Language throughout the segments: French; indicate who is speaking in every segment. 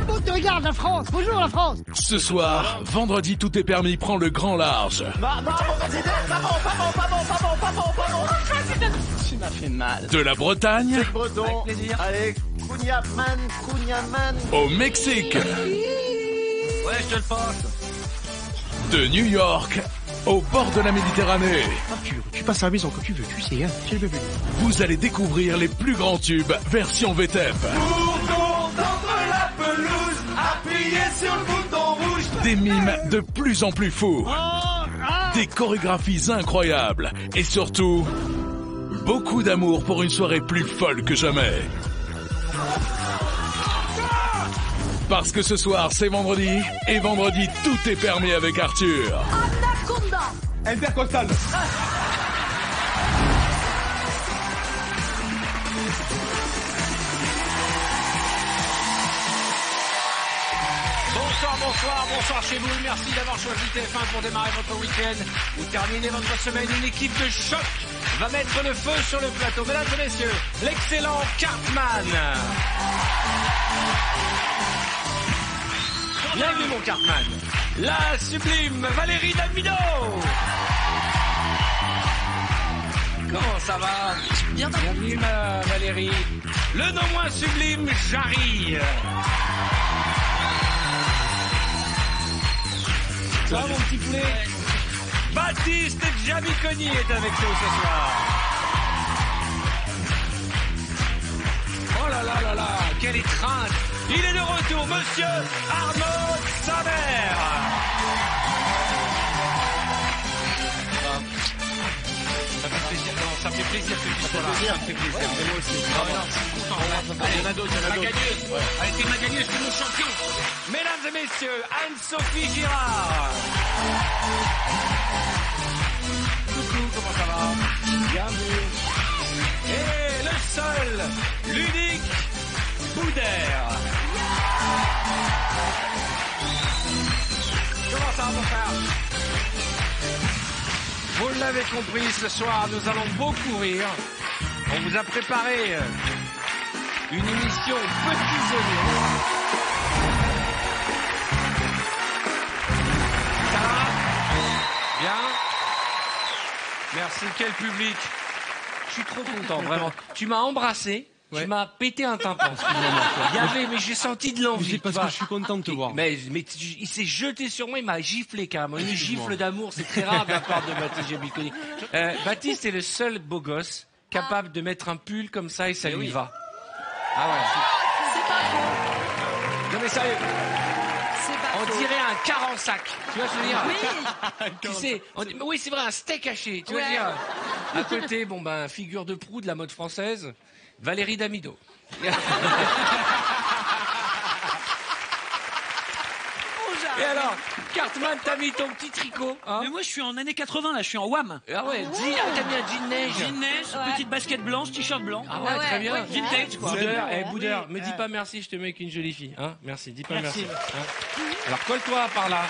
Speaker 1: le monde te regarde, la France. Bonjour, la France.
Speaker 2: Ce soir, vendredi tout est permis prend le grand large.
Speaker 3: Maman, tu m'as fait mal.
Speaker 2: De la Bretagne
Speaker 3: C'est breton. Avec plaisir. Allez, Kouniaman.
Speaker 2: au Mexique,
Speaker 3: Ouais, je te le passe.
Speaker 2: de New York au bord de la Méditerranée.
Speaker 1: Arthur, tu passes service quand tu veux, tu sais, hein. C'est le bébé.
Speaker 2: Vous allez découvrir les plus grands tubes version VTEP. Des mimes de plus en plus fous. Des chorégraphies incroyables. Et surtout, beaucoup d'amour pour une soirée plus folle que jamais. Parce que ce soir, c'est vendredi. Et vendredi, tout est permis avec Arthur.
Speaker 4: Intercostal.
Speaker 5: Bonsoir chez vous. Merci d'avoir choisi TF1 pour démarrer votre week-end. Vous terminez votre semaine. Une équipe de choc va mettre le feu sur le plateau. Mesdames et messieurs, l'excellent Cartman. Bienvenue mon Cartman. La sublime Valérie Damido. Comment ça va? Bienvenue ma Valérie. Le non moins sublime Jarry. Ça va mon petit poulet? Baptiste Jamiconi est avec nous ce soir. Oh là là là là, quelle étreinte! Il est de retour, monsieur Arnaud Samer. Ça fait plaisir que tu sois là. Ça fait plaisir. Et moi aussi. Non, je suis content. Allez, il y en a d'autres. Allez, t'es ma gagneuse, t'es mon champion. Mesdames et messieurs, Anne-Sophie Girard. Coucou, comment ça va? Bienvenue. Et le seul, l'unique, Boudère. Comment ça va, mon frère? Vous l'avez compris, ce soir, nous allons beaucoup rire. On vous a préparé une émission petits oignons. Ça va? Bien? Merci, quel public. Je suis trop content, vraiment. Tu m'as embrassé. Ouais. Tu m'as pété un tympan, excusez-moi. Mais j'ai senti de l'envie.
Speaker 4: C'est parce que je suis content de te voir.
Speaker 5: Mais il s'est jeté sur moi, il m'a giflé carrément. Une gifle d'amour, c'est très rare de la part de Baptiste Jamiconi. Baptiste est le seul beau gosse capable de mettre un pull comme ça et ça lui va. Ah ouais.
Speaker 6: C'est pas faux.
Speaker 5: Non mais sérieux. On
Speaker 6: faux.
Speaker 5: dirait un quart en sac. Tu vois ce que je veux dire?
Speaker 6: Oui.
Speaker 5: Tu sais, oui c'est vrai, un steak haché. Tu vois ce que je veux dire? À côté, bon ben, figure de proue de la mode française. Valérie Damido. Et alors, Cartman, t'as mis ton petit tricot, hein?
Speaker 7: Mais moi, je suis en années 80, là, je suis en WAM.
Speaker 5: Ah ouais, t'as mis un jean neige.
Speaker 7: Jean neige, petite basket blanche, t-shirt blanc.
Speaker 5: Ah ouais, très bien.
Speaker 7: Vintage, quoi.
Speaker 5: Boudère, me dis pas merci, je te mets avec une jolie fille, hein? Merci, dis pas merci. Hein? Alors, colle-toi par là.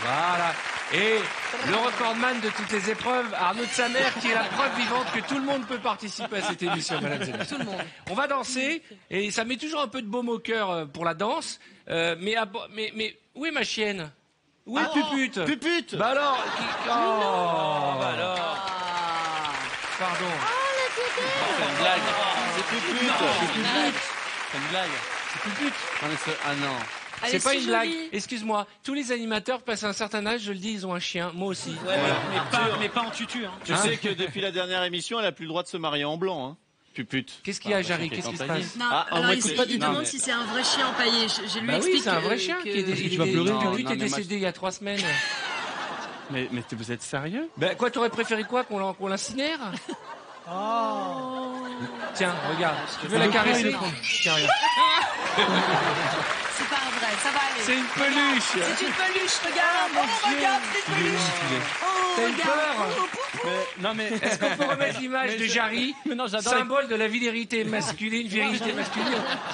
Speaker 5: Voilà. Et le recordman de toutes les épreuves, Arnaud de Samer, qui est la preuve vivante que tout le monde peut participer à cette émission, madame et messieurs.
Speaker 6: Tout le monde.
Speaker 5: On va danser, et ça met toujours un peu de baume au cœur pour la danse. Mais où est ma chienne? Où est Pupute?
Speaker 3: Pupute.
Speaker 5: Bah alors, bah alors. Pardon.
Speaker 3: C'est une blague. C'est Pupute. C'est une blague.
Speaker 5: C'est Pupute.
Speaker 3: Ah non.
Speaker 5: C'est pas
Speaker 6: si
Speaker 5: une blague.
Speaker 6: jolie.
Speaker 5: Excuse-moi. Tous les animateurs passent un certain âge, je le dis, ils ont un chien. Moi aussi.
Speaker 3: Ouais,
Speaker 7: Mais pas en tutu, hein.
Speaker 3: Tu sais que depuis la dernière émission, elle a plus le droit de se marier en blanc, hein. Pupute.
Speaker 5: Qu'est-ce qu'il y a, Jarry? Qu'est-ce qui se passe?
Speaker 6: Non,
Speaker 3: Ah,
Speaker 6: alors
Speaker 3: moi,
Speaker 6: il
Speaker 3: écoute,
Speaker 6: il demande si c'est un vrai chien empaillé. Je lui
Speaker 5: Bah oui,
Speaker 6: explique.
Speaker 5: c'est un vrai chien qui est décédé.
Speaker 4: Tu vas pleurer,
Speaker 5: Pupute est décédé il y a 3 semaines.
Speaker 4: Mais vous êtes sérieux?
Speaker 5: Ben quoi, t'aurais préféré quoi, qu'on l'incinère? Tiens, regarde. Tu veux la caresser? Tiens, regarde.
Speaker 6: C'est pas vrai, ça va aller.
Speaker 5: C'est une peluche.
Speaker 6: C'est une peluche, regarde. Regarde, c'est une peluche.
Speaker 5: T'as eu peur?
Speaker 4: Non mais
Speaker 5: Est-ce qu'on peut remettre l'image de Jarry, symbole de la virilité masculine,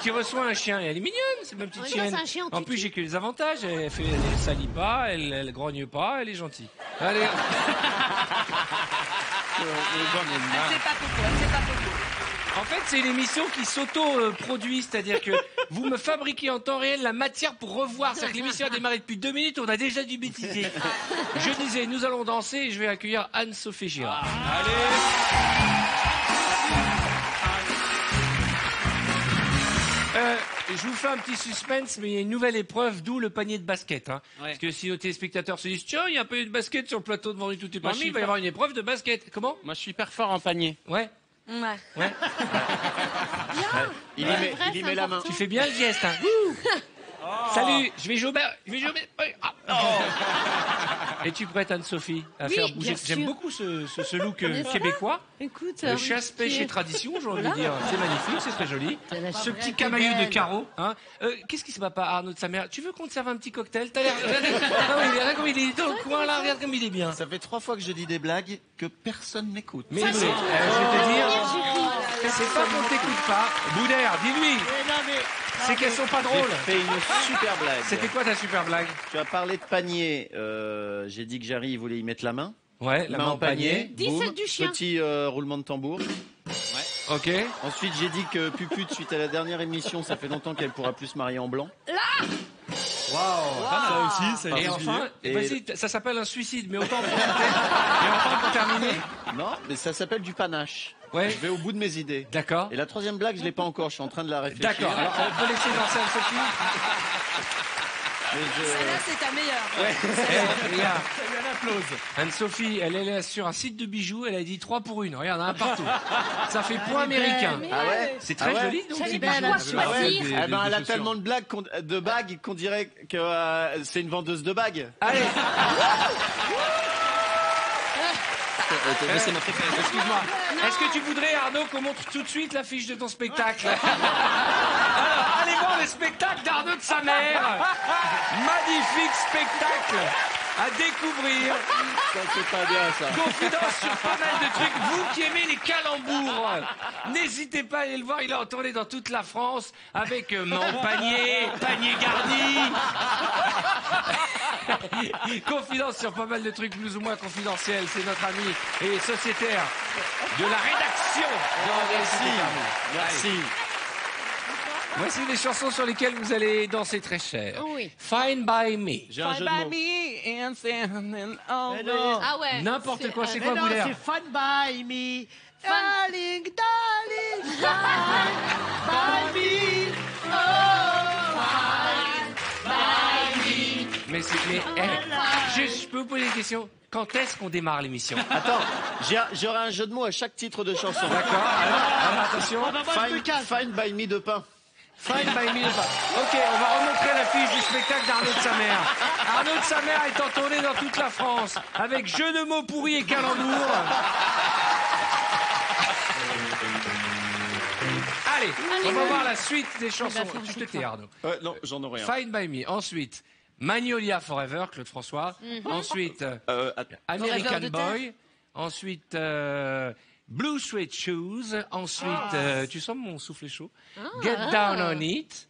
Speaker 5: qui reçoit un chien? Et elle est mignonne, c'est ma petite chienne. En plus, j'ai que les avantages. Elle salit pas, elle grogne pas, elle est gentille. Allez.
Speaker 6: Elle fait pas popo, elle fait pas popo.
Speaker 5: En fait, c'est une émission qui s'auto-produit, c'est-à-dire que vous me fabriquez en temps réel la matière pour revoir. C'est-à-dire que l'émission a démarré depuis 2 minutes, on a déjà dû bêtiser. Je disais, nous allons danser et je vais accueillir Anne-Sophie Girard. Je vous fais un petit suspense, mais il y a une nouvelle épreuve, d'où le panier de basket. Hein. Ouais. Parce que si nos téléspectateurs se disent, tiens, il y a un panier de basket sur le plateau de Vendu tout est permis, il va y avoir une épreuve de basket. Comment?
Speaker 4: Moi, je suis hyper fort en panier.
Speaker 5: Ouais.
Speaker 6: Ouais.
Speaker 3: Il y met la main.
Speaker 5: Tu fais bien le geste, hein. Salut, je vais jouer Es-tu prête, Anne-Sophie, à faire bouger? J'aime beaucoup ce look québécois.
Speaker 6: Écoute,
Speaker 5: Chasse, pêche et tradition, j'ai envie de dire. C'est magnifique, c'est très joli. Ce petit camailleux de carreaux. Hein. Qu'est-ce qui se passe pas, Arnaud de sa mère? Tu veux qu'on te serve un petit cocktail? T'as l'air... Regarde comme il est dans le coin, là. Regarde comme il est bien.
Speaker 3: Ça fait 3 fois que je dis des blagues que personne m'écoute.
Speaker 5: Mais je vais te dire, c'est pas qu'on t'écoute pas. Boudère, dis-lui. C'est qu'elles sont pas drôles.
Speaker 3: J'ai fait une super blague.
Speaker 5: C'était quoi ta super blague?
Speaker 3: Tu as parlé de panier. J'ai dit que Jarry voulait y mettre la main.
Speaker 5: Ouais, la main en panier.
Speaker 6: Dis celle du chien.
Speaker 3: Petit roulement de tambour.
Speaker 5: Ouais. Ok.
Speaker 3: Ensuite, j'ai dit que Pupute, suite à la dernière émission, ça fait longtemps qu'elle pourra plus se marier en blanc.
Speaker 4: Ça aussi, ça a
Speaker 5: Et
Speaker 4: été
Speaker 5: enfin,
Speaker 3: suivi.
Speaker 5: vas-y, ça s'appelle un suicide, mais autant pour terminer.
Speaker 3: Non, mais ça s'appelle du panache.
Speaker 5: Ouais.
Speaker 3: Je vais au bout de mes idées.
Speaker 5: D'accord.
Speaker 3: Et la troisième blague, je l'ai pas encore. Je suis en train de la réfléchir.
Speaker 5: D'accord. Alors, on peut laisser danser Anne-Sophie.
Speaker 6: Celle-là, c'est ta meilleure.
Speaker 5: Regarde. Anne-Sophie, elle est sur un site de bijoux, elle a dit 3 pour 1. Regarde, un partout. Ça fait point américain.
Speaker 3: Ah ouais?
Speaker 5: C'est très joli, donc c'est
Speaker 6: belle,
Speaker 5: bijoux.
Speaker 6: Anne-Sophie.
Speaker 3: Eh ben, elle a tellement de blagues, de bagues qu'on dirait que c'est une vendeuse de bagues.
Speaker 5: Allez,
Speaker 3: C'est ma préférée.
Speaker 5: excuse-moi. Est-ce que tu voudrais, Arnaud, qu'on montre tout de suite l'affiche de ton spectacle? Alors, allez voir le spectacle d'Arnaud de sa mère. Magnifique spectacle à découvrir.
Speaker 3: Ça, c'est pas bien, ça.
Speaker 5: Confidence sur pas mal de trucs. Vous qui aimez les calembours, n'hésitez pas à aller le voir. Il est en tournée dans toute la France avec mon panier garni. Confidence sur pas mal de trucs plus ou moins confidentiels. C'est notre ami et sociétaire de la rédaction.
Speaker 3: Merci.
Speaker 5: Voici les chansons sur lesquelles vous allez danser très cher.
Speaker 6: Oui.
Speaker 5: Fine by me.
Speaker 3: J'ai un jeu de mots.
Speaker 6: Ah ouais.
Speaker 5: N'importe quoi, c'est quoi,
Speaker 1: non,
Speaker 5: Boulaire?
Speaker 1: c'est fun by me. Darling, darling, fine by me. Oh, fine by me.
Speaker 5: Mais je peux vous poser une question? Quand est-ce qu'on démarre l'émission?
Speaker 3: Attends, j'aurai un jeu de mots à chaque titre de chanson.
Speaker 5: D'accord, alors attention.
Speaker 3: Fine by me de pain.
Speaker 5: Fine by me. Ok, on va remontrer l'affiche du spectacle d'Arnaud de sa mère. Arnaud de sa mère est en tournée dans toute la France, avec jeux de mots pourris et calembours. Allez, on va voir la suite des chansons. Tu te tais, Arnaud.
Speaker 3: Non, j'en aurai un.
Speaker 5: Fine by me. Ensuite, Magnolia Forever, Claude François. Ensuite, American
Speaker 6: Forever de
Speaker 5: Boy. Ensuite, Blue Suede Shoes. Ensuite, tu sens mon souffle chaud. Get Down on It.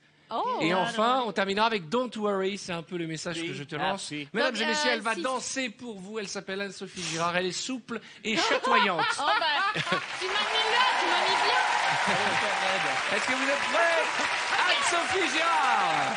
Speaker 5: Et enfin, on terminera avec Don't Worry. C'est un peu le message que je te lance. Mesdames et messieurs, elle va danser pour vous. Elle s'appelle Anne-Sophie Girard. Elle est souple et chatoyante.
Speaker 6: Oh bah, tu m'as mis là, tu m'as mis bien.
Speaker 5: Est-ce que vous êtes prêts? Anne-Sophie Girard.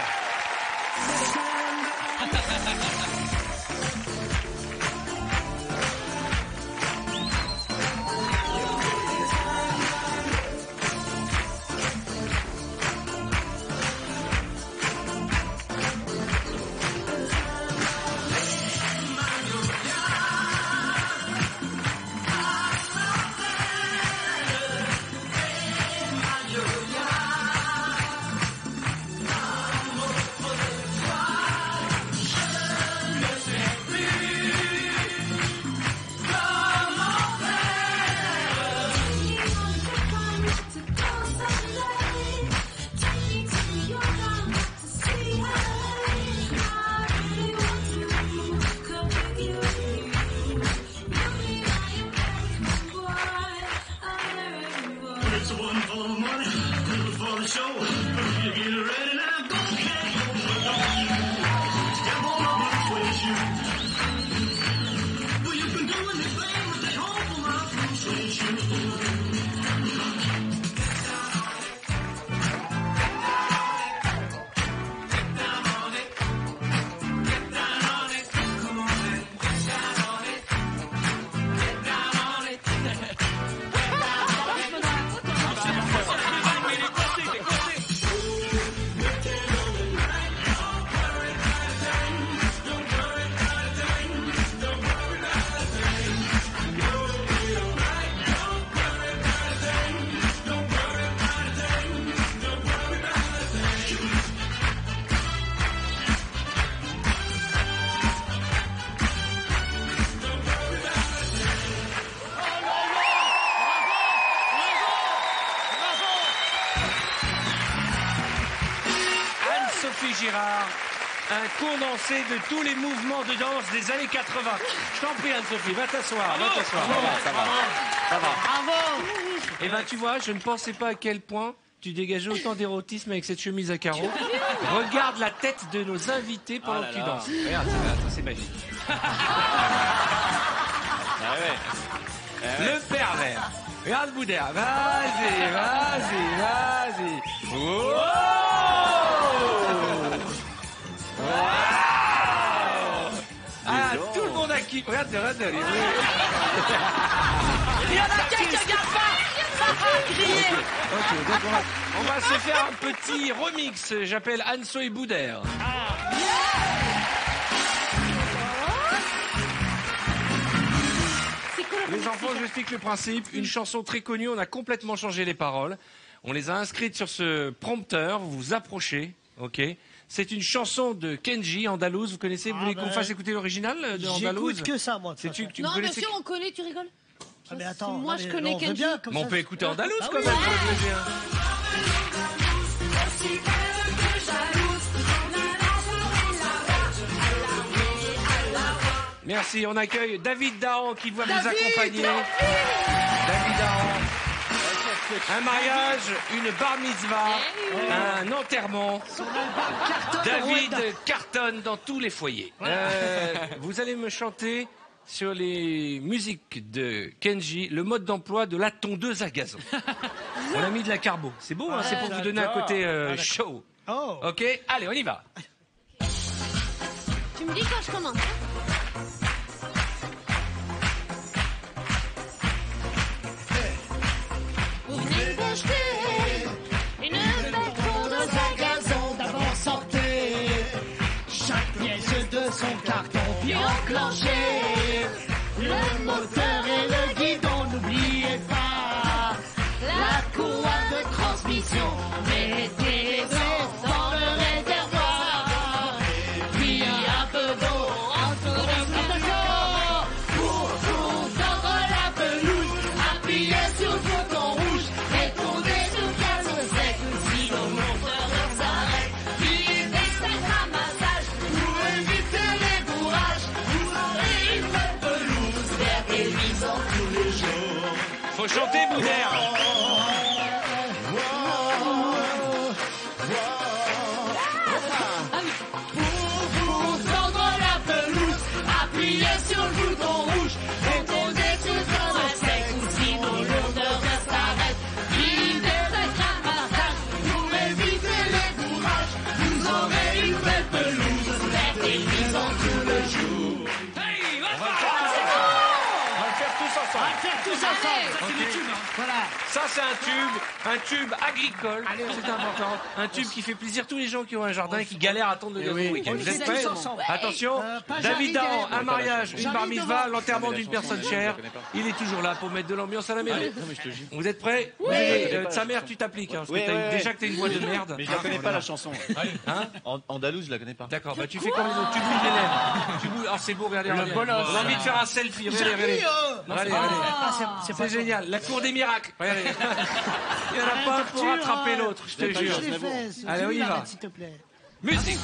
Speaker 5: Sophie Girard, un condensé de tous les mouvements de danse des années 80. Je t'en prie, Anne-Sophie, va t'asseoir, va t'asseoir. Ça va. Eh ben, tu vois, je ne pensais pas à quel point tu dégageais autant d'érotisme avec cette chemise à carreaux. Regarde la tête de nos invités pendant que tu danses. Regarde, c'est magique. Le pervers. Regarde Boudère. Vas-y. Oh ah, tout le monde a kiffé. Regarde. Il y en a qui ne regardent pas. Ok, donc on va se faire un petit remix. J'appelle Anso et Boudère. Les enfants, je vous explique le principe. Une chanson très connue, on a complètement changé les paroles. On les a inscrites sur ce prompteur. Vous vous approchez, ok. C'est une chanson de Kenji, Andalouse. Vous connaissez? Vous voulez qu'on fasse écouter l'original de Andalouse?
Speaker 1: J'écoute que ça, moi.
Speaker 5: Tu
Speaker 6: Non,
Speaker 5: connais
Speaker 6: bien sûr, on connaît, tu rigoles.
Speaker 1: Ah, mais attends,
Speaker 6: Moi, je connais Kenji.
Speaker 1: bien,
Speaker 5: Mais on peut écouter Andalouse quand même.
Speaker 6: oui.
Speaker 5: pour le plaisir. Merci, on accueille David Dahan qui va vous accompagner. David Dahan. Un mariage, une bar mitzvah, un enterrement. David cartonne dans tous les foyers. Vous allez me chanter sur les musiques de Kenji le mode d'emploi de la tondeuse à gazon. On a mis de la carbo. C'est beau, hein, c'est pour vous donner un côté show.
Speaker 1: Oh.
Speaker 5: Ok, allez, on y va.
Speaker 6: Tu me dis quand je commence. Vous venez d'acheter une belle tondeuse à gazon.
Speaker 1: D'abord sortez chaque pièce de son carton, puis enclenchez le moteur et le guidon. N'oubliez pas la courroie de transmission. Mettez les os dans le réservoir, puis un peu d'eau autour de moteur pour tendre la pelouse. Appuyez sur le bouton rouge, répondez tout gazon sec. Sinon le moteur s'arrête, puis faites un ramassage pour éviter les bourrages. Vous aurez une belle pelouse verte et luisante tous les jours.
Speaker 5: Faut chanter, Boudère.
Speaker 1: Pour tendre la pelouse, appuyez sur le bouton rouge, répondez tout gazon sec. Sinon l'odeur s'arrête, puis faites un ramassage pour éviter les bourrages. Vous aurez une belle pelouse verte et luisante tous les jours.
Speaker 5: On va le faire tous ensemble.
Speaker 7: C'est des tubes, hein.
Speaker 1: Voilà.
Speaker 5: Ça, c'est un tube agricole. C'est important. Un tube qui fait plaisir à tous les gens qui ont un jardin et qui galèrent à attendre le gazon le week-end. Vous êtes prêts? Attention,
Speaker 1: pas
Speaker 5: David
Speaker 1: Jarry,
Speaker 5: Dahan,
Speaker 1: Gaël.
Speaker 5: un mariage, une bar mitzvah,
Speaker 1: devant.
Speaker 5: l'enterrement d'une personne chère. Il est toujours là pour mettre de l'ambiance à la maison. Vous êtes prêts?
Speaker 6: Oui.
Speaker 5: Sa mère, tu t'appliques. Hein, parce que déjà que t'as une voix de merde.
Speaker 3: Mais je la connais pas la chanson.
Speaker 5: Hein?
Speaker 3: Andalouse, je la connais pas.
Speaker 5: D'accord, bah tu fais comme les autres, tu bouges les lèvres. Tu bouges. Ah, c'est beau, regardez. On a envie de faire un selfie. Regardez. Allez. C'est génial. La cour des miracles. Regardez. Il n'y en a pas un pour rattraper l'autre, je te jure. Allez, on y va.
Speaker 1: S'il te plaît.
Speaker 5: Musique.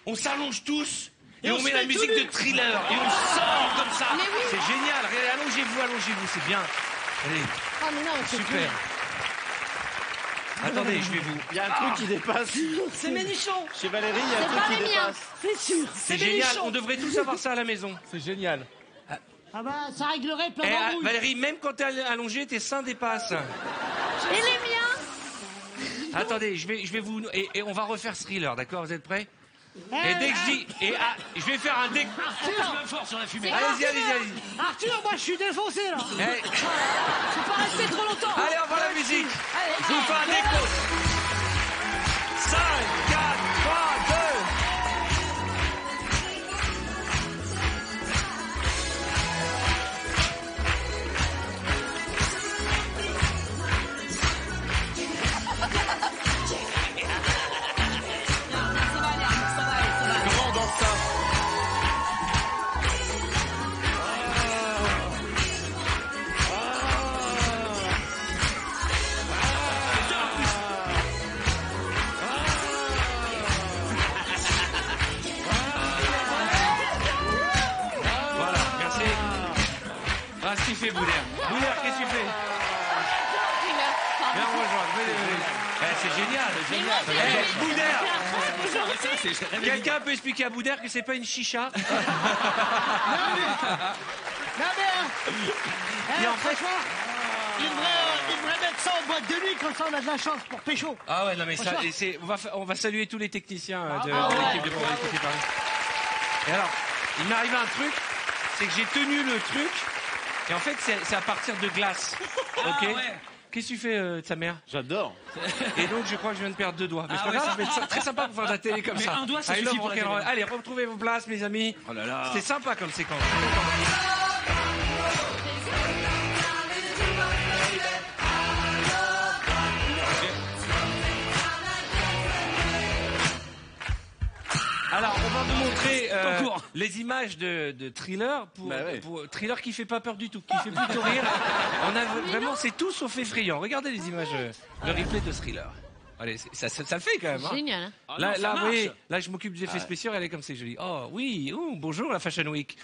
Speaker 5: On s'allonge tous et on met la musique de Thriller et on sort comme ça.
Speaker 6: Mais oui.
Speaker 5: C'est génial. Allongez-vous, c'est bien. Allez,
Speaker 6: Oh, mais non, c'est
Speaker 5: super. Attendez, je vais vous.
Speaker 3: Il y a un truc qui dépasse.
Speaker 1: C'est Ménichon.
Speaker 3: Chez Valérie, il y a un
Speaker 6: C'est
Speaker 3: truc
Speaker 6: pas
Speaker 3: qui
Speaker 6: les
Speaker 3: dépasse. passe.
Speaker 1: C'est sûr.
Speaker 5: C'est génial, on devrait tous avoir ça à la maison.
Speaker 4: C'est génial.
Speaker 1: Ah bah, ça réglerait plein
Speaker 5: Eh,
Speaker 1: d'embrouilles.
Speaker 5: Valérie, même quand t'es allongé, tes seins dépassent.
Speaker 6: Et les miens?
Speaker 5: Attendez, je vais vous... Et on va refaire Thriller, d'accord? Vous êtes prêts?
Speaker 1: Eh,
Speaker 5: Et dès que je dis... je vais faire un déc...
Speaker 1: Arthur,
Speaker 7: Fort sur la fumée.
Speaker 5: Allez-y.
Speaker 1: Arthur, moi je suis défoncé là.
Speaker 5: Eh,
Speaker 6: Faut pas rester trop longtemps.
Speaker 5: allez, on va la musique.
Speaker 6: Allez.
Speaker 5: Je vous fais un déco. 5, 4, 3, 2...
Speaker 3: Grand dans ça.
Speaker 5: Voilà, merci. Ah, ce qu'il fait, Boudère. Boudère, qu'est-ce que tu fais? Viens me rejoindre, venez. C'est génial. Eh, Boudère, quelqu'un peut expliquer à Boudère que c'est pas une chicha?
Speaker 1: Non mais,
Speaker 5: Et en fait-
Speaker 1: franchement, il devrait mettre ça en boîte de nuit, comme ça on a de la chance pour pécho.
Speaker 5: Ah ouais, non mais ça,
Speaker 1: Franchement.
Speaker 5: et on va saluer tous les techniciens de
Speaker 1: ah ouais.
Speaker 5: l'équipe de Paris Côté Paris. Et alors, il m'est arrivé un truc, c'est que j'ai tenu le truc, et en fait c'est à partir de glace, ok?
Speaker 7: ouais.
Speaker 5: Qu'est-ce que tu fais de ta mère?
Speaker 3: J'adore.
Speaker 5: Et donc je crois que je viens de perdre 2 doigts. Mais c'est pas
Speaker 7: ouais,
Speaker 5: grave, ça va être très sympa pour faire de la télé comme
Speaker 7: Mais
Speaker 5: ça.
Speaker 7: un doigt, ça
Speaker 5: Allez,
Speaker 7: suffit
Speaker 5: Love
Speaker 7: pour la
Speaker 5: Rock'n'Roll.
Speaker 7: télé.
Speaker 5: Allez, retrouvez vos places, mes amis.
Speaker 7: Oh là là.
Speaker 5: C'était sympa comme séquence. Alors, on va vous montrer
Speaker 7: Concours.
Speaker 5: les images de Thriller
Speaker 3: Bah ouais.
Speaker 5: pour Thriller qui fait pas peur du tout, qui fait plutôt rire. On a vraiment, c'est tout sauf effrayant. Regardez les images, le replay de Thriller. Allez, ça le fait quand même. Hein.
Speaker 6: Génial.
Speaker 7: Ah
Speaker 5: Là,
Speaker 7: non, ça
Speaker 5: là, vous
Speaker 7: marche.
Speaker 5: voyez, là, je m'occupe des effets spéciaux, elle est comme c'est joli. Oh, oui, bonjour la Fashion Week.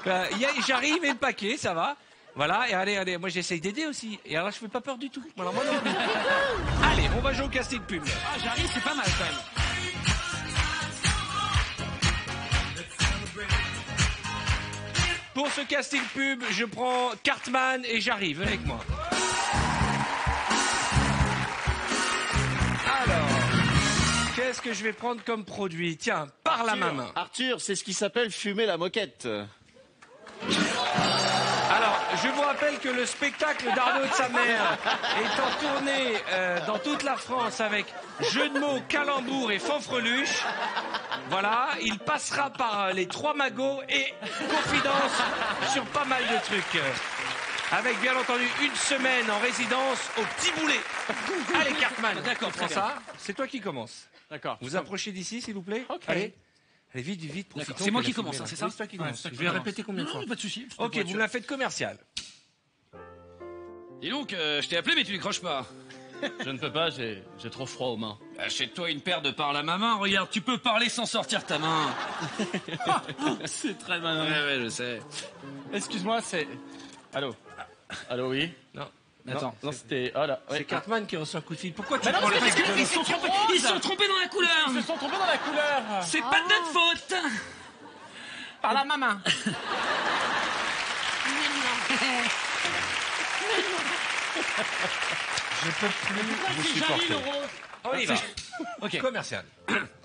Speaker 5: J'arrive et le paquet, ça va. Voilà, et allez, moi j'essaye d'aider aussi. Et alors, je fais pas peur du tout. Alors, moi, non plus. Allez, on va jouer au casting pub.
Speaker 7: Ah, j'arrive, c'est pas mal quand même.
Speaker 5: Pour ce casting pub, je prends Cartman et j'arrive. Venez avec moi. Alors, qu'est-ce que je vais prendre comme produit? Tiens, par la main.
Speaker 3: Arthur, c'est ce qui s'appelle fumer la moquette.
Speaker 5: Alors, je vous rappelle que le spectacle d'Arnaud de sa mère est en tournée dans toute la France avec jeux de mots, calembours et fanfreluche. Voilà, il passera par les 3 magots et confidence sur pas mal de trucs. Avec bien entendu une semaine en résidence au Petit Boulet. Allez, Cartman.
Speaker 7: D'accord,
Speaker 5: prends
Speaker 7: très
Speaker 5: ça. C'est toi qui commence.
Speaker 4: D'accord.
Speaker 5: Vous approchez d'ici, s'il vous plaît.
Speaker 4: Ok.
Speaker 5: Allez, vite, profitons.
Speaker 7: C'est moi
Speaker 5: que
Speaker 7: qui
Speaker 5: la
Speaker 7: commence,
Speaker 5: fumée,
Speaker 7: hein, c'est
Speaker 5: là.
Speaker 7: ça
Speaker 5: Oui, c'est toi qui
Speaker 7: Ouais,
Speaker 5: commence.
Speaker 7: c'est toi qui
Speaker 5: Je vais
Speaker 7: commence.
Speaker 5: répéter combien de fois?
Speaker 7: Non, pas de souci.
Speaker 5: Ok, vous me la faites commerciale.
Speaker 7: Dis donc, je t'ai appelé mais tu décroches pas.
Speaker 4: Je ne peux pas, j'ai trop froid aux mains.
Speaker 7: Achète-toi une paire de parle à ma main. Regarde, tu peux parler sans sortir ta main.
Speaker 4: C'est très malin.
Speaker 7: Ouais, je sais.
Speaker 4: Excuse-moi, c'est... Allô? Allô, oui?
Speaker 5: Non.
Speaker 4: Attends, non, c'était... Oh là,
Speaker 5: C'est
Speaker 4: ouais.
Speaker 5: Cartman qui reçoit un coup de fil. Pourquoi tu
Speaker 4: Mais non,
Speaker 5: prends le
Speaker 4: mais
Speaker 5: mec
Speaker 4: parce
Speaker 5: de
Speaker 4: que-
Speaker 5: l'autre?
Speaker 7: Ils sont trompés dans la couleur.
Speaker 4: Ils se sont trompés dans la couleur.
Speaker 7: C'est pas de notre faute.
Speaker 4: Par la main.
Speaker 5: Je peux plus vous supporter. On y va.
Speaker 7: Ok.
Speaker 5: Commercial.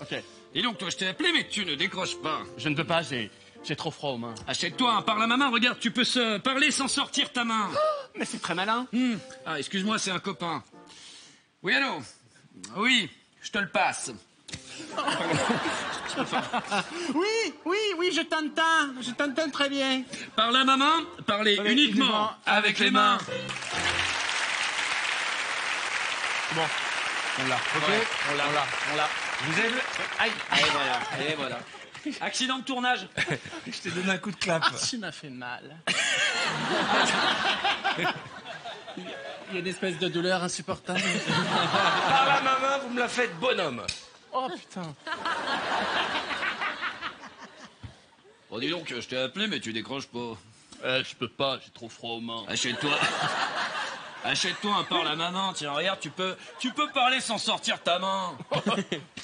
Speaker 4: Ok.
Speaker 7: Et donc, toi, je t'ai appelé mais tu ne décroches pas.
Speaker 4: Je ne peux pas, j'ai trop froid aux mains.
Speaker 7: Achète-toi un parle à ma main. Regarde, tu peux se parler sans sortir ta main.
Speaker 4: Mais c'est très malin.
Speaker 7: Ah, excuse-moi, c'est un copain. Oui, allô? Oui, je te le passe.
Speaker 4: Oui, je t'entends très bien.
Speaker 7: Parle à ma main, parlez
Speaker 4: Parlez
Speaker 7: uniquement
Speaker 4: uniquement
Speaker 7: avec les mains.
Speaker 4: Bon, on l'a. Ok,
Speaker 7: Ouais.
Speaker 4: on l'a.
Speaker 5: Vous avez... Aïe.
Speaker 7: Et voilà. Accident de tournage.
Speaker 5: Je t'ai donné un coup de clap.
Speaker 4: Tu m'as fait mal. Il y a une espèce de douleur insupportable.
Speaker 5: Par la main, vous me la faites bonhomme.
Speaker 4: Oh putain.
Speaker 7: Bon, dis donc, je t'ai appelé, mais tu décroches pas.
Speaker 4: Je peux pas, j'ai trop froid aux mains.
Speaker 7: Achète-toi. Achète-toi un parle à ma main. Tiens, regarde, tu peux parler sans sortir ta main.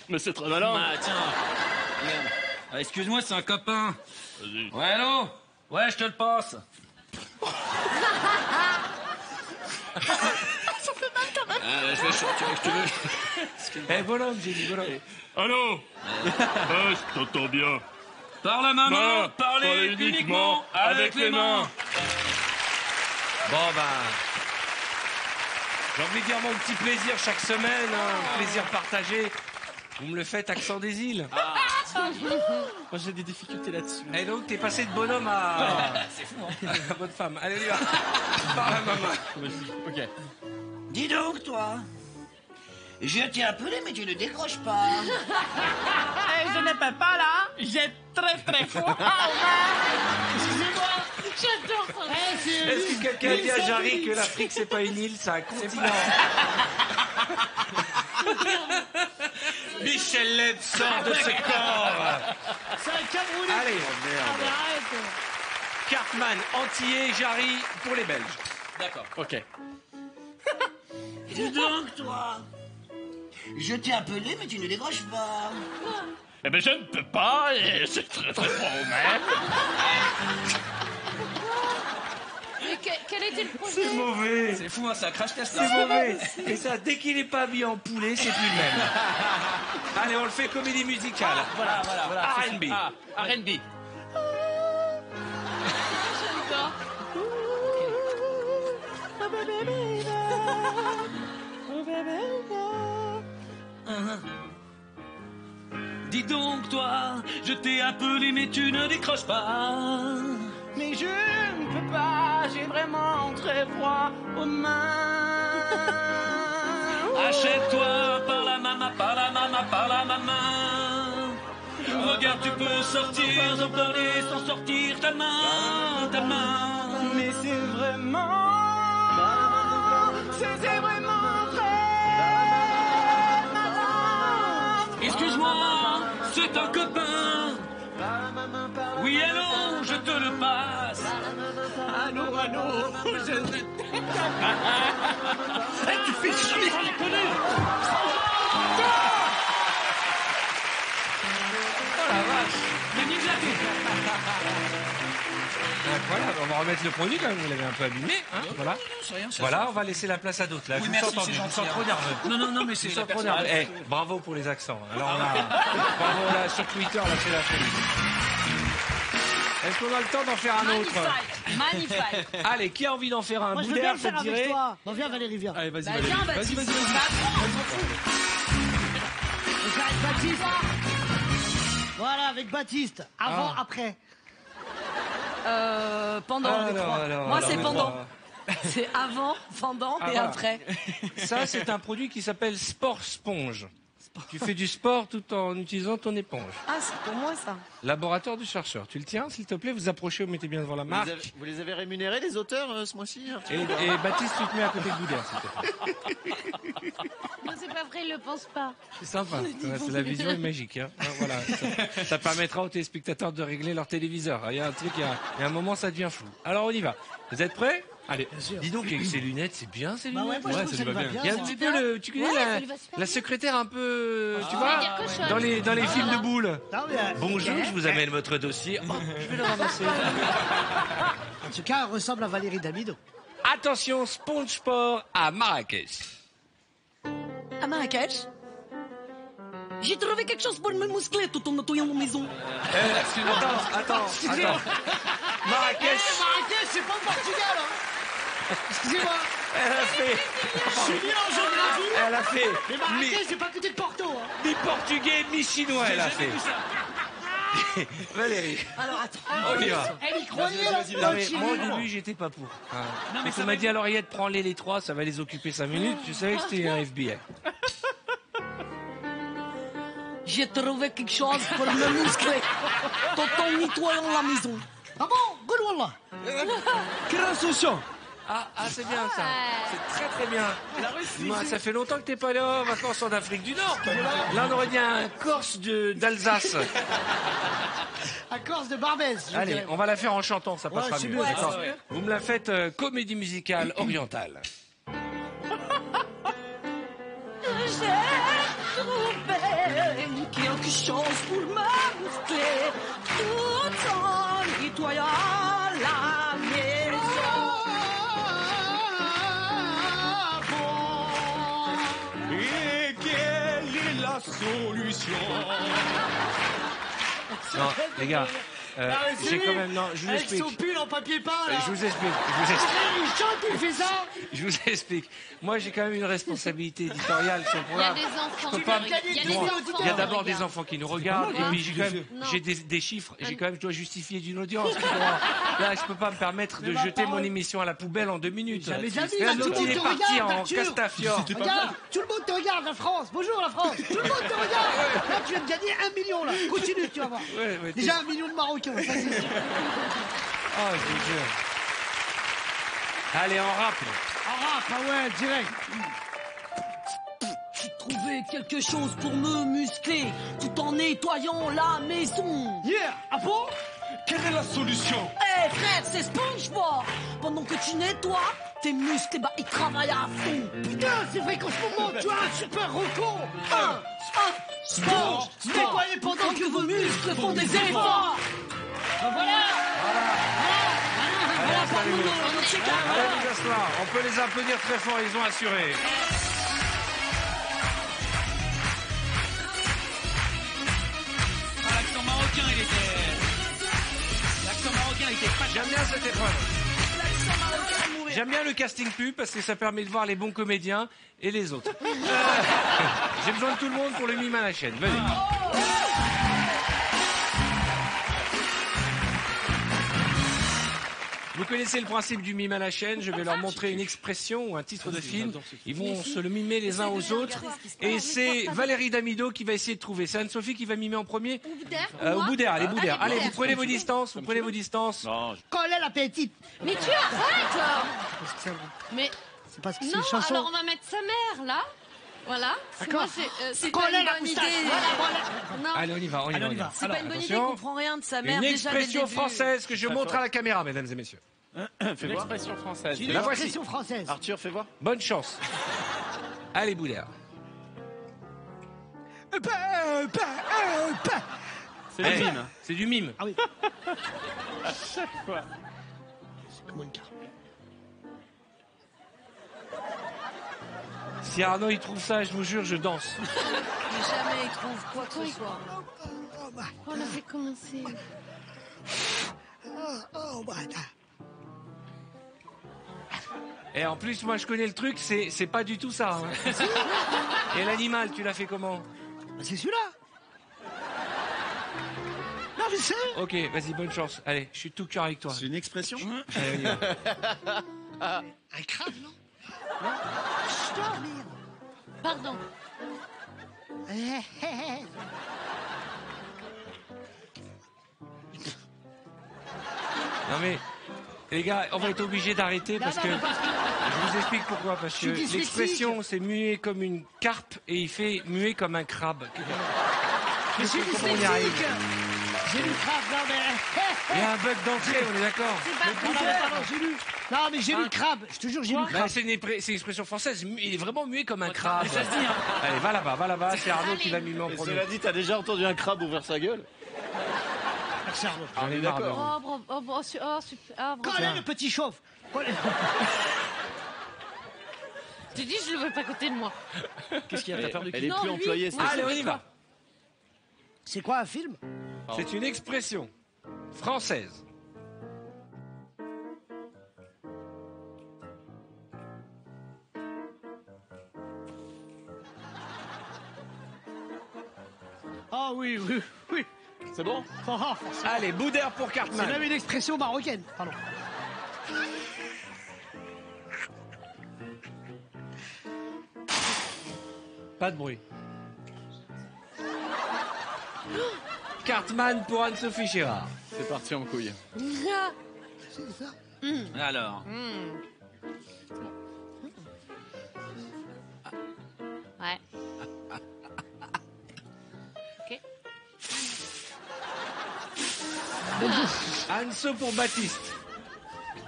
Speaker 3: Mais c'est très malin.
Speaker 7: Ah, tiens. Regarde. Ah, excuse-moi, c'est un copain.
Speaker 3: Vas-y.
Speaker 7: Ouais, allô? Ouais, je te le passe. Ah, je vais chanter, tu veux.
Speaker 5: Eh, bonhomme, j'ai dit bonhomme.
Speaker 3: Allô? Ouais, je t'entends bien.
Speaker 7: Par la maman,
Speaker 3: Non,
Speaker 7: parlez uniquement avec les mains.
Speaker 5: Bon, ben... J'ai envie de dire mon petit plaisir chaque semaine, hein, plaisir partagé. Vous me le faites, accent des îles.
Speaker 4: Moi, j'ai des difficultés là-dessus.
Speaker 5: Et donc, t'es passé de bonhomme à...
Speaker 7: C'est fou, hein.
Speaker 5: à bonne femme. Allez, on y va. Par la maman.
Speaker 4: Ok.
Speaker 1: Dis donc, toi. Je t'ai appelé, mais tu ne décroches pas.
Speaker 8: Je ne peux pas là. J'ai très très froid.
Speaker 1: Excusez-moi.
Speaker 6: J'adore ça.
Speaker 5: Est-ce que quelqu'un a dit à Jarry que l'Afrique, c'est pas une île, c'est un continent? Michel Leb sort de ce corps.
Speaker 1: C'est un Camerounais.
Speaker 5: Allez,
Speaker 6: Ah, mais arrête.
Speaker 5: Cartman, Antillais, Jarry pour les Belges.
Speaker 7: D'accord.
Speaker 4: Ok.
Speaker 1: Dis donc, toi. Je t'ai appelé, mais tu ne décroches pas.
Speaker 3: Eh ben, je ne peux pas, et c'est très très fort même.
Speaker 6: Mais quel était le projet?
Speaker 5: C'est mauvais.
Speaker 7: C'est fou, hein, c'est un crash test.
Speaker 5: C'est mauvais. Et ça, dès qu'il n'est pas habillé en poulet, c'est plus le même. Allez, on le fait comédie musicale.
Speaker 7: Voilà.
Speaker 5: R&B.
Speaker 7: Ah, R&B.
Speaker 6: J'adore.
Speaker 7: Dis donc, toi, je t'ai appelé, mais tu ne décroches pas.
Speaker 8: Mais je ne peux pas. J'ai vraiment très froid aux mains.
Speaker 7: Achète-toi par la maman, par la maman, par la maman. Regarde, tu peux sortir, en parler sans sortir ta main, ta main.
Speaker 8: Mais c'est vraiment. C'est vraiment très malin.
Speaker 7: Excuse-moi, c'est un copain. Oui, allô, je te le passe.
Speaker 8: Allô.
Speaker 7: Tu fais chier, sans déconner.
Speaker 5: Oh la vache.
Speaker 7: Mais nique la vie.
Speaker 5: Incroyable, on va remettre le produit quand même, vous l'avez un peu abîmé. Hein, voilà.
Speaker 7: C'est rien, c'est
Speaker 5: Voilà, on va laisser la place à d'autres. Là,
Speaker 7: Oui,
Speaker 5: je
Speaker 7: merci,
Speaker 5: vous sens
Speaker 7: c'est
Speaker 5: tendu, je vous
Speaker 7: gentil,
Speaker 5: sens trop
Speaker 7: hein.
Speaker 5: nerveux.
Speaker 7: Non, mais c'est
Speaker 5: Je
Speaker 7: la
Speaker 5: vous sens trop
Speaker 7: personne.
Speaker 5: nerveux. Eh, bravo pour les accents. Alors on a... bravo là, sur Twitter, là c'est la folie. Est-ce qu'on a le temps d'en faire un autre?
Speaker 8: Magnifique.
Speaker 5: Allez, qui a envie d'en faire un?
Speaker 1: Moi, je veux bien
Speaker 5: Boudère,
Speaker 1: le
Speaker 5: ça
Speaker 1: faire
Speaker 5: te
Speaker 1: avec
Speaker 5: dirait?
Speaker 1: toi. Bon, viens, Valérie, viens.
Speaker 4: Allez, vas-y,
Speaker 8: Bah,
Speaker 4: Valérie.
Speaker 8: viens,
Speaker 4: Vas-y,
Speaker 8: Baptiste.
Speaker 4: vas-y.
Speaker 1: On fait avec Baptiste. Voilà, avec Baptiste. Avant, après.
Speaker 8: Pendant, je crois. Moi, c'est pendant.
Speaker 5: alors.
Speaker 8: C'est avant, pendant
Speaker 5: Ah,
Speaker 8: et
Speaker 5: voilà.
Speaker 8: après.
Speaker 5: Ça, c'est un produit qui s'appelle Sport Sponge. Tu fais du sport tout en utilisant ton éponge.
Speaker 8: Ah, c'est pour moi ça.
Speaker 5: Laboratoire du chercheur. Tu le tiens, s'il te plaît? Vous approchez, vous mettez bien devant la marque.
Speaker 4: Vous les avez rémunérés, les auteurs, ce mois-ci?
Speaker 5: Et Baptiste, tu te mets à côté de Boudère, s'il te plaît.
Speaker 6: Non, c'est pas vrai, il le pense pas.
Speaker 5: C'est sympa. Ouais, c'est la vision est magique. Hein. Ah, voilà. Ça permettra aux téléspectateurs de régler leur téléviseur. Il y a un truc, il y a un moment, ça devient flou. Alors, on y va. Vous êtes prêts? Allez. Dis donc, avec ces lunettes, c'est bien, ces
Speaker 1: Bah ouais,
Speaker 5: lunettes.
Speaker 1: moi, je trouve que ça lui va bien.
Speaker 5: Il y a un
Speaker 1: ça.
Speaker 5: petit peu le, tu connais
Speaker 6: Ouais,
Speaker 5: la,
Speaker 6: ça lui va super
Speaker 5: la
Speaker 6: bien.
Speaker 5: secrétaire un peu, tu
Speaker 6: Ça
Speaker 5: vois,
Speaker 6: veut dire cochonne.
Speaker 5: dans les films de boules.
Speaker 1: Non, mais,
Speaker 5: Bonjour, je vous amène votre dossier. Oh, je vais le ramasser.
Speaker 1: en tout cas, elle ressemble à Valérie Damido.
Speaker 5: Attention, Spongeport à Marrakech.
Speaker 8: À Marrakech, j'ai trouvé quelque chose pour me muscler tout en nettoyant ma maison.
Speaker 5: Attends. Marrakech,
Speaker 1: Marrakech, c'est pas le Portugal, hein. Excusez-moi.
Speaker 5: elle a fait,
Speaker 1: Je suis nul en géographie.
Speaker 5: elle a fait
Speaker 1: Mais Marrakech, c'est pas à côté de Porto, hein.
Speaker 5: mi-portugais, mi-chinois, elle a fait. Valérie,
Speaker 8: Alors attends.
Speaker 5: on y va.
Speaker 1: Elle y croyait, là.
Speaker 5: Non, mais moi, au début, j'étais pas pour. Mais on m'a dit à l'oreillette, prends-les les trois, ça va les occuper 5 minutes. Je savais que c'était un FBI.
Speaker 8: J'ai trouvé quelque chose pour me muscler tout en nettoyant la maison.
Speaker 1: Ah bon? Good wallah.
Speaker 4: Quelle insouciant!
Speaker 5: Ah, c'est bien ça. C'est très très bien. Moi, ça fait longtemps que t'es pas allé en vacances en Afrique du Nord. Là, on aurait dit un Corse d'Alsace.
Speaker 1: À Corse de Barbès. je
Speaker 5: Allez,
Speaker 1: dirais.
Speaker 5: on va la faire en chantant, ça passera
Speaker 1: c'est
Speaker 5: mieux.
Speaker 1: mieux,
Speaker 5: D'accord.
Speaker 1: ouais.
Speaker 5: Vous me la faites comédie musicale orientale.
Speaker 8: J'ai trouvé chose pour me muscler tout en nettoyant la maison.
Speaker 7: Et quelle est la solution?
Speaker 5: Non, les gars, j'ai quand même... Non, je vous
Speaker 1: Avec
Speaker 5: explique.
Speaker 1: son pull en papier peint, là.
Speaker 5: Je vous explique.
Speaker 1: Il chante, il fait ça.
Speaker 5: Je vous explique. Moi, j'ai quand même une responsabilité éditoriale sur le
Speaker 6: Il y a
Speaker 5: programme.
Speaker 6: des enfants.
Speaker 5: Je peux pas-
Speaker 6: Il y a des
Speaker 5: Bon,
Speaker 6: enfants.
Speaker 5: il y a d'abord des enfants qui nous regardent, et puis j'ai quand même
Speaker 6: Non.
Speaker 5: j'ai des chiffres, et j'ai quand même, je dois justifier d'une audience. Là, je peux pas me permettre de jeter mon émission à la poubelle en 2 minutes.
Speaker 1: Jamais de la vie,
Speaker 5: Et
Speaker 1: là, tout
Speaker 5: l'autre,
Speaker 1: le
Speaker 5: il est
Speaker 1: monde te
Speaker 5: parti
Speaker 1: regarde,
Speaker 5: en
Speaker 1: Arthur.
Speaker 5: Castafiore.
Speaker 1: Regarde, tout le monde te regarde, la France. Bonjour, la France. Tout le monde te regarde. Là, tu viens de gagner 1 million, là. Continue, tu vas voir.
Speaker 5: Ouais,
Speaker 1: Déjà 1 million de Marocains, ça c'est sûr.
Speaker 5: Oh, je vous jure. Allez, en rap.
Speaker 1: Ah ouais, direct.
Speaker 8: J'ai trouvé quelque chose pour me muscler tout en nettoyant la maison.
Speaker 1: Yeah, ah bon?
Speaker 7: Quelle est la solution?
Speaker 8: Eh frère, c'est SpongeBob. Pendant que tu nettoies, tes muscles, bah, ils travaillent à fond.
Speaker 1: Putain, c'est vrai qu'en ce moment, tu as un super record.
Speaker 8: Sponge, nettoyez pendant que vos muscles font des efforts. Voilà.
Speaker 5: Allez, installez-vous.
Speaker 8: Pendant ces cas,
Speaker 5: Allez, vous asseoir. On peut les applaudir très fort, ils ont assuré.
Speaker 7: L'accent marocain, il était... L'accent marocain, il était pas...
Speaker 5: J'aime bien cette épreuve. J'aime bien le casting pub parce que ça permet de voir les bons comédiens et les autres. J'ai besoin de tout le monde pour le mime à la chaîne. Venez. Vous connaissez le principe du mime à la chaîne. Je vais leur montrer une expression ou un titre de film. Ils vont se le mimer les uns aux autres. Et c'est Valérie Damido qui va essayer de trouver. C'est Anne-Sophie qui va mimer en premier. Au Boudère, allez, Boudère. Allez, vous prenez vos distances. Vous prenez vos distances.
Speaker 1: Colle la petite.
Speaker 6: Mais tu arrêtes. Mais
Speaker 1: C'est parce que c'est
Speaker 6: non,
Speaker 1: une chanson.
Speaker 6: alors on va mettre sa mère là. Voilà.
Speaker 1: D'accord.
Speaker 6: Moi, c'est
Speaker 1: Colle
Speaker 6: pas une
Speaker 1: la
Speaker 6: bonne
Speaker 1: moustache.
Speaker 6: idée.
Speaker 1: Voilà.
Speaker 6: Non.
Speaker 5: Allez, on y va, on y va. on y va.
Speaker 8: C'est pas une bonne idée,
Speaker 5: attention.
Speaker 8: qu'on comprend rien de sa mère
Speaker 5: Une
Speaker 8: déjà dès le
Speaker 5: expression
Speaker 8: début.
Speaker 5: française que je montre à la caméra, mesdames et messieurs.
Speaker 4: Une expression française.
Speaker 1: Une
Speaker 5: La voici.
Speaker 1: expression française.
Speaker 4: Arthur, fais voir.
Speaker 5: Bonne chance. Allez, Boudère.
Speaker 4: C'est le mime.
Speaker 5: C'est du mime.
Speaker 1: Ah oui.
Speaker 4: Chaque fois.
Speaker 1: Comment une carte?
Speaker 5: Si Arnaud il trouve ça, je vous jure, je danse.
Speaker 8: Mais jamais il trouve quoi que ce soit.
Speaker 6: On avait commencé.
Speaker 5: Et en plus, moi je connais le truc, c'est pas du tout ça. hein. Et l'animal, tu l'as fait comment?
Speaker 1: C'est celui-là. Non, mais c'est...
Speaker 5: Ok, vas-y, bonne chance. Allez, je suis tout cœur avec toi.
Speaker 3: C'est une expression?
Speaker 5: Allez, on y va.
Speaker 1: Un crabe, non? Non. Chut, merde.
Speaker 6: Pardon.
Speaker 5: Non mais, les gars, on va être obligés d'arrêter parce que... Je vous explique pourquoi. Parce que
Speaker 1: Je suis dyslexique.
Speaker 5: l'expression, c'est muet comme une carpe et il fait muet comme un crabe.
Speaker 1: Je suis
Speaker 5: Comment on y arrive?
Speaker 1: dyslexique. J'ai lu le crabe, non mais...
Speaker 5: Il y a un bug d'entrée, on est d'accord?
Speaker 1: Non, mais pardon, j'ai lu. Non, mais j'ai lu le crabe. Je te jure, j'ai lu le
Speaker 5: Bah,
Speaker 1: crabe.
Speaker 5: c'est une expression française. Il est vraiment muet comme un crabe.
Speaker 4: Ça se dit, hein.
Speaker 5: Allez, va là-bas. C'est Arnaud qui va mimer en
Speaker 3: Et
Speaker 5: premier.
Speaker 3: cela dit, t'as déjà entendu un crabe ouvrir sa gueule?
Speaker 1: Merci, Arnaud.
Speaker 5: On est
Speaker 3: d'accord.
Speaker 5: marre,
Speaker 6: Oh, bravo. Oh, super. Ah, bravo.
Speaker 1: Collez le petit chauve. Collez.
Speaker 6: Tu dis, je le veux pas à côté de moi.
Speaker 4: Qu'est-ce qu'il y a? T'as peur de
Speaker 3: Elle
Speaker 4: qui?
Speaker 3: est
Speaker 6: Non,
Speaker 3: plus
Speaker 6: lui.
Speaker 3: employée,
Speaker 6: Moi,
Speaker 3: c'est
Speaker 5: Allez, on y va.
Speaker 1: C'est quoi un film?
Speaker 5: C'est une expression française.
Speaker 1: Ah oui.
Speaker 3: C'est bon?
Speaker 1: Oh,
Speaker 5: Allez, Boudère pour
Speaker 1: c'est
Speaker 5: Cartman.
Speaker 1: même une expression marocaine. Pardon.
Speaker 5: Pas de bruit. Cartman pour Anne-Sophie Chérard.
Speaker 3: C'est parti en couille.
Speaker 1: C'est ça.
Speaker 4: Alors.
Speaker 6: Ouais. Ok.
Speaker 5: Anne-So pour Baptiste.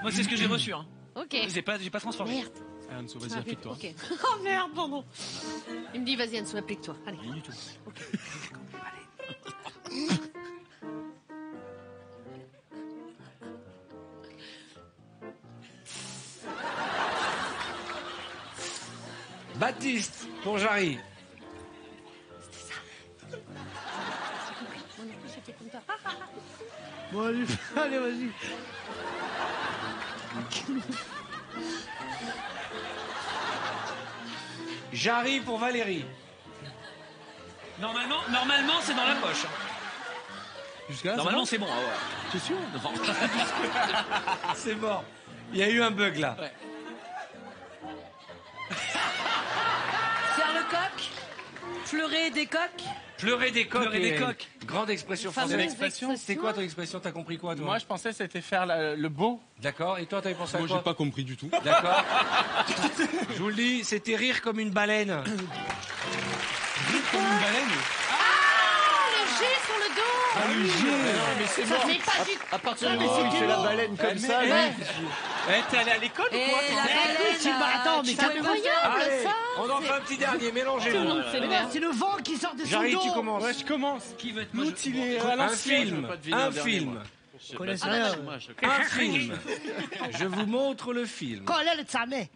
Speaker 4: Moi, c'est ce que j'ai reçu. Hein.
Speaker 6: Ok.
Speaker 4: J'ai pas transformé.
Speaker 6: Merde.
Speaker 4: Anne-So, vas-y, applique-toi.
Speaker 6: Ok. Oh merde, pardon. Il me dit, vas-y, Anne, applique-toi. Allez.
Speaker 4: Rien du tout.
Speaker 5: Baptiste pour Jarry.
Speaker 1: Bon, allez, allez, vas-y.
Speaker 5: Jarry pour Valérie.
Speaker 7: Normalement, c'est dans la poche.
Speaker 1: Jusqu'à là,
Speaker 7: Normalement, c'est bon. Ah ouais.
Speaker 1: c'est sûr.
Speaker 5: C'est mort. Il y a eu un bug là.
Speaker 8: Faire le coq. Pleurer des coqs.
Speaker 5: Pleurer des coqs.
Speaker 7: Pleurer des coqs.
Speaker 5: Grande expression
Speaker 8: Fameuse
Speaker 5: française.
Speaker 8: expression.
Speaker 5: C'est quoi ton expression? T'as compris quoi toi?
Speaker 4: Moi, je pensais que c'était faire le beau.
Speaker 5: D'accord. Et toi, t'avais pensé à
Speaker 9: Moi,
Speaker 5: quoi?
Speaker 9: j'ai pas compris du tout.
Speaker 5: D'accord. Je vous le dis, c'était rire comme une baleine.
Speaker 9: Rire comme une baleine.
Speaker 6: Le G sur le dos.
Speaker 3: Ah, le G. Mais c'est mort.
Speaker 6: Mais pas du
Speaker 3: À partir du moment où il fait la baleine comme ça, lui,
Speaker 7: T'es allé à l'école ou
Speaker 8: Et
Speaker 7: quoi?
Speaker 8: la baleine.
Speaker 1: Attends, mais calmez-vous.
Speaker 5: Allez,
Speaker 6: ça,
Speaker 5: on en fait un petit dernier.
Speaker 6: Tout le
Speaker 5: Mélangez-vous.
Speaker 6: monde fait
Speaker 1: Mais
Speaker 6: bien.
Speaker 1: non, c'est le vent qui sort de son
Speaker 5: Jarry,
Speaker 1: dos.
Speaker 5: tu commences.
Speaker 4: Ouais, je commence.
Speaker 7: Qui veut être
Speaker 4: L'autre, il est à
Speaker 5: Un
Speaker 4: l'ancienne.
Speaker 5: film.
Speaker 3: pas deviner
Speaker 5: Un
Speaker 3: un dernier,
Speaker 5: film.
Speaker 3: moi.
Speaker 1: Je connais rien.
Speaker 5: Un film. Je vous montre le film.
Speaker 1: Quand elle est de sa mère.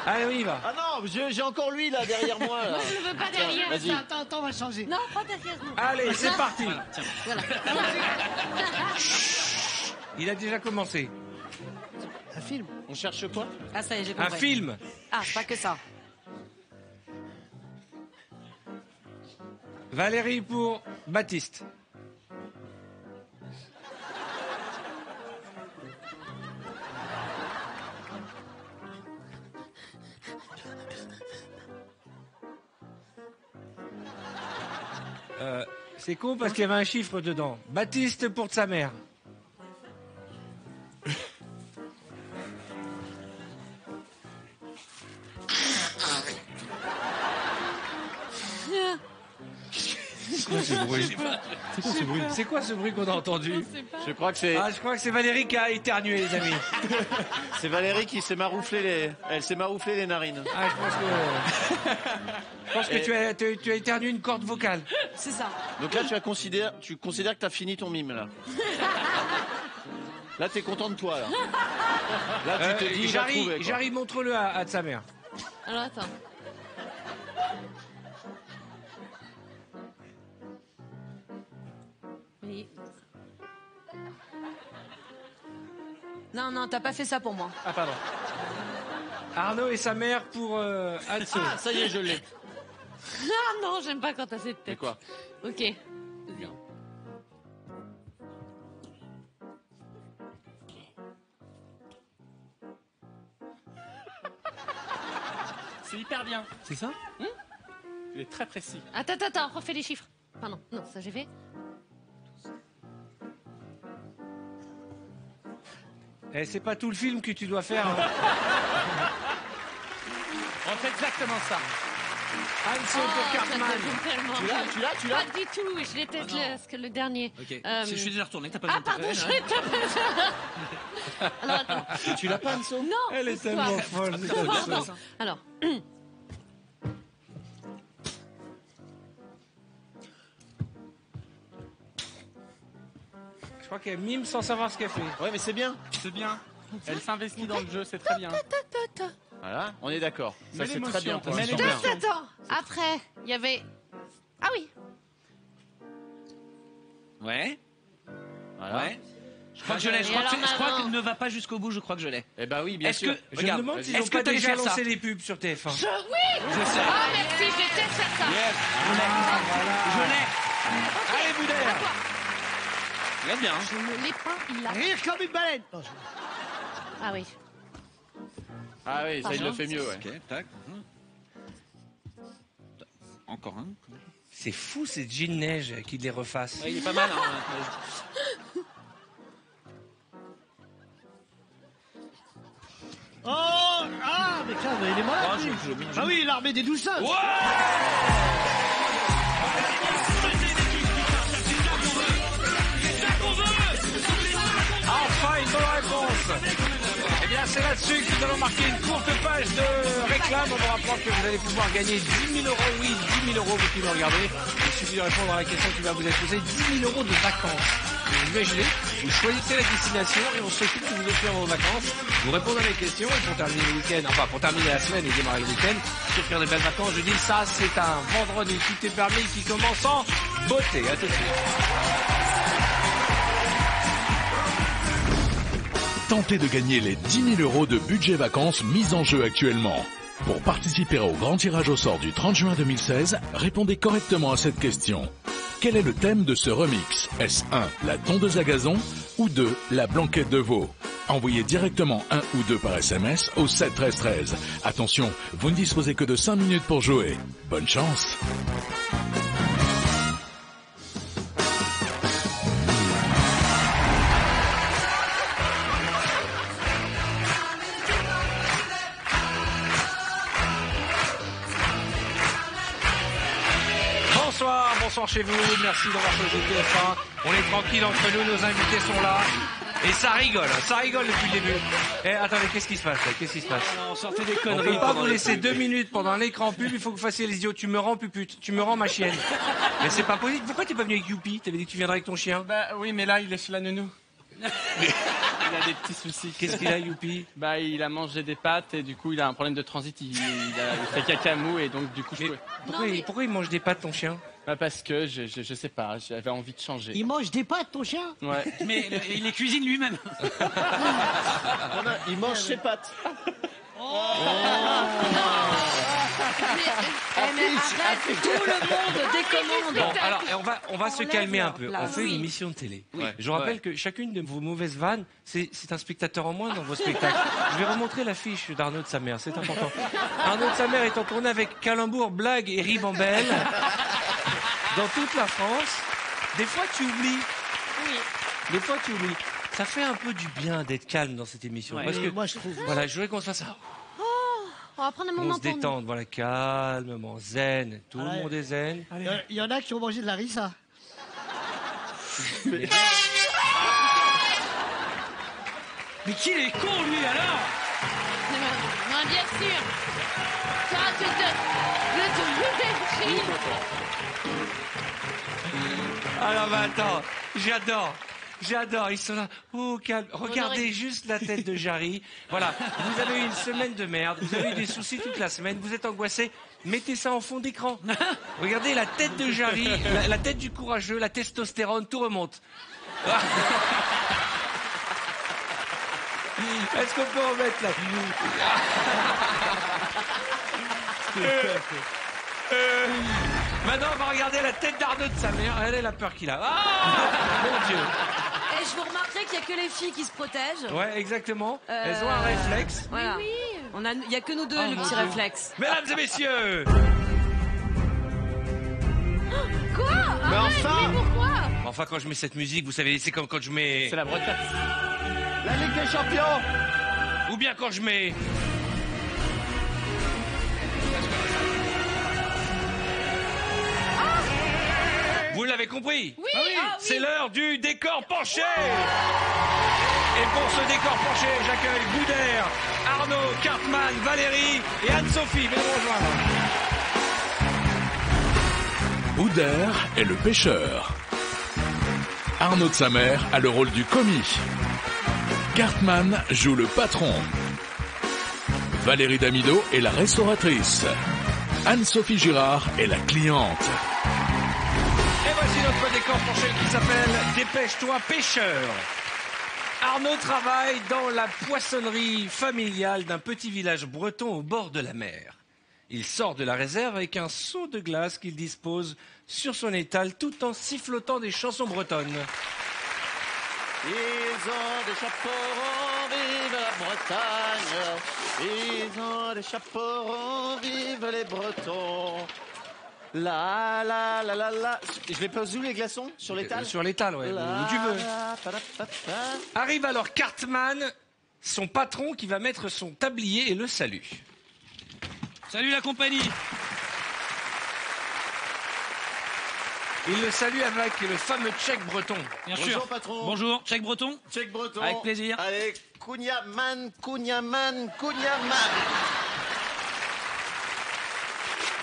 Speaker 5: Allez, on y va.
Speaker 3: Ah non, j'ai encore lui là derrière moi. Là.
Speaker 6: Je veux pas derrière.
Speaker 3: Vas-y.
Speaker 1: Attends, on va changer.
Speaker 6: Non, pas derrière nous.
Speaker 5: Allez, c'est parti.
Speaker 6: Voilà.
Speaker 5: Il a déjà commencé.
Speaker 1: Un film.
Speaker 3: On cherche quoi?
Speaker 8: Ah, ça y est, j'ai
Speaker 5: Un
Speaker 8: compris.
Speaker 5: film.
Speaker 8: Ah, pas que ça.
Speaker 5: Valérie pour Baptiste. C'est con parce qu'il y avait un chiffre dedans. Baptiste pour sa mère. C'est quoi ce bruit qu'on a entendu?
Speaker 3: Je crois que c'est
Speaker 5: Je crois que c'est Valérie qui a éternué, les amis.
Speaker 3: c'est Valérie qui s'est marouflé elle s'est marouflé les narines.
Speaker 5: Je pense que tu as éternué une corde vocale.
Speaker 8: C'est ça.
Speaker 3: Donc là tu considères que t'as fini ton mime là. Là t'es content de toi là. Là tu te dis il a trouvé, quoi.
Speaker 5: Jarry, montre-le à sa mère.
Speaker 6: Alors attends. Oui.
Speaker 8: Non, t'as pas fait ça pour moi.
Speaker 5: Ah pardon. Arnaud et sa mère pour Anso.
Speaker 3: Ah ça y est je l'ai.
Speaker 6: Ah non, j'aime pas quand t'as cette
Speaker 3: C'est
Speaker 6: tête.
Speaker 3: quoi?
Speaker 6: Ok.
Speaker 4: C'est hyper bien.
Speaker 5: C'est ça?
Speaker 4: Il est très précis.
Speaker 6: Attends, refais les chiffres. Pardon, non, ça j'ai fait.
Speaker 5: Eh, c'est pas tout le film que tu dois faire. Hein.
Speaker 4: On fait exactement ça.
Speaker 5: Anso pour Cartman.
Speaker 3: Tu l'as?
Speaker 6: Pas du tout, je déteste le dernier.
Speaker 7: Ok.
Speaker 6: Euh,
Speaker 7: Je suis déjà retourné, t'as pas
Speaker 6: Ah,
Speaker 7: besoin de
Speaker 6: pardon, je
Speaker 7: t'appeler,
Speaker 6: vais taper. Alors, attends.
Speaker 3: Tu l'as pas Anso?
Speaker 6: Non,
Speaker 5: Elle est
Speaker 6: pousse-toi.
Speaker 5: tellement folle. cette
Speaker 6: Pardon.
Speaker 5: Anso.
Speaker 6: Alors.
Speaker 5: Je crois qu'elle mime sans savoir ce qu'elle fait.
Speaker 3: Ouais mais c'est bien.
Speaker 4: C'est bien. Elle s'investit dans le jeu, c'est très bien.
Speaker 3: Voilà, on est d'accord. Ça
Speaker 4: Mets
Speaker 3: c'est très bien.
Speaker 4: l'émotion,
Speaker 3: Ça,
Speaker 4: mets
Speaker 3: c'est
Speaker 4: l'émotion.
Speaker 3: bien.
Speaker 6: Attends, après, il y avait. Ah oui.
Speaker 7: Ouais.
Speaker 3: Voilà.
Speaker 7: Ouais. Je crois que je l'ai. Je
Speaker 6: Et
Speaker 7: crois
Speaker 6: alors,
Speaker 7: que
Speaker 6: maman
Speaker 7: que ne va pas jusqu'au bout. Je crois que je l'ai.
Speaker 3: Eh ben oui, bien
Speaker 7: Est-ce
Speaker 3: sûr.
Speaker 7: que
Speaker 5: Je me
Speaker 7: regarde,
Speaker 5: demande s'ils
Speaker 7: est-ce
Speaker 5: n'ont
Speaker 7: que
Speaker 5: pas
Speaker 7: t'allais
Speaker 5: déjà
Speaker 7: faire ça?
Speaker 5: lancé les pubs sur TF1.
Speaker 7: Je sais.
Speaker 6: Ah merci, je déteste faire ça.
Speaker 7: Je l'ai.
Speaker 5: Allez, Boudère.
Speaker 7: Regarde bien.
Speaker 6: Je ne l'ai pas, il l'a.
Speaker 1: Rire comme une baleine. Non,
Speaker 6: Ah oui.
Speaker 3: Ah oui, ça il le fait mieux ouais.
Speaker 7: Ok, tac. Encore un.
Speaker 5: C'est fou, ces jeans neige qui les refassent.
Speaker 7: Ouais, il est pas mal. Hein.
Speaker 1: Oh, ah, mais tiens, il est malade. lui. Ah oui, l'armée des douceurs.
Speaker 5: Enfin, une bonne réponse. Eh bien, c'est là-dessus que nous allons marquer une courte page de réclame. On vous rappelle que vous allez pouvoir gagner 10 000 €. Oui, 10 000 €, vous qui me regardez. Il suffit de répondre à la question qui va vous être posée. 10 000 € de vacances Vous imaginez, vous choisissez la destination et on s'occupe de vous offrir vos vacances. Vous répondez à mes questions et pour terminer le week-end, enfin pour terminer la semaine et démarrer le week-end, s'offrir des belles vacances, je dis ça, c'est un vendredi tout est permis qui commence en beauté. À tout de suite.
Speaker 2: Tentez de gagner les 10 000 € de budget vacances mis en jeu actuellement. Pour participer au grand tirage au sort du 30 juin 2016, répondez correctement à cette question. Quel est le thème de ce remix? Est-ce 1, la tondeuse à gazon ou 2, la blanquette de veau? Envoyez directement 1 ou 2 par SMS au 7 13 13. Attention, vous ne disposez que de 5 minutes pour jouer. Bonne chance!
Speaker 5: Bonsoir chez vous, merci d'avoir choisi TF1. On est tranquille entre nous, nos invités sont là. Et ça rigole depuis le début. Eh, attendez, qu'est-ce qui se passe là? Qu'est-ce qui se passe?
Speaker 4: On sortait des
Speaker 5: On
Speaker 4: conneries.
Speaker 5: peut pas vous laisser 2 minutes pendant un écran pub, il faut que vous fassiez les idiots. Tu me rends pupute, tu me rends ma chienne. Mais c'est pas possible. Pourquoi t'es pas venu avec Youpi? T'avais dit que tu viendrais avec ton chien.
Speaker 4: Bah oui, mais là, il est chez la nounou. Il a des petits soucis.
Speaker 5: Qu'est-ce qu'il a, Youpi?
Speaker 4: Bah, il a mangé des pâtes et du coup, il a un problème de transit. Il fait caca mou et donc, du coup,
Speaker 5: Pourquoi il mange des pâtes, ton chien?
Speaker 4: Bah, parce que, je sais pas, j'avais envie de changer.
Speaker 8: Il mange des pâtes, ton chien?
Speaker 4: Ouais.
Speaker 9: Mais il les cuisine lui-même.
Speaker 3: Il mange ses pâtes.
Speaker 8: Arrête, tout le monde décommande.
Speaker 5: Bon, alors, on va se calmer un peu.
Speaker 8: Là,
Speaker 5: On fait
Speaker 8: oui.
Speaker 5: une émission de télé.
Speaker 4: Ouais.
Speaker 5: Je rappelle que chacune de vos mauvaises vannes, c'est un spectateur en moins dans vos spectacles. Je vais remontrer l'affiche d'Arnaud de sa mère, c'est important. Arnaud de sa mère est en tournée avec calembour, blague et ribambelle dans toute la France. Des fois, tu oublies.
Speaker 8: Oui.
Speaker 5: Des fois, tu oublies. Ça fait un peu du bien d'être calme dans cette émission.
Speaker 9: Ouais.
Speaker 5: Parce que,
Speaker 8: Moi, je trouve.
Speaker 5: voilà, je voudrais qu'on se fasse ça.
Speaker 6: On va prendre un
Speaker 5: On
Speaker 6: moment
Speaker 5: se
Speaker 6: pour nous.
Speaker 5: détende, voilà, calmement, zen. Tout le
Speaker 8: Ouais.
Speaker 5: monde est zen.
Speaker 8: Il y en a qui ont mangé de la rissa.
Speaker 9: Mais qui est con, lui, alors?
Speaker 6: Non, bien sûr. Ça, le cri.
Speaker 5: Alors, bah, attends, j'adore, ils sont là, oh calme, regardez juste la tête de Jarry, voilà, vous avez eu une semaine de merde, vous avez eu des soucis toute la semaine, vous êtes angoissé, mettez ça en fond d'écran, regardez la tête de Jarry, la tête du courageux, la testostérone, tout remonte. Est-ce qu'on peut remettre là? Maintenant, on va regarder la tête d'Arnaud de sa mère. Elle est la peur qu'il a. Ah, mon Dieu.
Speaker 8: Et je vous remarquerai qu'il n'y a que les filles qui se protègent.
Speaker 5: Ouais, exactement. Elles ont un réflexe.
Speaker 8: Voilà.
Speaker 6: Oui.
Speaker 8: Il n'y a que nous deux,
Speaker 5: Oh,
Speaker 8: le
Speaker 5: mon
Speaker 8: petit
Speaker 5: Dieu.
Speaker 8: réflexe.
Speaker 5: Mesdames et messieurs.
Speaker 6: Quoi?
Speaker 3: Mais
Speaker 6: Arrête,
Speaker 3: enfin
Speaker 6: mais pourquoi?
Speaker 5: Enfin, quand je mets cette musique, vous savez, c'est comme quand je mets...
Speaker 4: C'est la Bretagne.
Speaker 3: La Ligue des Champions.
Speaker 5: Ou bien quand je mets... Vous l'avez compris?
Speaker 6: Oui, ah oui.
Speaker 5: C'est l'heure du décor penché. Et pour ce décor penché, j'accueille Boudère, Arnaud, Cartman, Valérie et Anne-Sophie. Venez nous rejoindre.
Speaker 2: Boudère est le pêcheur. Arnaud de sa mère a le rôle du commis. Cartman joue le patron. Valérie Damido est la restauratrice. Anne-Sophie Girard est la cliente.
Speaker 5: Et voici notre décor penché qui s'appelle Dépêche-toi pêcheur. Arnaud travaille dans la poissonnerie familiale d'un petit village breton au bord de la mer. Il sort de la réserve avec un seau de glace qu'il dispose sur son étal tout en sifflotant des chansons bretonnes.
Speaker 3: Ils ont des chapeaux ronds, vive la Bretagne. Ils ont des chapeaux ronds, vive les Bretons. La la la la la. Je vais poser où les glaçons? Sur l'étal?
Speaker 5: Sur l'étal, ouais, où tu veux. Arrive alors Cartman, son patron qui va mettre son tablier et le salue.
Speaker 9: Salut la compagnie.
Speaker 5: Il le salue avec le fameux tchèque breton.
Speaker 9: Bien
Speaker 3: Bonjour,
Speaker 9: sûr.
Speaker 3: patron.
Speaker 9: Bonjour, Tchèque Breton.
Speaker 3: Check breton.
Speaker 9: Avec plaisir.
Speaker 3: Allez, Kouniaman, Kouniaman, Kouniaman.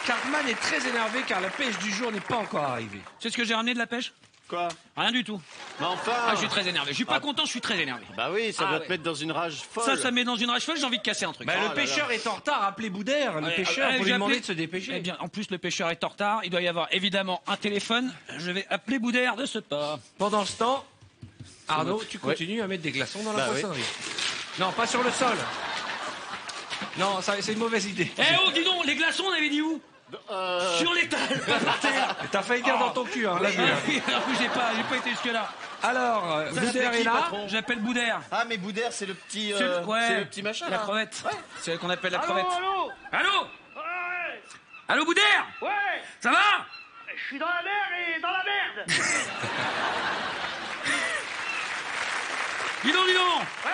Speaker 5: Cartman est très énervé car la pêche du jour n'est pas encore arrivée.
Speaker 9: Tu sais ce que j'ai ramené de la pêche?
Speaker 3: Quoi?
Speaker 9: Rien du tout.
Speaker 3: Mais enfin.
Speaker 9: Ah, je suis très énervé. Je suis pas content, je suis très énervé.
Speaker 3: Bah oui, ça
Speaker 9: Ah,
Speaker 3: doit
Speaker 9: ouais.
Speaker 3: te mettre dans une rage folle.
Speaker 9: Ça me met dans une rage folle, j'ai envie de casser un truc.
Speaker 5: Bah, le pêcheur est en retard, appelez Boudère, le pêcheur, pour lui demander de se dépêcher.
Speaker 9: Eh bien, en plus, le pêcheur est en retard. Il doit y avoir évidemment un téléphone. Je vais appeler Boudère de ce pas.
Speaker 5: Pendant ce temps, Arnaud, tu continues à mettre des glaçons dans la poissonnerie. Non, pas sur le sol. Non, ça, c'est une mauvaise idée.
Speaker 9: Eh oh, dis donc, les glaçons, on avait dit où? Sur l'étal, pas par terre.
Speaker 5: T'as failli dire dans ton cul, hein, là.
Speaker 9: Alors que j'ai pas été jusque-là.
Speaker 5: Alors, Boudère est là.
Speaker 9: J'appelle Boudère.
Speaker 3: Ah, mais Boudère, c'est le petit.
Speaker 9: Ouais.
Speaker 3: C'est le petit machin.
Speaker 9: La
Speaker 3: là.
Speaker 9: crevette.
Speaker 3: Ouais.
Speaker 9: C'est ce qu'on appelle la crevette.
Speaker 1: Allô?
Speaker 9: Allô?
Speaker 1: Ouais.
Speaker 9: Allô, Boudère?
Speaker 1: Ouais.
Speaker 9: Ça va?
Speaker 1: Je suis dans la mer et dans la merde.
Speaker 9: Dis donc.
Speaker 1: Ouais.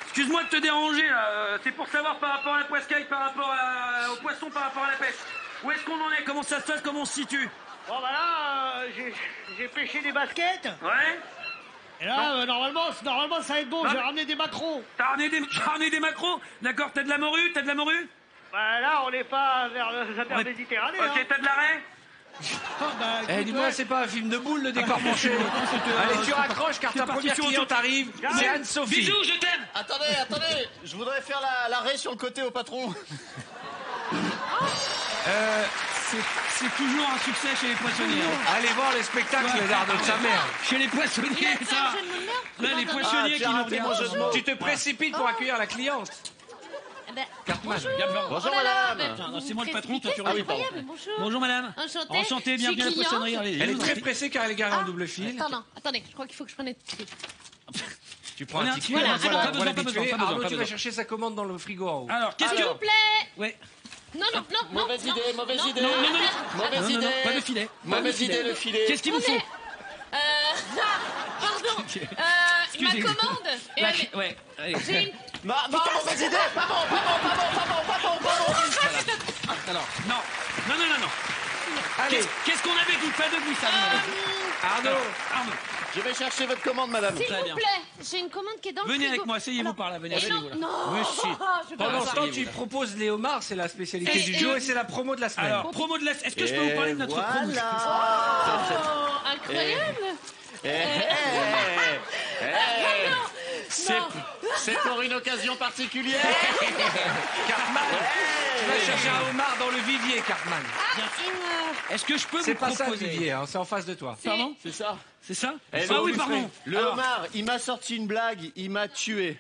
Speaker 9: Excuse-moi de te déranger, là. C'est pour savoir par rapport à la poiscaille, par rapport au poisson, par rapport à la pêche. Où est-ce qu'on en est? Comment ça se passe? Comment on se situe?
Speaker 1: Bon, bah là, j'ai pêché des baskets.
Speaker 9: Ouais?
Speaker 1: Et là, normalement, ça va être bon.
Speaker 9: Non,
Speaker 1: J'ai
Speaker 9: mais-
Speaker 1: ramené des macros.
Speaker 9: T'as ramené des macros? D'accord, t'as de la morue?
Speaker 1: Bah là, on n'est pas vers la mer
Speaker 9: Ouais.
Speaker 1: Méditerranée.
Speaker 9: Ok,
Speaker 1: hein.
Speaker 9: t'as de l'arrêt?
Speaker 1: Bah,
Speaker 5: Eh,
Speaker 1: écoute,
Speaker 5: dis-moi,
Speaker 1: ouais.
Speaker 5: c'est pas un film de boule, le décor penché. Allez, tu raccroches car ta première cliente arrive. C'est Anne-Sophie.
Speaker 9: Bisous, je t'aime.
Speaker 3: Attendez, je voudrais faire l'arrêt sur le côté au patron.
Speaker 9: C'est toujours un succès chez les poissonniers. hein.
Speaker 5: Allez voir les spectacles d'Arnaud de sa mère.
Speaker 9: Chez les poissonniers, ça. Là, les poissonniers qui nous regardent.
Speaker 5: Tu te précipites pour accueillir la cliente. Cartman.
Speaker 3: Bonjour,
Speaker 10: Oh là là,
Speaker 3: madame.
Speaker 10: bah,
Speaker 9: Non, c'est moi le
Speaker 10: vous
Speaker 9: patron,
Speaker 10: me
Speaker 9: toi, tu
Speaker 10: présentez,
Speaker 9: regardes.
Speaker 10: c'est incroyable, bonjour.
Speaker 9: Bonjour, madame.
Speaker 10: Enchantée.
Speaker 9: Enchanté,
Speaker 10: Je
Speaker 9: bienvenue à
Speaker 10: suis
Speaker 9: la poissonnerie.
Speaker 10: cliente.
Speaker 9: Allez,
Speaker 5: Elle est
Speaker 9: je vous en
Speaker 5: très
Speaker 9: prie.
Speaker 5: pressée car elle est garée en double fil.
Speaker 10: Attendez, je crois qu'il faut que je prenne un ticket.
Speaker 5: Tu prends un ticket.
Speaker 10: Voilà,
Speaker 5: voilà,
Speaker 10: alors,
Speaker 5: pour l'habituer.
Speaker 9: pas besoin,
Speaker 5: Arnaud, tu vas
Speaker 9: besoin.
Speaker 5: chercher sa commande dans le frigo en haut.
Speaker 9: Alors, qu'est-ce
Speaker 10: S'il
Speaker 9: que...
Speaker 10: vous plaît.
Speaker 9: Ouais.
Speaker 10: Non.
Speaker 3: Mauvaise idée.
Speaker 9: Non,
Speaker 3: Mauvaise
Speaker 9: non,
Speaker 3: idée.
Speaker 9: pas de filet.
Speaker 3: Mauvaise idée, le filet.
Speaker 9: Qu'est-ce qu'il vous faut?
Speaker 10: Pardon. Ma
Speaker 9: Excusez.
Speaker 10: commande. Et
Speaker 9: La-
Speaker 10: elle-
Speaker 9: Ouais, allez.
Speaker 10: J'ai une...
Speaker 3: Mauvaise idée. Pas bon.
Speaker 9: Alors, non.
Speaker 5: Allez,
Speaker 9: Qu'est-ce qu'on avait dit? Pas de glissade.
Speaker 5: Arnaud.
Speaker 3: Je vais chercher votre commande, madame.
Speaker 10: S'il
Speaker 9: Très
Speaker 10: vous
Speaker 9: bien.
Speaker 10: plaît, j'ai une commande qui est dans le
Speaker 9: Venez
Speaker 10: frigo.
Speaker 9: avec moi, asseyez-vous
Speaker 10: Alors,
Speaker 9: par là, venez,
Speaker 10: et
Speaker 9: asseyez-vous là.
Speaker 10: non,
Speaker 9: Mais si.
Speaker 10: je peux
Speaker 5: Pendant
Speaker 10: pas.
Speaker 5: ce temps, tu proposes les homards, c'est la spécialité du jour et c'est la promo de la semaine.
Speaker 9: Alors, promo de la... Est-ce que je peux vous parler de notre promo?
Speaker 10: Oh, incroyable.
Speaker 3: C'est pour une occasion particulière.
Speaker 5: Cartman, tu vas chercher un homard dans le vivier, Cartman.
Speaker 9: Est-ce que je peux
Speaker 5: C'est
Speaker 9: vous
Speaker 5: pas ça le
Speaker 9: proposer...
Speaker 5: vivier, hein, c'est en face de toi.
Speaker 9: Pardon?
Speaker 3: C'est ça.
Speaker 9: C'est ça?
Speaker 3: Eh,
Speaker 9: Ah
Speaker 3: le
Speaker 9: oui,
Speaker 3: plus
Speaker 9: pardon.
Speaker 3: frais. Le homard, il m'a sorti une blague, il m'a tué.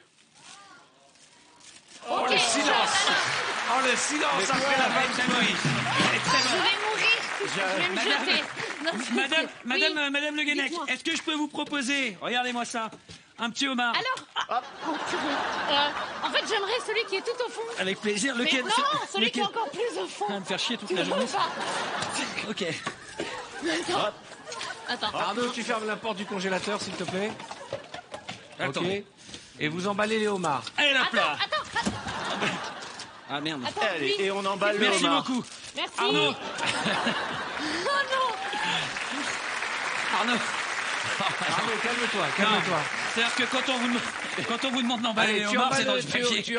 Speaker 5: Oh, le silence. Oh, le silence après la vanne.
Speaker 10: Je vais mourir. Je vais me jeter. Non,
Speaker 9: Madame Le Guenec,
Speaker 10: Dites-moi.
Speaker 9: est-ce que je peux vous proposer, regardez-moi ça, un petit homard?
Speaker 10: Alors, oh, purée. En fait, j'aimerais celui qui est tout au fond.
Speaker 9: Avec plaisir,
Speaker 10: Mais
Speaker 9: lequel?
Speaker 10: non, celui qui est encore plus au fond.
Speaker 9: Ça va me faire chier toute
Speaker 10: Tu
Speaker 9: la
Speaker 10: ne
Speaker 9: journée.
Speaker 10: veux pas.
Speaker 9: Ok.
Speaker 10: Attends.
Speaker 5: Arnaud, tu fermes la porte du congélateur, s'il te plaît.
Speaker 9: Attends.
Speaker 5: Ok. Et vous emballez les homards.
Speaker 9: Allez, là, plat.
Speaker 10: Attends.
Speaker 9: Ah merde.
Speaker 10: Attends,
Speaker 3: Allez,
Speaker 10: oui.
Speaker 3: et on emballe le
Speaker 9: Merci
Speaker 3: homard.
Speaker 9: beaucoup.
Speaker 10: Merci.
Speaker 9: Arnaud.
Speaker 10: Oh non.
Speaker 9: Arnaud.
Speaker 5: Arnaud, calme-toi.
Speaker 9: C'est-à-dire que quand on vous demande d'emballer les
Speaker 5: Allez, tu
Speaker 9: homards, c'est dans
Speaker 5: emballes,
Speaker 9: du papier.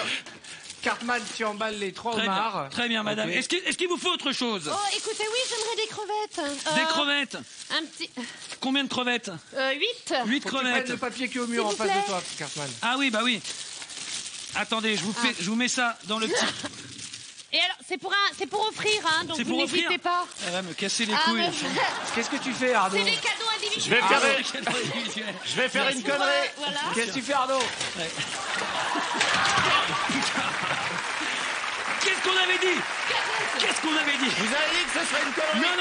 Speaker 5: Cartman, tu emballes les 3
Speaker 9: Très
Speaker 5: homards.
Speaker 9: bien, très bien, madame.
Speaker 5: Ok.
Speaker 9: Est-ce qu'il vous faut autre chose?
Speaker 10: Oh, écoutez, oui, j'aimerais des crevettes.
Speaker 9: Des crevettes.
Speaker 10: Un petit...
Speaker 9: Combien de crevettes?
Speaker 10: 8.
Speaker 9: 8
Speaker 5: Faut que tu prennes
Speaker 9: crevettes.
Speaker 5: le papier qui est au mur en
Speaker 10: S'il vous
Speaker 5: face de
Speaker 10: plaît.
Speaker 5: toi, Cartman.
Speaker 9: Ah oui, bah oui. Attendez, je vous mets ça dans le petit...
Speaker 10: Et alors, c'est pour offrir, hein, donc
Speaker 9: C'est
Speaker 10: vous
Speaker 9: pour offrir
Speaker 10: n'hésitez pas.
Speaker 9: Elle va me casser les
Speaker 10: Ah,
Speaker 9: couilles.
Speaker 10: mais-
Speaker 5: Qu'est-ce que tu fais, Arnaud?
Speaker 10: C'est des cadeaux individuels.
Speaker 3: Je vais faire,
Speaker 9: Ah,
Speaker 3: je vais faire une connerie.
Speaker 10: Voilà.
Speaker 5: Qu'est-ce que tu fais, Arnaud?
Speaker 9: Qu'est-ce qu'on avait dit? Qu'est-ce qu'on avait dit?
Speaker 3: Vous avez dit que ce serait une connerie.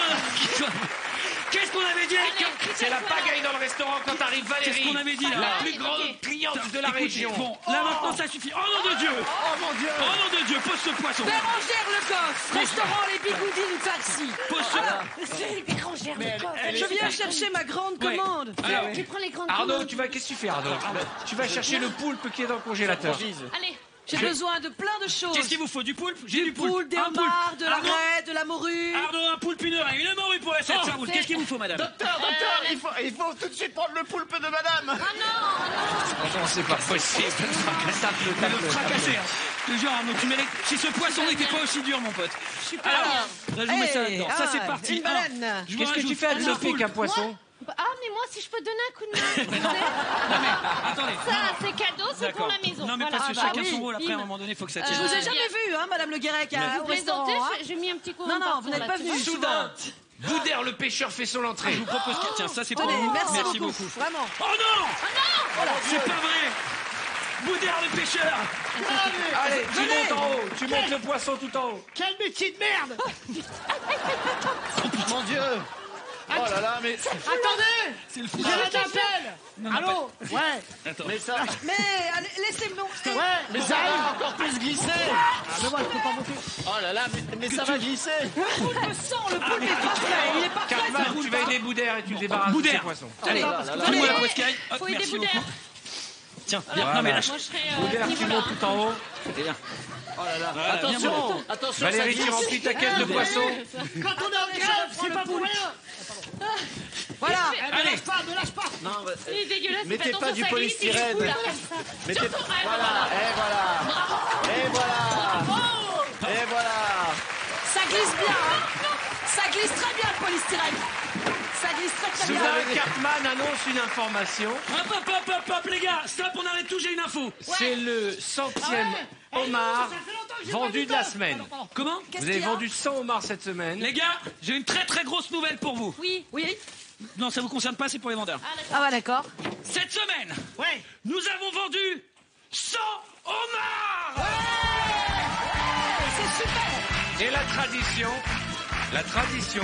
Speaker 9: Non. Qu'est-ce qu'on avait dit?
Speaker 5: C'est la pagaille dans le restaurant quand arrive Valérie.
Speaker 9: Qu'est-ce qu'on avait dit, là?
Speaker 5: La
Speaker 10: Ah,
Speaker 5: plus
Speaker 10: ok.
Speaker 5: grande cliente de la
Speaker 9: Écoutez,
Speaker 5: région.
Speaker 9: Bon, là maintenant ça suffit. Oh nom de Dieu!
Speaker 3: Oh mon Dieu.
Speaker 9: Oh nom de Dieu, pose ce poisson!
Speaker 8: Bérangère Le Goff, restaurant Les Bigoudines Farci.
Speaker 9: Pose ce...
Speaker 10: C'est Bérangère Le Goff.
Speaker 8: Je viens chercher ma grande
Speaker 9: Ouais.
Speaker 8: commande.
Speaker 9: Alors,
Speaker 10: Tu prends les grandes
Speaker 5: Arnaud,
Speaker 10: commandes.
Speaker 5: qu'est-ce que tu fais, Arnaud? Tu vas chercher le poulpe qui est dans le congélateur.
Speaker 10: Allez.
Speaker 8: J'ai besoin de plein de choses.
Speaker 9: qu'est-ce qu'il vous faut? Du poulpe? J'ai du
Speaker 8: Poule, des
Speaker 9: Un poulpe.
Speaker 8: homards, de la
Speaker 9: Arnaud,
Speaker 8: raie, de la morue.
Speaker 9: Arnaud, un poulpe, une oreille, une morue pour la cette chaboule.
Speaker 10: c'est-
Speaker 9: Qu'est-ce qu'il vous faut, madame?
Speaker 3: Docteur, il faut tout de suite prendre le poulpe de madame.
Speaker 10: Ah non.
Speaker 5: Franchement, c'est pas possible. Tape-le.
Speaker 9: Fracassé, hein. Je te jure, Arnaud, tu mérites. Si ce poisson n'était pas aussi dur, mon pote.
Speaker 10: Super
Speaker 9: Alors,
Speaker 10: bien.
Speaker 9: là, je vous mets ça
Speaker 8: Hey,
Speaker 9: là-dedans. Ça, c'est
Speaker 8: ah,
Speaker 9: parti.
Speaker 8: une baleine.
Speaker 9: Je vous
Speaker 5: Qu'est-ce que tu
Speaker 9: rajoute
Speaker 5: fais à
Speaker 9: un
Speaker 5: Sophie
Speaker 9: poulpe.
Speaker 5: qu'un poisson?
Speaker 10: Ah, mais moi, moi, si je peux donner un coup de main, s'il vous plaît.
Speaker 9: Non mais, attendez.
Speaker 10: Ça, c'est cadeau, c'est pour
Speaker 9: D'accord.
Speaker 10: la maison.
Speaker 9: Non mais
Speaker 10: Voilà.
Speaker 9: parce que
Speaker 10: Ah, bah
Speaker 9: chacun
Speaker 10: oui.
Speaker 9: son rôle, après à un
Speaker 10: Bim.
Speaker 9: moment donné, il faut que ça
Speaker 8: Je
Speaker 9: tienne.
Speaker 8: vous ai jamais vu, hein, Madame Le Guérec,
Speaker 10: Vous
Speaker 8: au
Speaker 10: plaisantez,
Speaker 8: restaurant. Hein.
Speaker 10: j'ai mis un petit coup
Speaker 8: Non,
Speaker 10: en
Speaker 8: non,
Speaker 10: partant
Speaker 8: vous n'êtes pas
Speaker 10: là-dessus.
Speaker 8: venu.
Speaker 5: Soudain, Boudère le pêcheur fait son entrée.
Speaker 9: Je vous propose que... Tiens, ça c'est pour
Speaker 8: Tenez,
Speaker 9: vous.
Speaker 8: merci beaucoup. Vraiment.
Speaker 9: Oh non C'est pas vrai Boudère le pêcheur
Speaker 5: Allez, tu montes en haut. Tu montes le poisson tout en haut.
Speaker 1: Quel métier de merde!
Speaker 3: Mon Dieu. Oh là là, mais...
Speaker 1: Attendez!
Speaker 9: C'est le fou.
Speaker 1: J'ai un appel! Allô? Ouais.
Speaker 9: Attends.
Speaker 3: Mais ça...
Speaker 8: Mais allez, laissez-moi.
Speaker 1: Ouais,
Speaker 3: Mais ça va encore plus glisser.
Speaker 1: Ah, mais moi, je peux pas monter.
Speaker 3: Oh là là, mais ça va glisser.
Speaker 8: Le poule me sent, le poule est parfait. Il est parfait.
Speaker 5: Cartman, tu vas aider Boudère et tu le débarrasses de ses
Speaker 9: Boudère.
Speaker 5: poissons.
Speaker 9: Allez,
Speaker 3: là là là.
Speaker 9: donne-moi la poiscaille. Hop,
Speaker 10: Faut aider
Speaker 9: merci
Speaker 10: Boudère.
Speaker 9: beaucoup. Tiens, viens.
Speaker 5: Voilà.
Speaker 9: Non mais lâche.
Speaker 10: Moi, je serais
Speaker 5: Boudère, tu
Speaker 10: niveau-là,
Speaker 5: montes
Speaker 10: hein.
Speaker 5: tout en haut.
Speaker 9: Et viens.
Speaker 3: Oh là là.
Speaker 9: Voilà,
Speaker 3: Attention, attention, ça
Speaker 5: Valérie,
Speaker 3: glisse.
Speaker 5: tu remplis ta caisse de poissons.
Speaker 1: Quand on est en grève, c'est pas pour rien!
Speaker 8: Voilà.
Speaker 1: Ne lâche pas, ne lâche pas!
Speaker 3: Non,
Speaker 10: Il est dégueulasse.
Speaker 3: mettez
Speaker 10: fais
Speaker 3: pas
Speaker 10: attention,
Speaker 3: du
Speaker 10: ça glisse, il est
Speaker 3: polystyrène.
Speaker 10: fou, là, comme ça.
Speaker 3: Mettez...
Speaker 10: Surtout, ouais,
Speaker 3: Voilà, et voilà. Et voilà. Et voilà.
Speaker 8: Ça glisse bien. Hein. Ça glisse très bien, le polystyrène. Ça glisse très bien.
Speaker 5: Soudain, Cartman annonce une information.
Speaker 9: Hop, les gars, stop, on arrête tout, j'ai une info.
Speaker 5: C'est le 100e homard vendu de la semaine.
Speaker 9: Comment
Speaker 8: Qu'est-ce
Speaker 5: Vous avez
Speaker 8: qu'il y a
Speaker 5: vendu 100 homards cette semaine.
Speaker 9: Les gars, j'ai une très très grosse nouvelle pour vous.
Speaker 10: Oui.
Speaker 8: Oui.
Speaker 9: Non, ça vous concerne pas, c'est pour les vendeurs.
Speaker 8: Ah bah d'accord.
Speaker 9: Cette semaine,
Speaker 1: Ouais!
Speaker 9: nous avons vendu 100 homards.
Speaker 8: C'est super.
Speaker 5: Et la tradition,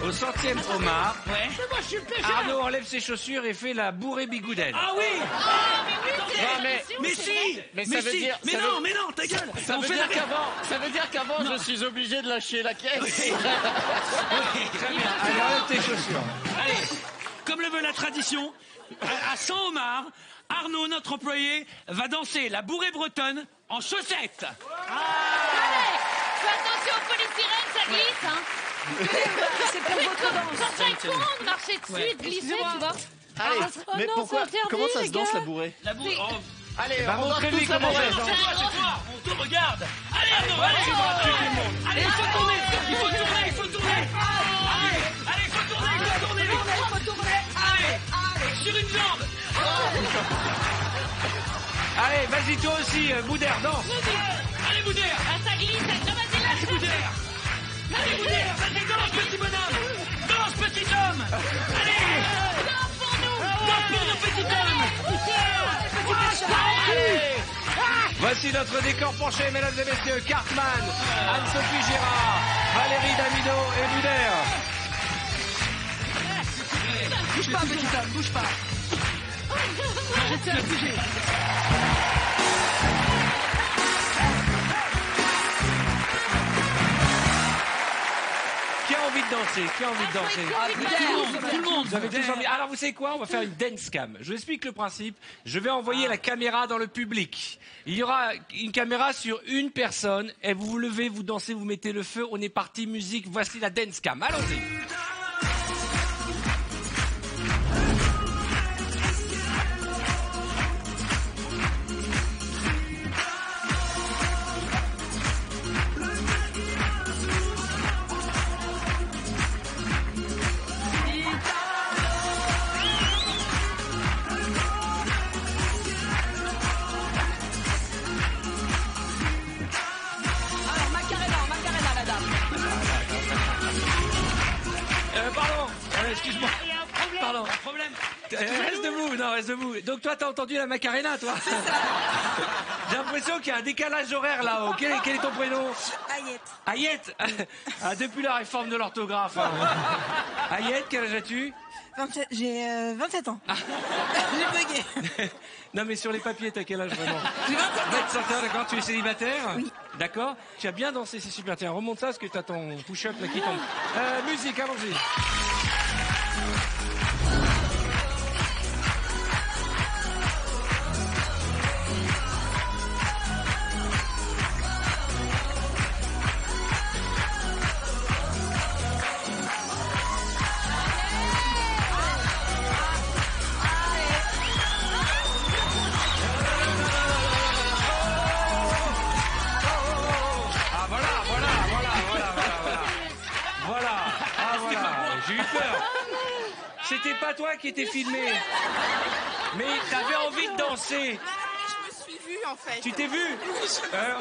Speaker 5: au 100e homard,
Speaker 9: Ouais.
Speaker 1: Mais moi, je suis le pêcheur!
Speaker 5: Arnaud enlève ses chaussures et fait la bourrée bigouden.
Speaker 9: Ah oui.
Speaker 10: Ah, mais oui, c'est
Speaker 3: Non,
Speaker 10: la
Speaker 3: mais-
Speaker 10: tradition,
Speaker 9: Mais
Speaker 10: c'est
Speaker 9: si.
Speaker 10: vrai.
Speaker 3: Mais ça veut
Speaker 9: si.
Speaker 3: dire-
Speaker 9: Mais
Speaker 3: ça
Speaker 9: non,
Speaker 3: veut-
Speaker 9: mais non, ta gueule.
Speaker 3: Ça
Speaker 9: On
Speaker 3: veut
Speaker 9: fait
Speaker 3: dire
Speaker 9: la-
Speaker 3: qu'avant, je suis obligé de lâcher la caisse.
Speaker 5: Très bien. Allez, enlève tes chaussures.
Speaker 9: Allez, comme le veut la tradition, à 100 homards, Arnaud, notre employé, va danser la bourrée bretonne en chaussettes.
Speaker 10: Allez, fais attention au polystyrène, ça glisse, hein.
Speaker 8: C'est pour votre danse.
Speaker 10: Quand c'est con de marcher dessus et de glisser, tu vois.
Speaker 3: Allez,
Speaker 10: Oh
Speaker 3: mais
Speaker 10: non,
Speaker 3: pourquoi?
Speaker 10: c'est interdit,
Speaker 3: Comment ça se
Speaker 10: les
Speaker 3: danse
Speaker 10: gars.
Speaker 3: la bourrée?
Speaker 9: La bourrée. Oh,
Speaker 3: Allez,
Speaker 5: Bah,
Speaker 3: on danse
Speaker 5: montrez-lui
Speaker 3: tous la
Speaker 5: comment
Speaker 3: bourrée.
Speaker 5: ça se danse.
Speaker 9: c'est toi. On te regarde. Allez, Arnaud, allez, allez, il faut tourner. Il faut tourner, il faut tourner. Allez, il faut tourner, il faut tourner.
Speaker 8: Il faut tourner.
Speaker 9: Allez, sur une jambe.
Speaker 5: Allez, vas-y toi aussi, Boudère, danse.
Speaker 9: Allez, Boudère.
Speaker 10: Ah, ça glisse, ça... vas-y, lâche.
Speaker 9: Boudère. Allez, Boudère, vas-y, danse, petit bonhomme. Danse, petit homme. Allez,
Speaker 10: Danse pour nous.
Speaker 9: danse pour nos petits hommes.
Speaker 5: Voici notre décor penché, mesdames et messieurs. Cartman, Anne-Sophie Girard, Valérie Damido et Boudère.
Speaker 8: Bouge pas, petit homme, bouge pas. J'essaie de bouger.
Speaker 5: Qui a envie de danser? Qui a envie de danser?
Speaker 9: Tout le monde.
Speaker 5: Vous avez tous envie. Alors vous savez quoi? On va faire une dance cam. Je vous explique le principe. Je vais envoyer la caméra dans le public. Il y aura une caméra sur une personne et vous vous levez, vous dansez, vous mettez le feu. On est parti, musique. Voici la dance cam. Allons-y.
Speaker 8: Alors, Macarena, la dame.
Speaker 5: Pardon. Excuse-moi. Pardon.
Speaker 9: Problème.
Speaker 5: Reste debout, non, reste debout. Donc toi, t'as entendu la Macarena, toi? J'ai l'impression qu'il y a un décalage horaire là-haut. Quel est ton prénom?
Speaker 8: Ayette.
Speaker 5: Ayette. Ah, depuis la réforme de l'orthographe. Hein. Ayette, quel âge as-tu?
Speaker 8: J'ai 27 ans. J'ai bugué.
Speaker 5: Non, mais sur les papiers, t'as quel âge vraiment?
Speaker 8: J'ai 27 ans.
Speaker 5: 27 ans, d'accord. Tu es célibataire?
Speaker 8: Oui.
Speaker 5: D'accord. Tu as bien dansé, c'est super. Tiens, remonte ça parce que t'as ton push-up là qui tombe. Musique, allons-y. Voilà. Ah, voilà. J'ai eu toi qui étais filmé. Mais t'avais envie de danser.
Speaker 11: Je me suis vue en fait.
Speaker 5: Tu t'es vu?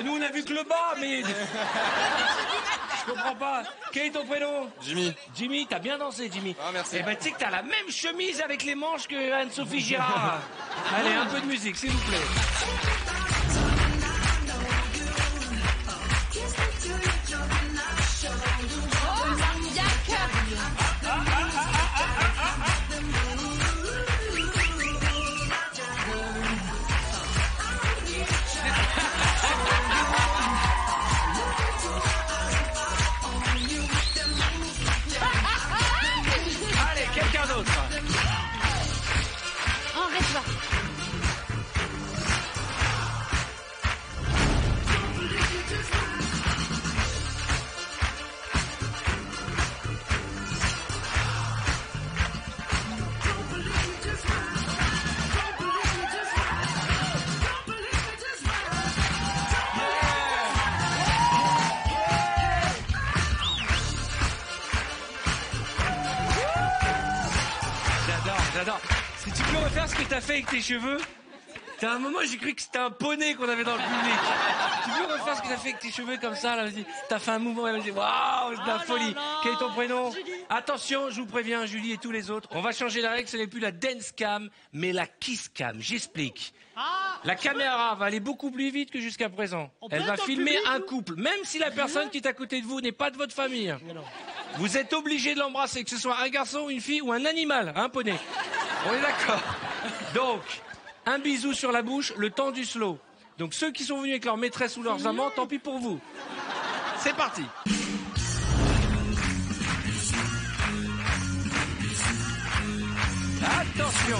Speaker 5: Nous on a vu que le bas, mais... Je comprends pas. Quel est ton prénom?
Speaker 3: Jimmy.
Speaker 5: Jimmy, t'as bien dansé, Jimmy.
Speaker 3: Ah, merci.
Speaker 5: Eh ben, tu sais que t'as la même chemise avec les manches que Anne-Sophie Girard. Allez, un peu de musique, s'il vous plaît. Allez, quelqu'un d'autre.
Speaker 10: Oh, reste là.
Speaker 5: J'adore. Si tu peux refaire ce que t'as fait avec tes cheveux, t'as un moment, j'ai cru que c'était un poney qu'on avait dans le public. Tu peux refaire ce que t'as fait avec tes cheveux comme ça, là, vas-y. T'as fait un mouvement, elle m'a dit, waouh, c'est de la folie. Quel est ton prénom? Attention, je vous préviens, Julie et tous les autres, on va changer la règle, ce n'est plus la dance cam, mais la kiss cam. J'explique. La caméra va aller beaucoup plus vite que jusqu'à présent. Elle va filmer un couple, même si la personne qui est à côté de vous n'est pas de votre famille. Vous êtes obligé de l'embrasser, que ce soit un garçon, une fille ou un animal, un poney. On est d'accord. Donc, un bisou sur la bouche, le temps du slow. Donc ceux qui sont venus avec leur maîtresse ou leurs amants, tant pis pour vous. C'est parti. Attention.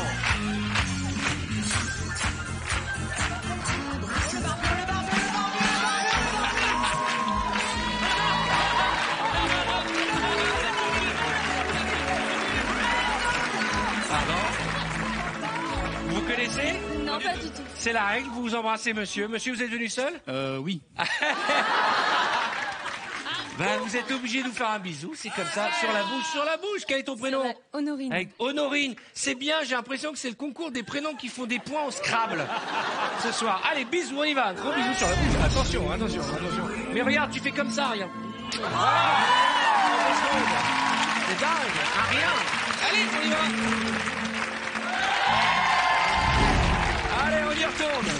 Speaker 5: Vous connaissez?
Speaker 10: Non, pas du tout.
Speaker 5: C'est la règle, vous vous embrassez monsieur. Monsieur, vous êtes venu seul?
Speaker 4: Oui.
Speaker 5: Ben, vous êtes obligé de nous faire un bisou, c'est comme ça, sur la bouche, sur la bouche. Quel est ton prénom?
Speaker 10: Honorine.
Speaker 5: Avec Honorine. C'est bien, j'ai l'impression que c'est le concours des prénoms qui font des points au Scrabble ce soir. Allez, bisous, on y va. Gros bisous sur la bouche. Attention, attention, attention. Mais regarde, tu fais comme ça, rien. Voilà. C'est dingue, un rien. Allez, on y va. Allez, on y retourne.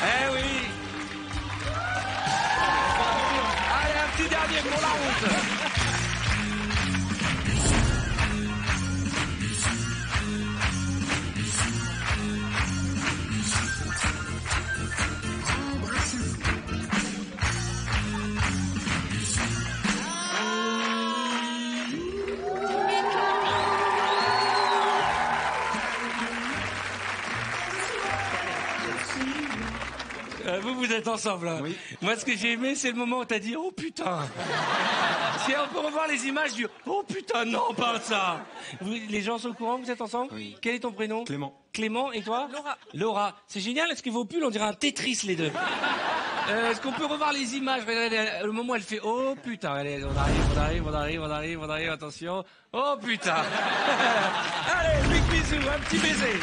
Speaker 5: Eh oui. Allez, un petit dernier pour la route. Vous êtes ensemble, là. Oui. Moi, ce que j'ai aimé, c'est le moment où t'as dit « Oh putain !» Si on peut revoir les images du « Oh putain, non, pas ça !» Les gens sont au courant que vous êtes ensemble? Oui. Quel est ton prénom?
Speaker 3: Clément.
Speaker 5: Clément, et toi?
Speaker 11: Laura.
Speaker 5: Laura. C'est génial, est-ce que vos pulls, on dirait un Tetris, les deux? Est-ce qu'on peut revoir les images? Regardez, le moment où elle fait « Oh putain !» Allez, on arrive, attention. « Oh putain !» Allez, big bisou, un petit baiser.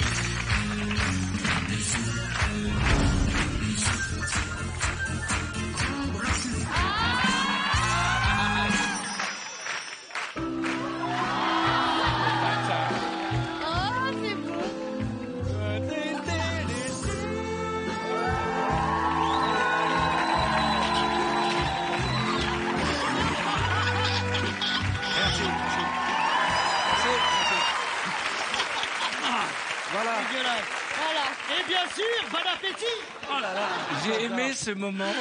Speaker 10: Oh, c'est beau.
Speaker 5: Merci. Voilà.
Speaker 1: Voilà. Et bien sûr, bon appétit.
Speaker 5: Oh là là. J'ai aimé ce moment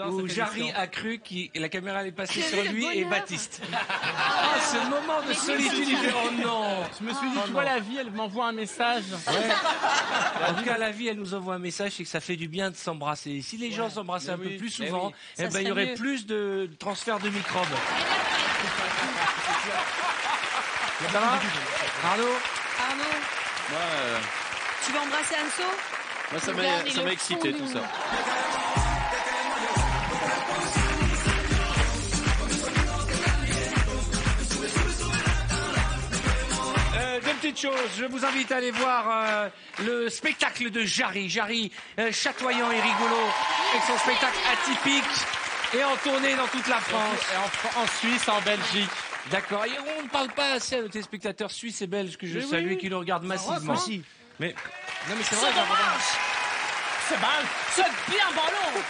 Speaker 5: où Jarry a cru que la caméra allait passer sur lui et Baptiste. Ah, ce moment de solitude, il fait oh non.
Speaker 4: Je me suis dit, tu vois, la vie, elle m'envoie un message.
Speaker 5: Ouais. En tout cas, la vie, elle nous envoie un message, c'est que ça fait du bien de s'embrasser. Si les gens s'embrassaient un peu plus souvent, eh ben, il y aurait plus de transfert de microbes. Ça va Arnaud
Speaker 3: Moi,
Speaker 8: Tu vas embrasser Anso?
Speaker 3: moi ça m'a excité tout ça.
Speaker 5: Deux petites choses. Je vous invite à aller voir le spectacle de Jarry. Jarry, chatoyant et rigolo, avec son spectacle atypique et en tournée dans toute la France.
Speaker 4: Et en Suisse, en Belgique.
Speaker 5: D'accord. Et on ne parle pas assez à nos téléspectateurs suisses et belges que je salue et qui nous regardent massivement. Mais non, mais c'est vrai.
Speaker 8: C'est mal, c'est bien ballon.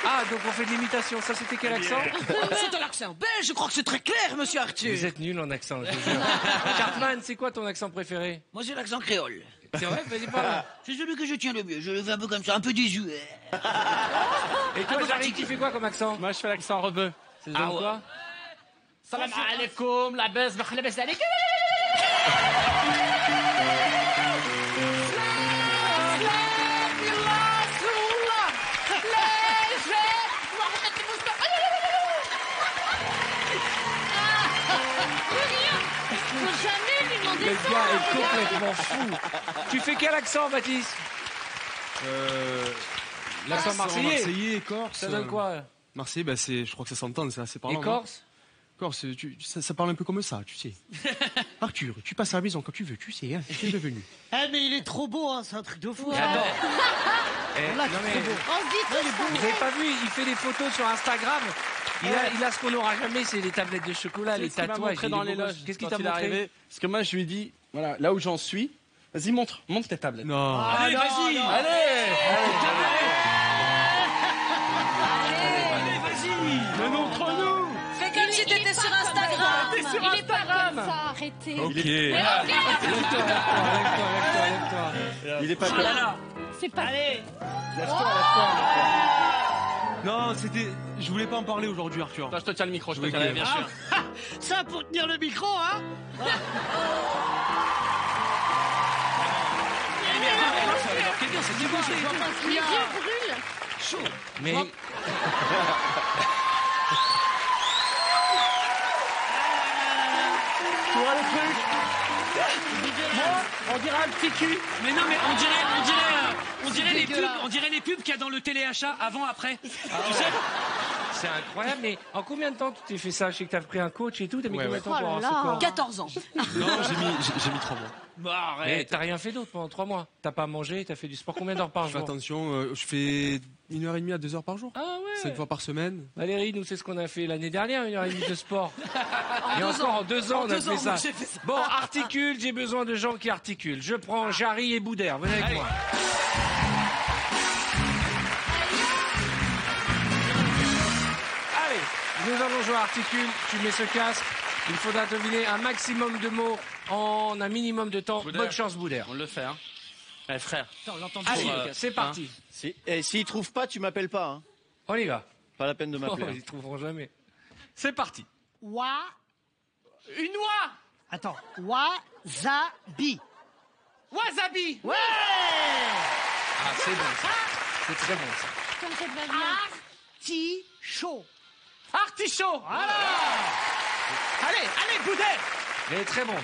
Speaker 5: Ah, donc on fait de l'imitation. Ça, c'était quel accent?
Speaker 8: C'est un accent belge, je crois que c'est très clair, monsieur Arthur.
Speaker 5: Vous êtes nul en accent, je vous jure. Cartman, c'est quoi ton accent préféré?
Speaker 8: Moi, j'ai l'accent créole.
Speaker 5: C'est vrai? Vas-y, parle.
Speaker 8: C'est celui que je tiens le mieux. Je le fais un peu comme ça, un peu désuet.
Speaker 5: Et toi, Jarry, tu fais quoi comme accent?
Speaker 4: Moi, je fais l'accent rebeu.
Speaker 5: C'est genre quoi?
Speaker 4: Salam alaikum, la baisse, la baisse alaikum.
Speaker 5: Le gars est complètement fou. Tu fais quel accent, Baptiste? L'accent marseillais.
Speaker 12: corse.
Speaker 5: Ça donne quoi?
Speaker 12: Marseillais, bah je crois que ça s'entend, c'est assez parlant.
Speaker 5: Et corse?
Speaker 12: Corse, ça parle un peu comme ça, tu sais. Arthur, tu passes à la maison quand tu veux, tu sais, hein, tu es devenu.
Speaker 1: Eh, mais il est trop beau, hein, c'est un truc de fou.
Speaker 5: Ouais.
Speaker 1: J'adore.
Speaker 5: Non, mais vous avez pas vu, il fait des photos sur Instagram. Il a ce qu'on n'aura jamais, c'est les tablettes de chocolat, les tatouages.
Speaker 4: Dans les loges.
Speaker 5: Qu'est-ce qu'il
Speaker 4: quand
Speaker 5: t'a
Speaker 4: il est
Speaker 5: montré?
Speaker 4: arrivé? Parce que moi, je lui dis, voilà, là où j'en suis, vas-y, montre tes tablettes.
Speaker 12: Non.
Speaker 9: Allez, vas-y.
Speaker 4: Allez,
Speaker 9: vas-y.
Speaker 4: mais montre-nous.
Speaker 8: Fais comme si t'étais sur Instagram.
Speaker 10: Il est pas comme ça, arrêtez.
Speaker 12: Ok.
Speaker 5: Lève-toi.
Speaker 3: Il est pas
Speaker 9: Oh là là.
Speaker 10: C'est pas...
Speaker 1: Allez.
Speaker 12: Non, je voulais pas en parler aujourd'hui, Arthur.
Speaker 4: Attends, je te tiens le micro, je te
Speaker 12: Oui,
Speaker 4: tiens,
Speaker 12: oui.
Speaker 4: bien sûr.
Speaker 1: Ça pour tenir le micro, hein.
Speaker 10: Les yeux brûlent.
Speaker 5: Mais
Speaker 4: Tu vois le truc? Moi, on dirait un petit cul.
Speaker 9: Mais non, mais on dirait les pubs qu'il y a dans le téléachat avant, après. Tu sais?
Speaker 5: c'est incroyable. Mais en combien de temps tu t'es fait ça? Je sais que t'as pris un coach et tout. T'as mis combien de temps
Speaker 10: Oh
Speaker 5: pour
Speaker 10: là
Speaker 5: avoir ce
Speaker 10: là.
Speaker 5: corps?
Speaker 8: 14 ans.
Speaker 12: Non, j'ai mis 3 mois.
Speaker 9: Bah,
Speaker 5: Mais
Speaker 9: arrête.
Speaker 5: t'as rien fait d'autre pendant 3 mois. T'as pas mangé, t'as fait du sport combien d'heures par
Speaker 12: Je fais
Speaker 5: jour?
Speaker 12: attention, je fais 1h30 à 2 heures par jour.
Speaker 5: Ah ouais.
Speaker 12: 5 fois par semaine.
Speaker 5: Valérie, nous c'est ce qu'on a fait l'année dernière, 1h30 de sport. Et encore en 2 ans, on a fait ça. Bon, articule, j'ai besoin de gens qui articulent. Je prends Jarry et Boudère. Venez avec moi. Allez, nous allons jouer à articule. Tu mets ce casque. Il faudra deviner un maximum de mots en un minimum de temps.
Speaker 4: Boudère.
Speaker 5: Bonne chance, Boudère.
Speaker 4: On le fait, hein. Allez, frère.
Speaker 5: Allez, c'est parti.
Speaker 3: S'ils trouvent pas, tu m'appelles pas, hein.
Speaker 5: On y va.
Speaker 3: Pas la peine de
Speaker 5: Oh,
Speaker 3: m'appeler.
Speaker 5: ils trouveront jamais. C'est parti.
Speaker 1: Une oie. Attends. Wasabi.
Speaker 9: Wasabi.
Speaker 1: Ouais.
Speaker 5: Ah, c'est bon ça. C'est très bon ça.
Speaker 10: Comme ça te va bien.
Speaker 1: Artichaut.
Speaker 9: Artichaut.
Speaker 1: Voilà.
Speaker 9: Allez, Boudère.
Speaker 5: Mais très bon.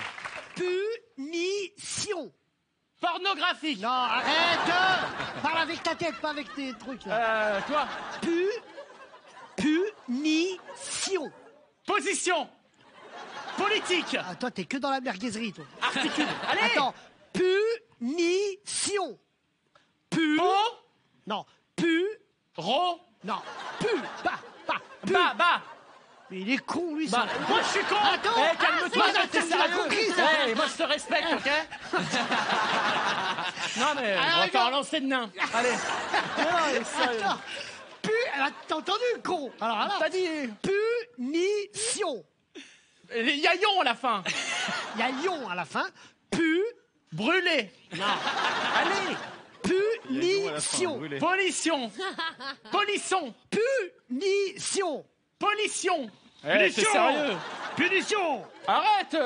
Speaker 1: Punition.
Speaker 9: Pornographique.
Speaker 1: Non, arrête. Parle avec ta tête, pas avec tes trucs. Là.
Speaker 9: Toi.
Speaker 1: Punition.
Speaker 9: Position. Politique.
Speaker 1: Ah, toi, t'es que dans la merguezerie, toi.
Speaker 9: Articule. Allez.
Speaker 1: Attends. Punition. Non.
Speaker 9: Ro.
Speaker 1: Non. Bas.
Speaker 9: Bas.
Speaker 1: Mais il est con, lui, ça.
Speaker 9: Moi, je suis con.
Speaker 1: Attends.
Speaker 9: Eh, calme-toi.
Speaker 1: Attends,
Speaker 9: t'es
Speaker 1: tu l'as compris, ça.
Speaker 9: Eh, moi, je te respecte, ok? Non, mais on va
Speaker 1: regarde.
Speaker 9: faire un lancer de nain. Allez.
Speaker 1: Attends. T'as entendu, con? Alors là.
Speaker 9: T'as dit.
Speaker 1: Punition.
Speaker 9: Il y a Yon à la fin.
Speaker 1: Il y a lion à la fin.
Speaker 9: Brûlé.
Speaker 1: Non. Allez. Punition.
Speaker 9: Polition. Polisson.
Speaker 1: Punition.
Speaker 9: Polition.
Speaker 4: Eh, t'es sérieux?
Speaker 9: Punition. Arrête.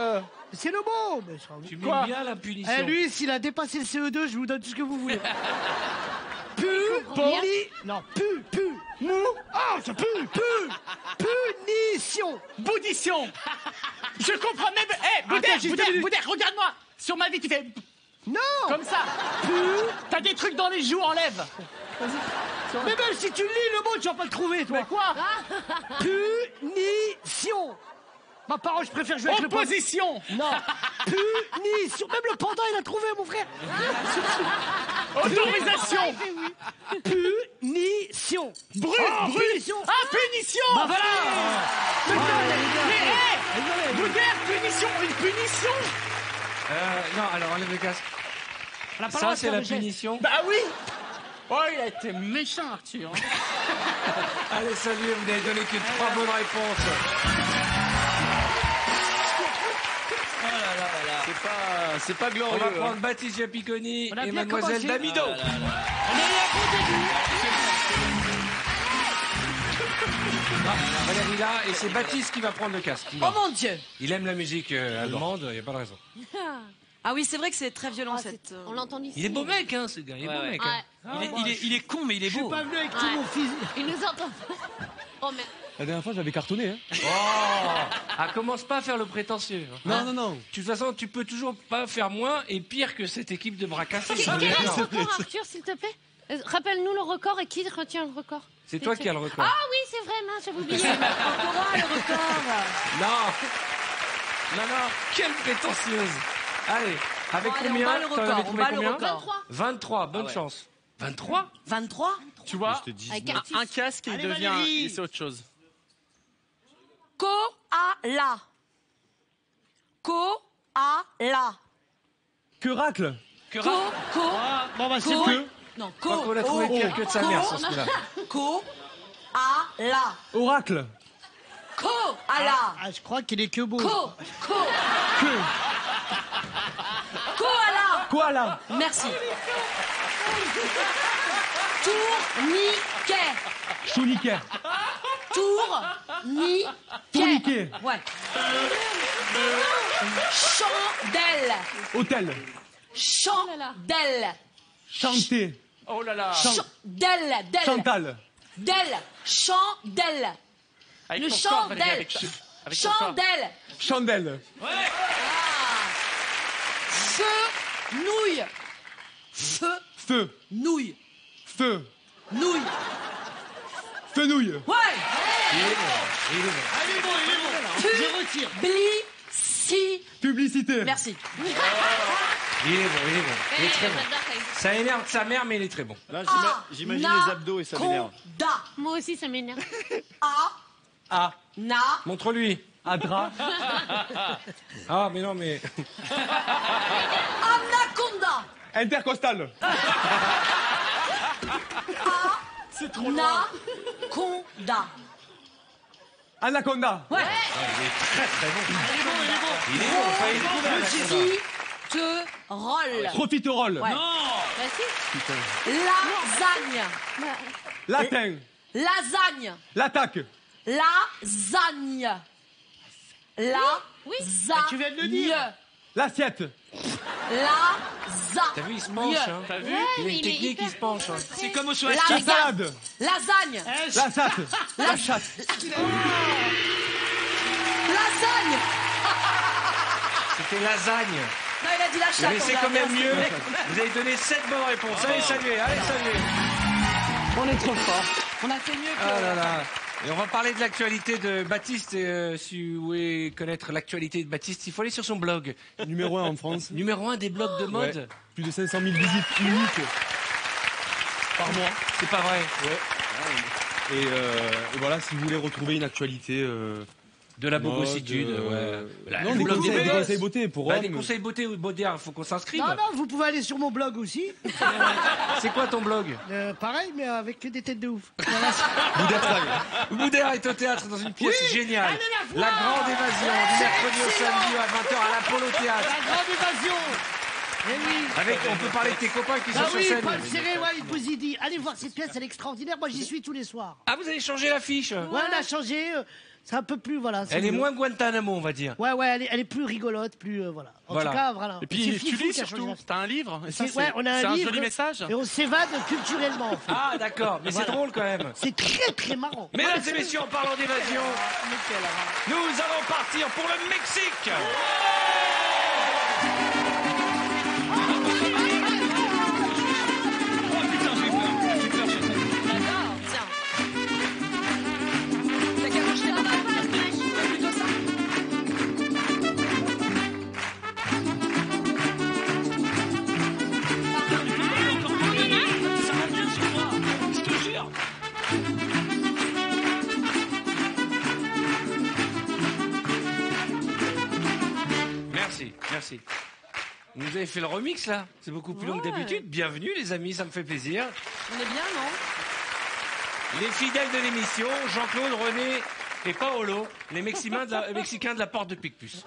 Speaker 1: C'est le mot. Mais ça-
Speaker 5: Tu mets bien la punition.
Speaker 1: Eh, lui, s'il a dépassé le CE2, je vous donne tout ce que vous voulez. Non, Mou. Oh, ça pue. Punition.
Speaker 9: Boudition.
Speaker 1: Je comprends même. Eh, Boudère, regarde-moi. Sur ma vie, tu fais.
Speaker 12: Non.
Speaker 1: Comme ça. T'as des trucs dans les joues, enlève.
Speaker 8: Mais même si tu lis le mot, tu vas pas le trouver, toi.
Speaker 1: Mais quoi?
Speaker 8: Punition. Ma parole, je préfère jouer avec le panda.
Speaker 1: Opposition.
Speaker 8: Non. Punition. Même le panda, il a trouvé, mon frère.
Speaker 1: Autorisation.
Speaker 8: Punition.
Speaker 1: Punition. Ah, punition.
Speaker 8: Bah voilà.
Speaker 1: Mais Boudère, punition. Une punition.
Speaker 5: Non, alors enlève le casque. Ça, c'est la punition.
Speaker 1: Bah oui. Oh, il a été méchant, Arthur.
Speaker 5: Allez, salut, vous n'avez donné que 3 bonnes réponses.
Speaker 3: Oh là là là là. C'est pas
Speaker 5: On
Speaker 3: glorieux.
Speaker 5: va prendre Baptiste Giapiconi
Speaker 8: On a
Speaker 5: et
Speaker 8: bien
Speaker 5: Mademoiselle
Speaker 8: commencé.
Speaker 5: Damido.
Speaker 8: On est à bon début.
Speaker 5: Valérie là, et c'est Baptiste qui va prendre le casque.
Speaker 13: Oh mon Dieu.
Speaker 5: Il aime la musique allemande, il n'y a pas de raison.
Speaker 13: Ah oui, c'est vrai que c'est très violent cette.
Speaker 10: On l'entend ici.
Speaker 5: Il est beau mec, hein, ce gars. Il est beau mec. Hein.
Speaker 9: Il est con, mais il est
Speaker 8: Je suis
Speaker 9: beau.
Speaker 8: pas venu avec tout mon physique.
Speaker 10: Il nous entend. Oh merde.
Speaker 12: La dernière fois, j'avais cartonné. Hein.
Speaker 5: Ah, commence pas à faire le prétentieux.
Speaker 12: Non.
Speaker 5: De toute façon, tu peux toujours pas faire moins et pire que cette équipe de bras cassés.
Speaker 10: Quel est le record, Arthur, s'il te plaît? Rappelle-nous le record et qui retient le record?
Speaker 5: C'est toi qui as le record.
Speaker 10: Ah oui, c'est vrai, mince, j'avais oublié.
Speaker 13: Encore le record.
Speaker 5: Non, quelle prétentieuse. Allez, avec
Speaker 13: Bon, allez,
Speaker 5: combien?
Speaker 13: on bat le
Speaker 5: T'en
Speaker 13: record,
Speaker 5: avais
Speaker 13: on
Speaker 5: trouvé
Speaker 13: bat le
Speaker 5: combien?
Speaker 13: record.
Speaker 5: 23, bonne chance. 23?
Speaker 13: 23.
Speaker 4: Tu vois,
Speaker 10: Avec
Speaker 4: un casque, il
Speaker 1: Allez,
Speaker 4: devient.
Speaker 1: Valérie.
Speaker 4: C'est autre chose.
Speaker 13: Koala. Koala.
Speaker 12: Que racle.
Speaker 1: Bon, bah, c'est
Speaker 13: Co-
Speaker 1: que.
Speaker 13: Non,
Speaker 5: Je crois qu'on l'a trouvé pire que de sa mère, sur ce coup-là.
Speaker 13: Koala.
Speaker 12: Oracle.
Speaker 13: Koala.
Speaker 1: Ah, je crois qu'il est que beau.
Speaker 13: Koala.
Speaker 12: Koala.
Speaker 13: Merci. Tourniquet.
Speaker 12: Chouniquet.
Speaker 13: Tourniquet.
Speaker 12: Tourniquet.
Speaker 13: Ouais. Chandelle.
Speaker 12: Hôtel.
Speaker 13: Chandelle.
Speaker 12: Chanter.
Speaker 4: Oh là là.
Speaker 13: Del.
Speaker 12: Chantal.
Speaker 13: Del. Chandelle.
Speaker 4: Avec
Speaker 13: Le
Speaker 4: ton corps, Valérie,
Speaker 13: chandelle.
Speaker 4: avec ton corps.
Speaker 13: Chandelle.
Speaker 12: Chandelle.
Speaker 13: Fenouille.
Speaker 12: Feu.
Speaker 13: Nouille.
Speaker 12: Feu.
Speaker 13: Nouille.
Speaker 12: Fenouille.
Speaker 13: Ouais.
Speaker 5: Il est bon.
Speaker 1: Je retire.
Speaker 12: Publicité.
Speaker 13: Merci.
Speaker 5: Il est bon. Il est très bon.
Speaker 10: J'adore ça.
Speaker 5: Ça énerve sa mère, mais il est très bon.
Speaker 3: Là, j'imagine les abdos et ça m'énerve.
Speaker 13: Anaconda.
Speaker 10: Moi aussi, ça m'énerve.
Speaker 5: Montre-lui.
Speaker 12: Adra.
Speaker 5: Ah, mais non, mais.
Speaker 13: Anaconda.
Speaker 12: Intercostal.
Speaker 1: C'est trop loin.
Speaker 13: Anaconda.
Speaker 12: Anaconda.
Speaker 13: Ouais.
Speaker 5: Il est très bon. Il est bon. Enfin, il est bon, Anaconda.
Speaker 13: Profiterole.
Speaker 12: Profiterole.
Speaker 13: Ouais.
Speaker 10: Bah si.
Speaker 13: Lasagne.
Speaker 12: Latin.
Speaker 13: Lasagne.
Speaker 12: L'attaque.
Speaker 13: Lasagne.
Speaker 10: Oui.
Speaker 1: Tu viens de le dire.
Speaker 12: L'assiette.
Speaker 5: T'as vu, il se penche. Hein.
Speaker 4: T'as vu?
Speaker 5: Il a
Speaker 10: mais
Speaker 5: une
Speaker 10: il est
Speaker 5: technique, il
Speaker 10: hyper
Speaker 5: se penche. Hein.
Speaker 9: C'est comme au
Speaker 12: La
Speaker 9: Swatch.
Speaker 12: salade.
Speaker 13: Lasagne.
Speaker 12: La chatte. La chatte.
Speaker 13: Lasagne.
Speaker 5: C'était lasagne.
Speaker 13: Non, il a dit la chatte.
Speaker 5: Mais c'est quand même mieux. Vous avez donné 7 bonnes réponses. Allez, saluez.
Speaker 13: On est trop fort. On a fait mieux que...
Speaker 5: Ah là là. Et on va parler de l'actualité de Baptiste. Et, si vous voulez connaître l'actualité de Baptiste, il faut aller sur son blog.
Speaker 12: Numéro 1 en France.
Speaker 5: Numéro 1 des blogs de mode.
Speaker 12: Ouais. Plus de 500 000 visites uniques par mois.
Speaker 5: C'est pas vrai.
Speaker 12: Ouais. Et voilà, si vous voulez retrouver une actualité...
Speaker 5: De la
Speaker 12: mode,
Speaker 5: bogossitude, ouais.
Speaker 12: Non,
Speaker 5: Le
Speaker 12: des
Speaker 5: blog
Speaker 12: conseils, des
Speaker 5: BDS.
Speaker 12: conseils beauté pour
Speaker 5: Bah,
Speaker 12: hommes.
Speaker 5: des conseils beauté ou Baudard, faut qu'on s'inscrive.
Speaker 8: Non, vous pouvez aller sur mon blog aussi.
Speaker 5: C'est quoi ton blog?
Speaker 8: Pareil, mais avec que des têtes de ouf.
Speaker 5: Boudère est au théâtre dans une pièce géniale.
Speaker 8: allez la
Speaker 5: La
Speaker 8: voir.
Speaker 5: Grande Évasion, du mercredi au samedi à 20h à l'Apollo Théâtre.
Speaker 8: La grande évasion.
Speaker 5: On peut parler de tes copains qui sont
Speaker 1: Ah
Speaker 5: sur
Speaker 1: oui,
Speaker 5: scène.
Speaker 1: Paul Serré, ouais, il vous y dit. Allez voir cette pièce, elle est extraordinaire. Moi, j'y suis tous les soirs.
Speaker 5: Ah, vous avez changé l'affiche.
Speaker 1: Ouais, on a changé. C'est un peu plus, voilà.
Speaker 5: Elle est
Speaker 1: mieux.
Speaker 5: moins Guantanamo, on va dire.
Speaker 1: Ouais, elle est plus rigolote, plus, voilà. En tout cas, voilà.
Speaker 4: Et puis, tu lis surtout. T'as un livre. Et ça,
Speaker 1: ouais, on a
Speaker 4: c'est
Speaker 1: un livre.
Speaker 4: joli message.
Speaker 1: Et on s'évade culturellement, en fait.
Speaker 5: Ah, d'accord. Mais c'est drôle, quand même.
Speaker 1: C'est très, très marrant.
Speaker 5: Mesdames et messieurs, en parlant d'évasion, nous allons partir pour le Mexique. Merci. Vous avez fait le remix là. C'est beaucoup plus long que d'habitude. Bienvenue les amis, ça me fait plaisir.
Speaker 10: On est bien, non?
Speaker 5: Les fidèles de l'émission, Jean-Claude, René et Paolo, les Mexicains de la porte de Picpus.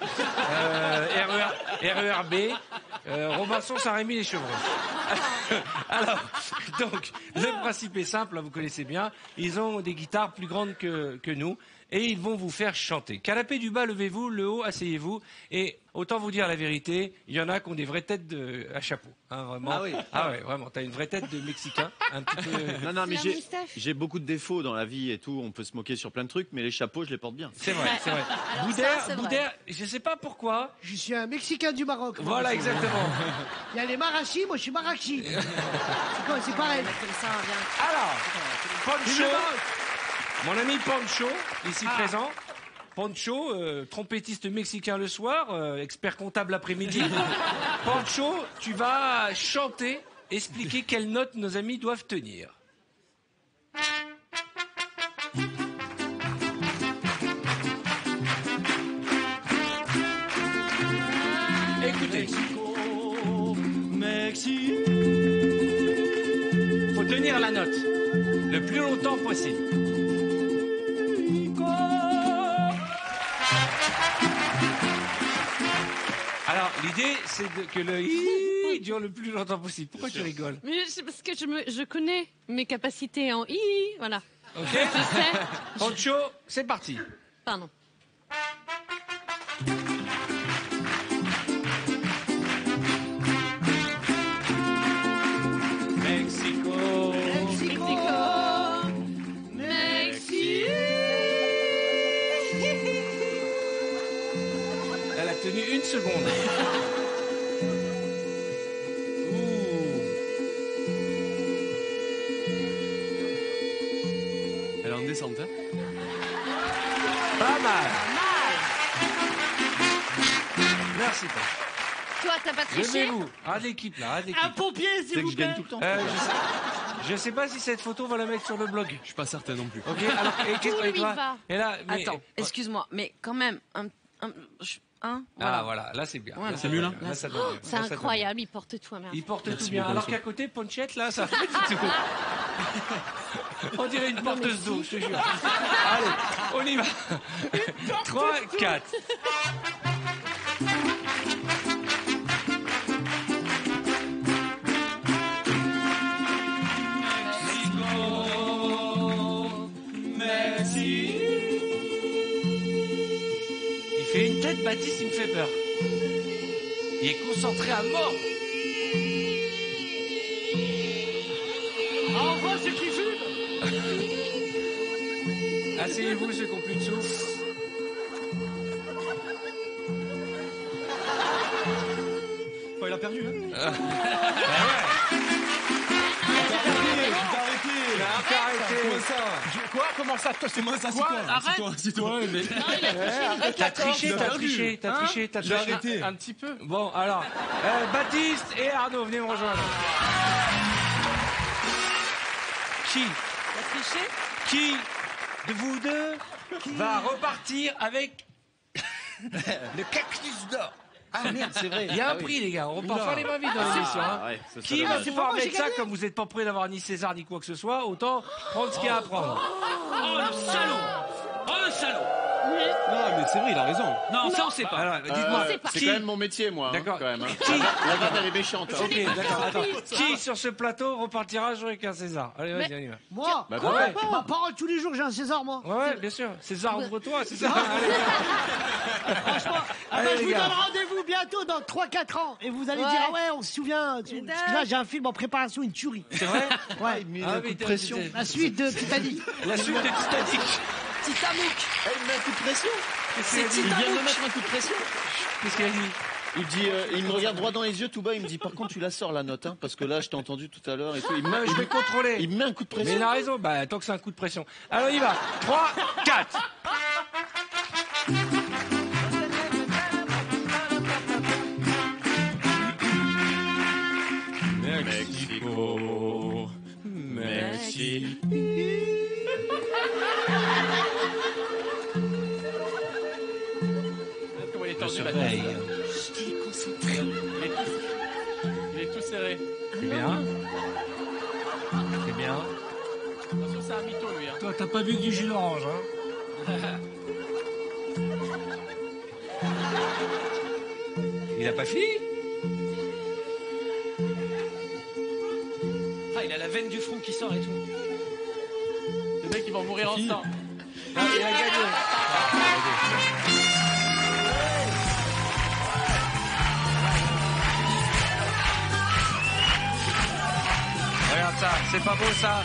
Speaker 5: RERB, Robinson, Saint-Rémy, les Chevrons. Alors, donc, le principe est simple, vous connaissez bien. Ils ont des guitares plus grandes que nous et ils vont vous faire chanter. Canapé du bas, levez-vous, le haut, asseyez-vous. Et autant vous dire la vérité, il y en a qui ont des vraies têtes à chapeau. Hein, vraiment.
Speaker 3: Ah oui.
Speaker 5: Ah ouais, vraiment. T'as une vraie tête de Mexicain, un petit peu.
Speaker 3: Non, mais j'ai beaucoup de défauts dans la vie et tout. On peut se moquer sur plein de trucs, mais les chapeaux, je les porte bien.
Speaker 5: C'est vrai, c'est vrai. Boudère, je sais pas pourquoi.
Speaker 1: Je suis un Mexicain du Maroc.
Speaker 5: Voilà, exactement.
Speaker 1: Il y a les marachis, moi je suis marachi. C'est quoi, c'est pareil.
Speaker 5: Alors, Poncho, mon ami Poncho, ici présent. Poncho, trompettiste mexicain le soir, expert comptable l'après-midi. Poncho, tu vas chanter, expliquer quelles notes nos amis doivent tenir. Écoutez. Faut tenir la note le plus longtemps possible. Alors, l'idée, c'est que le i dure le plus longtemps possible. Pourquoi tu rigoles?
Speaker 10: Mais c'est parce que je connais mes capacités en i, voilà.
Speaker 5: Ok.
Speaker 10: Je sais.
Speaker 5: Poncho, c'est parti.
Speaker 10: Pardon.
Speaker 5: Mexico. Elle a tenu une seconde.
Speaker 12: Elle est en descente, hein?
Speaker 5: Pas mal. Merci, Paul.
Speaker 10: Toi, t'as pas triché?
Speaker 5: Levez-vous. À l'équipe, là, à l'équipe.
Speaker 1: Un pompier, s'il vous plaît.
Speaker 5: Je sais pas si cette photo va la mettre sur le blog.
Speaker 12: Je suis pas certain non plus.
Speaker 5: Ok, alors, et qu'est-ce que
Speaker 10: va.
Speaker 5: Et là, mais...
Speaker 8: Attends, excuse-moi, mais quand même,
Speaker 5: Ah, voilà, là c'est bien.
Speaker 8: Voilà.
Speaker 5: Là,
Speaker 12: C'est mieux, là
Speaker 5: ça donne mieux.
Speaker 10: C'est
Speaker 5: Là, ça donne
Speaker 10: incroyable, il porte tout à
Speaker 5: mieux.
Speaker 10: merveille.
Speaker 5: Il porte
Speaker 12: Merci
Speaker 5: tout bien.
Speaker 12: beaucoup,
Speaker 5: Alors
Speaker 12: monsieur.
Speaker 5: qu'à côté, Ponchette, là, ça fait du tout. On dirait une porteuse d'eau, je te jure. Allez, on y va. 3, 4. Il fait une tête, Baptiste, il me fait peur. Il est concentré à mort.
Speaker 1: Ah, on voit ceux qui fument.
Speaker 5: Asseyez-vous, ceux qui n'ont plus de souffle.
Speaker 12: Oh, il a perdu, hein?
Speaker 4: Comment ça? Toi, c'est
Speaker 12: Moi, ça, c'est
Speaker 4: quoi?
Speaker 12: toi.
Speaker 4: Arrête.
Speaker 12: C'est-toi.
Speaker 5: T'as triché, t'as
Speaker 12: J'ai arrêté.
Speaker 4: Un petit peu.
Speaker 5: Bon, alors, Baptiste et Arnaud, venez me rejoindre. Qui de vous deux va repartir avec le cactus d'or?
Speaker 3: Ah merde, c'est vrai.
Speaker 5: Il y a un prix, les gars. On repart pas les mains vides dans l'émission. Hein.
Speaker 3: Ouais, ça
Speaker 5: Qui
Speaker 3: serait
Speaker 5: va
Speaker 3: dommage.
Speaker 5: pouvoir mettre ça, comme vous n'êtes pas prêt d'avoir ni César ni quoi que ce soit, autant prendre ce qu'il y a à prendre.
Speaker 9: Oh le salaud! Oh le salaud!
Speaker 12: Non, mais c'est vrai, il a raison.
Speaker 9: Non, ça on sait pas.
Speaker 5: Alors, dites-moi.
Speaker 3: C'est quand même mon métier, moi.
Speaker 5: D'accord.
Speaker 3: Quand même. Hein.
Speaker 5: Qui
Speaker 3: La vanne, elle est méchante. Hein.
Speaker 5: Ok, d'accord, attends. Qui sur ce plateau repartira jouer avec un César? Allez, vas-y, on y va.
Speaker 1: Moi,
Speaker 3: Bah,
Speaker 1: quoi,
Speaker 5: ouais.
Speaker 1: ma parole tous les jours, j'ai un César, moi.
Speaker 5: Ouais, bien sûr. César, ouvre-toi, César.
Speaker 1: Franchement,
Speaker 5: Allez,
Speaker 1: je
Speaker 5: les
Speaker 1: vous
Speaker 5: gars.
Speaker 1: donne rendez-vous bientôt dans 3-4 ans. Et vous allez
Speaker 8: Ouais.
Speaker 1: dire, ah ouais, on se souvient. Parce que là, j'ai un film en préparation, une tuerie.
Speaker 5: C'est vrai?
Speaker 1: Ouais.
Speaker 3: Il met
Speaker 5: Ah
Speaker 3: un
Speaker 5: oui,
Speaker 3: coup de pression.
Speaker 5: t'es-
Speaker 1: La suite de Titanic.
Speaker 5: La suite de Titanic.
Speaker 8: Titamouk.
Speaker 3: Il met un coup de pression.
Speaker 8: C'est
Speaker 3: Il vient de me
Speaker 8: Titamouk.
Speaker 3: mettre un coup de pression.
Speaker 5: Qu'est-ce qu'il a dit?
Speaker 3: Il dit, il me regarde droit dans les yeux tout bas, il me dit par contre tu la sors la note, hein, parce que là je t'ai entendu tout à l'heure et tout. Je
Speaker 5: vais contrôler.
Speaker 3: Il me met un coup de pression.
Speaker 5: Mais il a raison, bah, tant que c'est un coup de pression. Alors, il y va. 3, 4. Mexico, Mexico.
Speaker 4: Comment il est tendu, là.
Speaker 5: Soleil.
Speaker 8: Il est concentré.
Speaker 4: Il est tout serré.
Speaker 5: C'est bien. C'est bien.
Speaker 4: Attention, c'est un mytho, lui. Hein.
Speaker 5: Toi, t'as pas vu que du jus d'orange, hein? Il a pas fini?
Speaker 13: Ah, il a la veine du front qui sort et tout.
Speaker 4: Les mecs, ils vont mourir en sang.
Speaker 5: Ah, il a gagné. Regarde ça, c'est pas beau ça?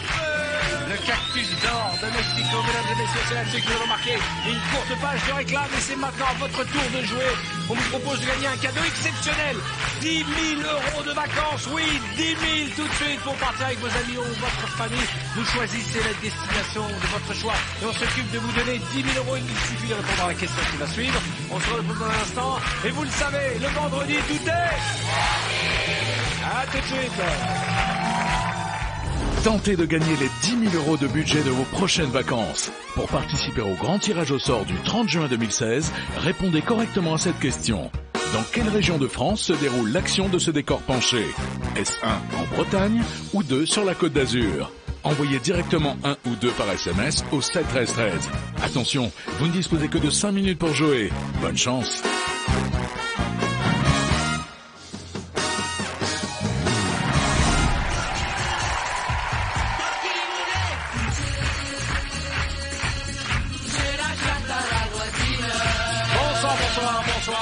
Speaker 5: Le cactus d'or de Mexico, mesdames et messieurs, c'est là-dessus que nous allons marquer une courte page de réclame et c'est maintenant à votre tour de jouer. On vous propose de gagner un cadeau exceptionnel. 10 000 euros de vacances, oui, 10 000 tout de suite pour partir avec vos amis ou votre famille. Vous choisissez la destination de votre choix et on s'occupe de vous donner 10 000 euros. Il suffit de répondre à la question qui va suivre. On se retrouve dans un instant et vous le savez, le vendredi tout est... À tout de suite.
Speaker 2: Tentez de gagner les 10 000 euros de budget de vos prochaines vacances. Pour participer au grand tirage au sort du 30 juin 2016, répondez correctement à cette question. Dans quelle région de France se déroule l'action de ce décor penché? Est-ce 1 en Bretagne ou 2 sur la Côte d'Azur? Envoyez directement 1 ou 2 par SMS au 7 13 13. Attention, vous ne disposez que de 5 minutes pour jouer. Bonne chance.
Speaker 5: Bonsoir,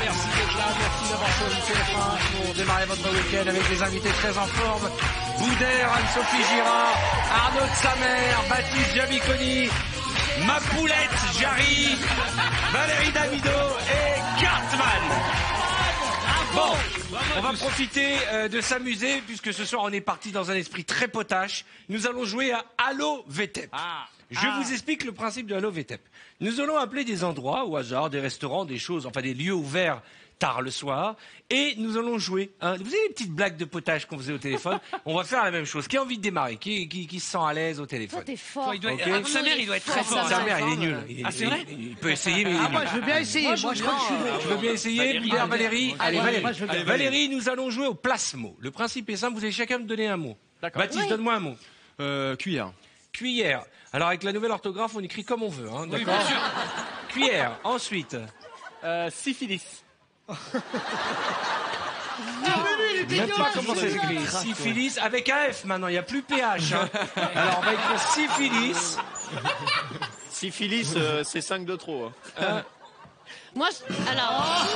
Speaker 5: merci d'être là, merci d'avoir choisi TF1 pour démarrer votre week-end avec des invités très en forme. Boudère, Anne-Sophie Girard, Arnaud de Samer, Baptiste Jamiconi, ma poulette Jarry, Valérie Damido et Cartman. Bon, on va profiter de s'amuser puisque ce soir on est parti dans un esprit très potache. Nous allons jouer à Allo VTEP. Je vous explique le principe de Allo VTEP. Nous allons appeler des endroits au hasard, des restaurants, des choses, enfin des lieux ouverts tard le soir, et nous allons jouer. Vous avez les petites blagues de potage qu'on faisait au téléphone. On va faire la même chose. Qui a envie de démarrer? Qui se sent à l'aise au téléphone?
Speaker 10: Toi, t'es fort.
Speaker 9: Il doit
Speaker 5: Ok.
Speaker 9: être... Sa mère, il doit être très fort.
Speaker 5: Sa mère, il est nul.
Speaker 9: Ah, c'est vrai?
Speaker 5: Il peut essayer, mais il est nul.
Speaker 1: Moi, je veux bien essayer. Moi, je crois que je suis bon.
Speaker 5: Tu veux bien essayer, Boudère, Valérie? Allez, Valérie.
Speaker 1: Moi, je veux bien.
Speaker 5: Valérie, nous allons jouer au place-mot. Le principe est simple, vous allez chacun me donner un mot. Baptiste, donne-moi un mot.
Speaker 12: Cuillère.
Speaker 5: Cuillère. Alors, avec la nouvelle orthographe, on écrit comme on veut, hein, d'accord? Cuillère. Ensuite.
Speaker 4: Syphilis.
Speaker 5: Je ne sais pas comment ça s'écrit. Syphilis avec un F maintenant, il n'y a plus PH. Hein. Alors, on va écrire syphilis.
Speaker 3: Syphilis, c'est 5 de trop. Hein.
Speaker 10: Moi, alors.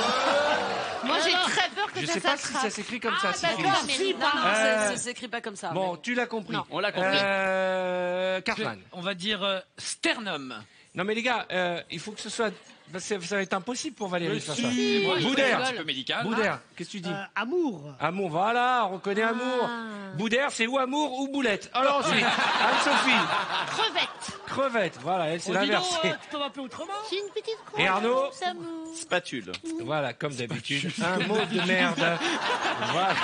Speaker 10: Moi, j'ai très peur que
Speaker 5: Je
Speaker 10: ça
Speaker 5: sais pas si
Speaker 10: s'attrape.
Speaker 5: ça s'écrit comme ça,
Speaker 10: Ah,
Speaker 5: syphilis.
Speaker 10: d'accord, mais
Speaker 8: Si,
Speaker 10: non.
Speaker 8: ça s'écrit pas comme ça.
Speaker 5: Bon, tu l'as compris.
Speaker 4: On l'a compris.
Speaker 5: Cartman.
Speaker 9: On va dire sternum.
Speaker 5: Non, mais les gars, il faut que ce soit... Ça va être impossible pour Valérie de faire ça.
Speaker 9: Moi, je
Speaker 5: Boudère.
Speaker 9: un petit peu médical.
Speaker 5: Boudère, qu'est-ce que tu dis?
Speaker 1: Amour.
Speaker 5: Amour, voilà, on reconnaît amour. Boudère, c'est ou amour ou boulette. Alors ensuite, Anne-Sophie.
Speaker 10: Crevette.
Speaker 5: Crevette, voilà, elle c'est l'inverse.
Speaker 1: Tu peux m'appeler autrement?
Speaker 10: J'ai une petite crevette.
Speaker 5: Et Arnaud?
Speaker 3: Spatule.
Speaker 5: Voilà, comme d'habitude, un mot de merde. Voilà.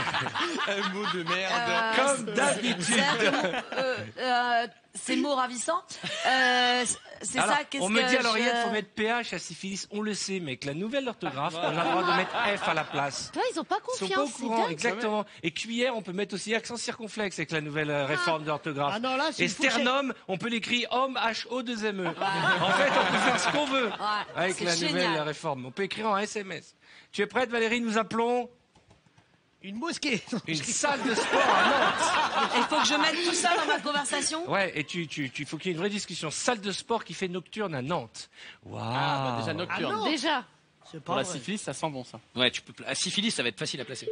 Speaker 12: Un mot de merde.
Speaker 5: Comme d'habitude.
Speaker 8: C'est mot ravissant. C'est
Speaker 5: Alors,
Speaker 8: ça, qu'est-ce
Speaker 5: on me
Speaker 8: que
Speaker 5: dit à l'oreillette,
Speaker 8: je-
Speaker 5: faut mettre PH à syphilis, on le sait, mais avec la nouvelle orthographe, on a le droit de mettre F à la place.
Speaker 10: Toi, ils ont pas
Speaker 5: Ils sont
Speaker 10: confiance.
Speaker 5: pas au
Speaker 10: c'est
Speaker 5: courant,
Speaker 10: dingue.
Speaker 5: exactement. Et cuillère, on peut mettre aussi accent circonflexe avec la nouvelle réforme d'orthographe.
Speaker 1: Ah non, là, c'est
Speaker 5: Et
Speaker 1: une fourchette.
Speaker 5: sternum, on peut l'écrire homme HO2ME. En fait, on peut faire ce qu'on veut avec
Speaker 8: c'est
Speaker 5: la
Speaker 8: génial.
Speaker 5: nouvelle réforme. On peut écrire en SMS. Tu es prête, Valérie? Nous appelons
Speaker 1: Une mosquée.
Speaker 5: une salle de sport à Nantes.
Speaker 8: Il faut que je mette tout ça dans ma conversation.
Speaker 5: Ouais, et tu faut qu'il y ait une vraie discussion. Salle de sport qui fait nocturne à Nantes. Waouh.
Speaker 4: Ah, bah déjà nocturne.
Speaker 1: non.
Speaker 10: Déjà.
Speaker 1: C'est pas
Speaker 4: Pour la
Speaker 1: vrai.
Speaker 4: syphilis, ça sent bon ça.
Speaker 14: Ouais, tu peux. À syphilis, ça va être facile à placer.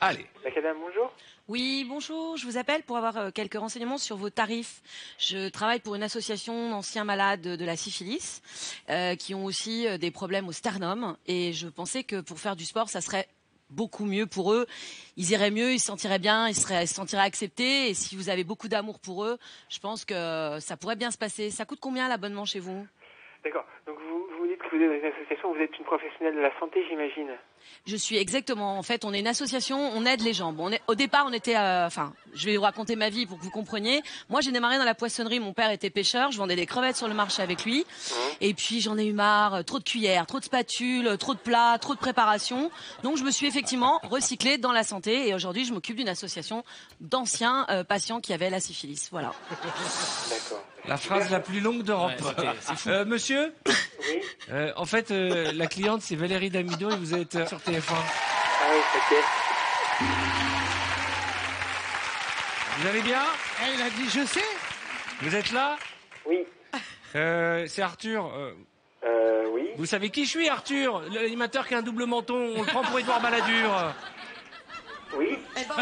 Speaker 5: Allez.
Speaker 15: Macadam, bonjour.
Speaker 8: Oui, bonjour. Je vous appelle pour avoir quelques renseignements sur vos tarifs. Je travaille pour une association d'anciens malades de la syphilis qui ont aussi des problèmes au sternum. Et je pensais que pour faire du sport, ça serait beaucoup mieux pour eux. Ils iraient mieux, ils se sentiraient bien, ils se sentiraient acceptés. Et si vous avez beaucoup d'amour pour eux, je pense que ça pourrait bien se passer. Ça coûte combien l'abonnement chez vous?
Speaker 15: D'accord. Donc vous dites que vous êtes dans une association, vous êtes une professionnelle de la santé, j'imagine.
Speaker 8: Je suis exactement. En fait, on est une association, on aide les gens. Bon, au départ, on était. Enfin, je vais vous raconter ma vie pour que vous compreniez. Moi, j'ai démarré dans la poissonnerie. Mon père était pêcheur. Je vendais des crevettes sur le marché avec lui. Et puis, j'en ai eu marre. Trop de cuillères, trop de spatules, trop de plats, trop de préparation. Donc, je me suis effectivement recyclée dans la santé. Et aujourd'hui, je m'occupe d'une association d'anciens patients qui avaient la syphilis. Voilà.
Speaker 15: D'accord.
Speaker 5: La phrase la plus longue d'Europe. Monsieur
Speaker 15: Oui.
Speaker 5: En fait, la cliente, c'est Valérie Damido et vous êtes sur TF1.
Speaker 15: Ah oui, ok.
Speaker 5: Vous allez bien?
Speaker 1: Elle a dit je sais.
Speaker 5: Vous êtes là?
Speaker 15: Oui.
Speaker 5: C'est Arthur.
Speaker 15: Oui.
Speaker 5: Vous savez qui je suis, Arthur? L'animateur qui a un double menton. On le prend pour Édouard Balladur.
Speaker 15: Oui.
Speaker 8: Eh ben,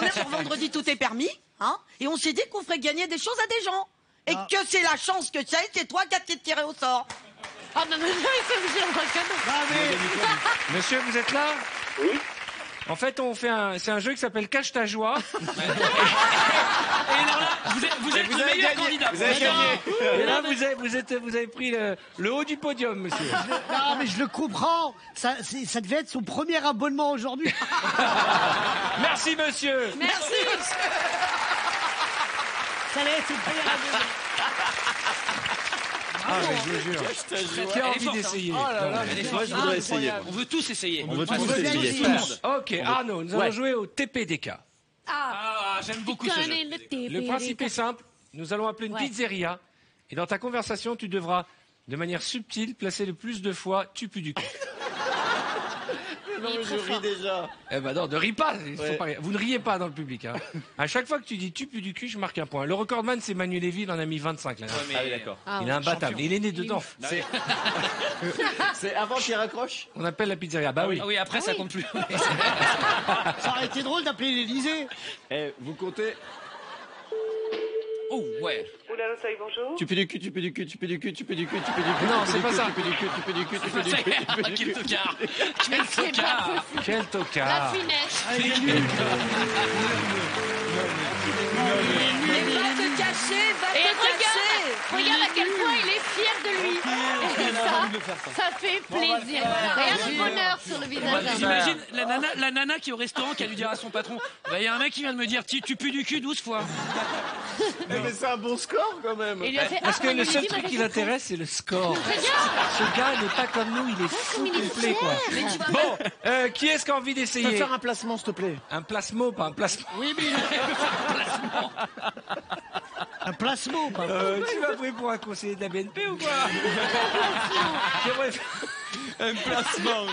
Speaker 8: on est pour vendredi, tout est permis. Hein, et on s'est dit qu'on ferait gagner des choses à des gens. Et que c'est la chance que c'est toi qui as été tiré au sort.
Speaker 10: Ah, mais maintenant, il faut que je le reconnaisse.
Speaker 1: Ah, mais...
Speaker 5: Monsieur, vous êtes là?
Speaker 15: Oui.
Speaker 5: En fait, c'est un jeu qui s'appelle Cache ta joie.
Speaker 14: Et alors là, vous êtes le meilleur candidat.
Speaker 5: Vous avez gagné. Et là, vous avez pris le haut du podium, monsieur.
Speaker 1: Non, mais je le comprends. Ça devait être son premier abonnement aujourd'hui.
Speaker 5: Merci, monsieur.
Speaker 8: Merci.
Speaker 1: Ça allait être son premier abonnement.
Speaker 5: Ah, mais je vous jure. Qui a envie d'essayer?
Speaker 14: Oh là là,
Speaker 3: Moi, je voudrais essayer.
Speaker 14: On veut tous essayer.
Speaker 3: On veut tous
Speaker 1: veut bien
Speaker 3: essayer.
Speaker 1: essayer.
Speaker 5: Ok, Arnaud, nous allons jouer au TPDK.
Speaker 14: Ah, j'aime beaucoup ce jeu.
Speaker 5: Le principe est simple. Nous allons appeler une pizzeria. Et dans ta conversation, tu devras, de manière subtile, placer le plus de fois tu pues du cul.
Speaker 3: Non, je ris déjà.
Speaker 5: Eh ben non, ne ris pas. Faut pas rire. Vous ne riez pas dans le public. Hein. À chaque fois que tu dis tu pues du cul, je marque un point. Le recordman, c'est Manu Lévy, il en a mis 25 là.
Speaker 3: Ah oui, d'accord.
Speaker 5: Il est imbattable. Il est né dedans.
Speaker 3: C'est avant qu'il raccroche.
Speaker 5: On appelle la pizzeria. Bah oui.
Speaker 14: Ah oui, après, ça compte plus.
Speaker 1: Ça aurait été drôle d'appeler l'Élysée.
Speaker 3: Eh, vous comptez.
Speaker 14: Oh, ouais.
Speaker 15: Oula, Soleil, bonjour.
Speaker 3: Tu peux du cul, tu peux du cul, tu peux du cul, tu peux du cul, tu peux du cul.
Speaker 5: Non, c'est pas ça.
Speaker 3: Tu peux du cul, tu peux du cul, tu peux du cul, tu peux du
Speaker 14: Quel
Speaker 3: cul.
Speaker 14: tocard. Quel
Speaker 10: C'est pas
Speaker 14: tocard.
Speaker 10: possible.
Speaker 5: Quel
Speaker 10: La
Speaker 5: tocard.
Speaker 10: finesse.
Speaker 8: Mais va te cacher, va
Speaker 10: Et
Speaker 8: te cacher.
Speaker 10: regarde à quel point il est fier de lui. Et ça fait plaisir. Rien de bonheur sur le visage.
Speaker 14: J'imagine la nana qui est au restaurant qui a dû dire à son patron, bah, y a un mec qui vient de me dire tu pues du cul 12 fois.
Speaker 3: Mais c'est un bon score quand même.
Speaker 10: Et il lui a fait,
Speaker 5: Parce que
Speaker 10: ah,
Speaker 5: le seul
Speaker 10: Manu
Speaker 5: truc
Speaker 10: Lévy
Speaker 5: qui
Speaker 10: m'a
Speaker 5: l'intéresse, c'est le score.
Speaker 10: Regarde.
Speaker 5: Ce gars n'est pas comme nous, il est fou complet, quoi. Bon, qui est-ce qui a envie
Speaker 3: Tu peux
Speaker 5: d'essayer?
Speaker 3: faire un placement, s'il te plaît.
Speaker 5: Un placement, pas un placement.
Speaker 1: Oui, mais un placement, pas
Speaker 5: Tu vas pris pour un conseiller de la BNP ou quoi?
Speaker 3: Un placement.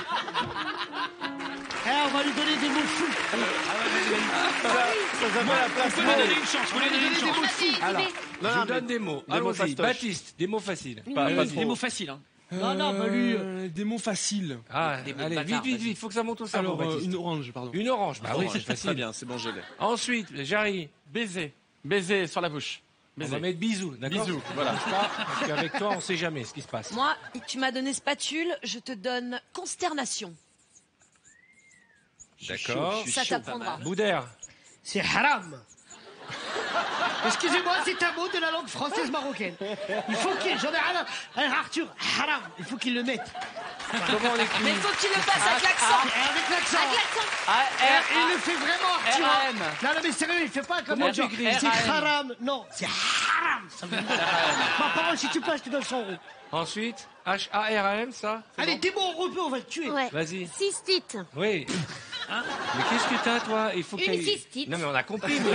Speaker 1: Eh, on va lui donner des mots fous.
Speaker 3: Ça s'appelle un
Speaker 14: Faut
Speaker 3: placement.
Speaker 14: lui donner une chance, faut lui donner une chance.
Speaker 5: Alors,
Speaker 3: Non,
Speaker 5: je
Speaker 3: non,
Speaker 5: vous donne
Speaker 3: mais-
Speaker 5: des mots.
Speaker 3: des mots
Speaker 5: Allons-y.
Speaker 3: fastoches.
Speaker 5: Baptiste, des mots faciles.
Speaker 3: Pas
Speaker 14: Des
Speaker 3: trop.
Speaker 14: mots faciles. Hein.
Speaker 1: Non, bah lui...
Speaker 12: Des mots faciles.
Speaker 5: Ah,
Speaker 14: Des mots
Speaker 5: allez,
Speaker 14: bâtards,
Speaker 5: vite,
Speaker 14: vas-y.
Speaker 5: faut que ça monte au cerveau,
Speaker 12: Alors,
Speaker 5: Baptiste.
Speaker 12: une orange, pardon.
Speaker 5: Une orange, bah oui, c'est
Speaker 3: Très
Speaker 5: facile.
Speaker 3: bien, c'est bon, je l'ai.
Speaker 5: Ensuite, Jarry,
Speaker 4: Baiser. Baiser sur la bouche.
Speaker 5: on va
Speaker 4: Baiser.
Speaker 5: mettre bisous, d'accord?
Speaker 4: Bisous, voilà.
Speaker 5: Parce qu'avec toi, on sait jamais ce qui se passe.
Speaker 8: Moi, tu m'as donné spatule, je te donne consternation.
Speaker 5: D'accord.
Speaker 8: Ça t'apprendra.
Speaker 5: Boudère.
Speaker 1: C'est haram. Excusez-moi, c'est un mot de la langue française marocaine. Il faut qu'il... J'en ai rien à... Alors, Arthur, haram, il faut qu'il le mette.
Speaker 5: Comment on écrit?
Speaker 8: Mais il faut que tu le fasses avec l'accent.
Speaker 1: Avec l'accent. Il le fait vraiment, Arthur.
Speaker 4: R-A-M.
Speaker 1: Non, non, mais sérieux, il fait pas comme
Speaker 5: Comment
Speaker 1: moi.
Speaker 5: tu écris?
Speaker 1: C'est haram. Non, c'est haram. Ça veut dire... Ma parole, si tu passes, je te donne 100 euros.
Speaker 5: Ensuite, H-A-R-A-M, ça? C'est
Speaker 1: Allez,
Speaker 5: bon
Speaker 1: des mots européens, on va le tuer.
Speaker 10: Ouais.
Speaker 5: Vas-y.
Speaker 10: Cystite.
Speaker 5: Oui. Mais qu'est-ce que t'as, toi? Il faut
Speaker 10: Une
Speaker 5: qu'il y ait-
Speaker 10: cystite.
Speaker 5: Non, mais on a compris, mais...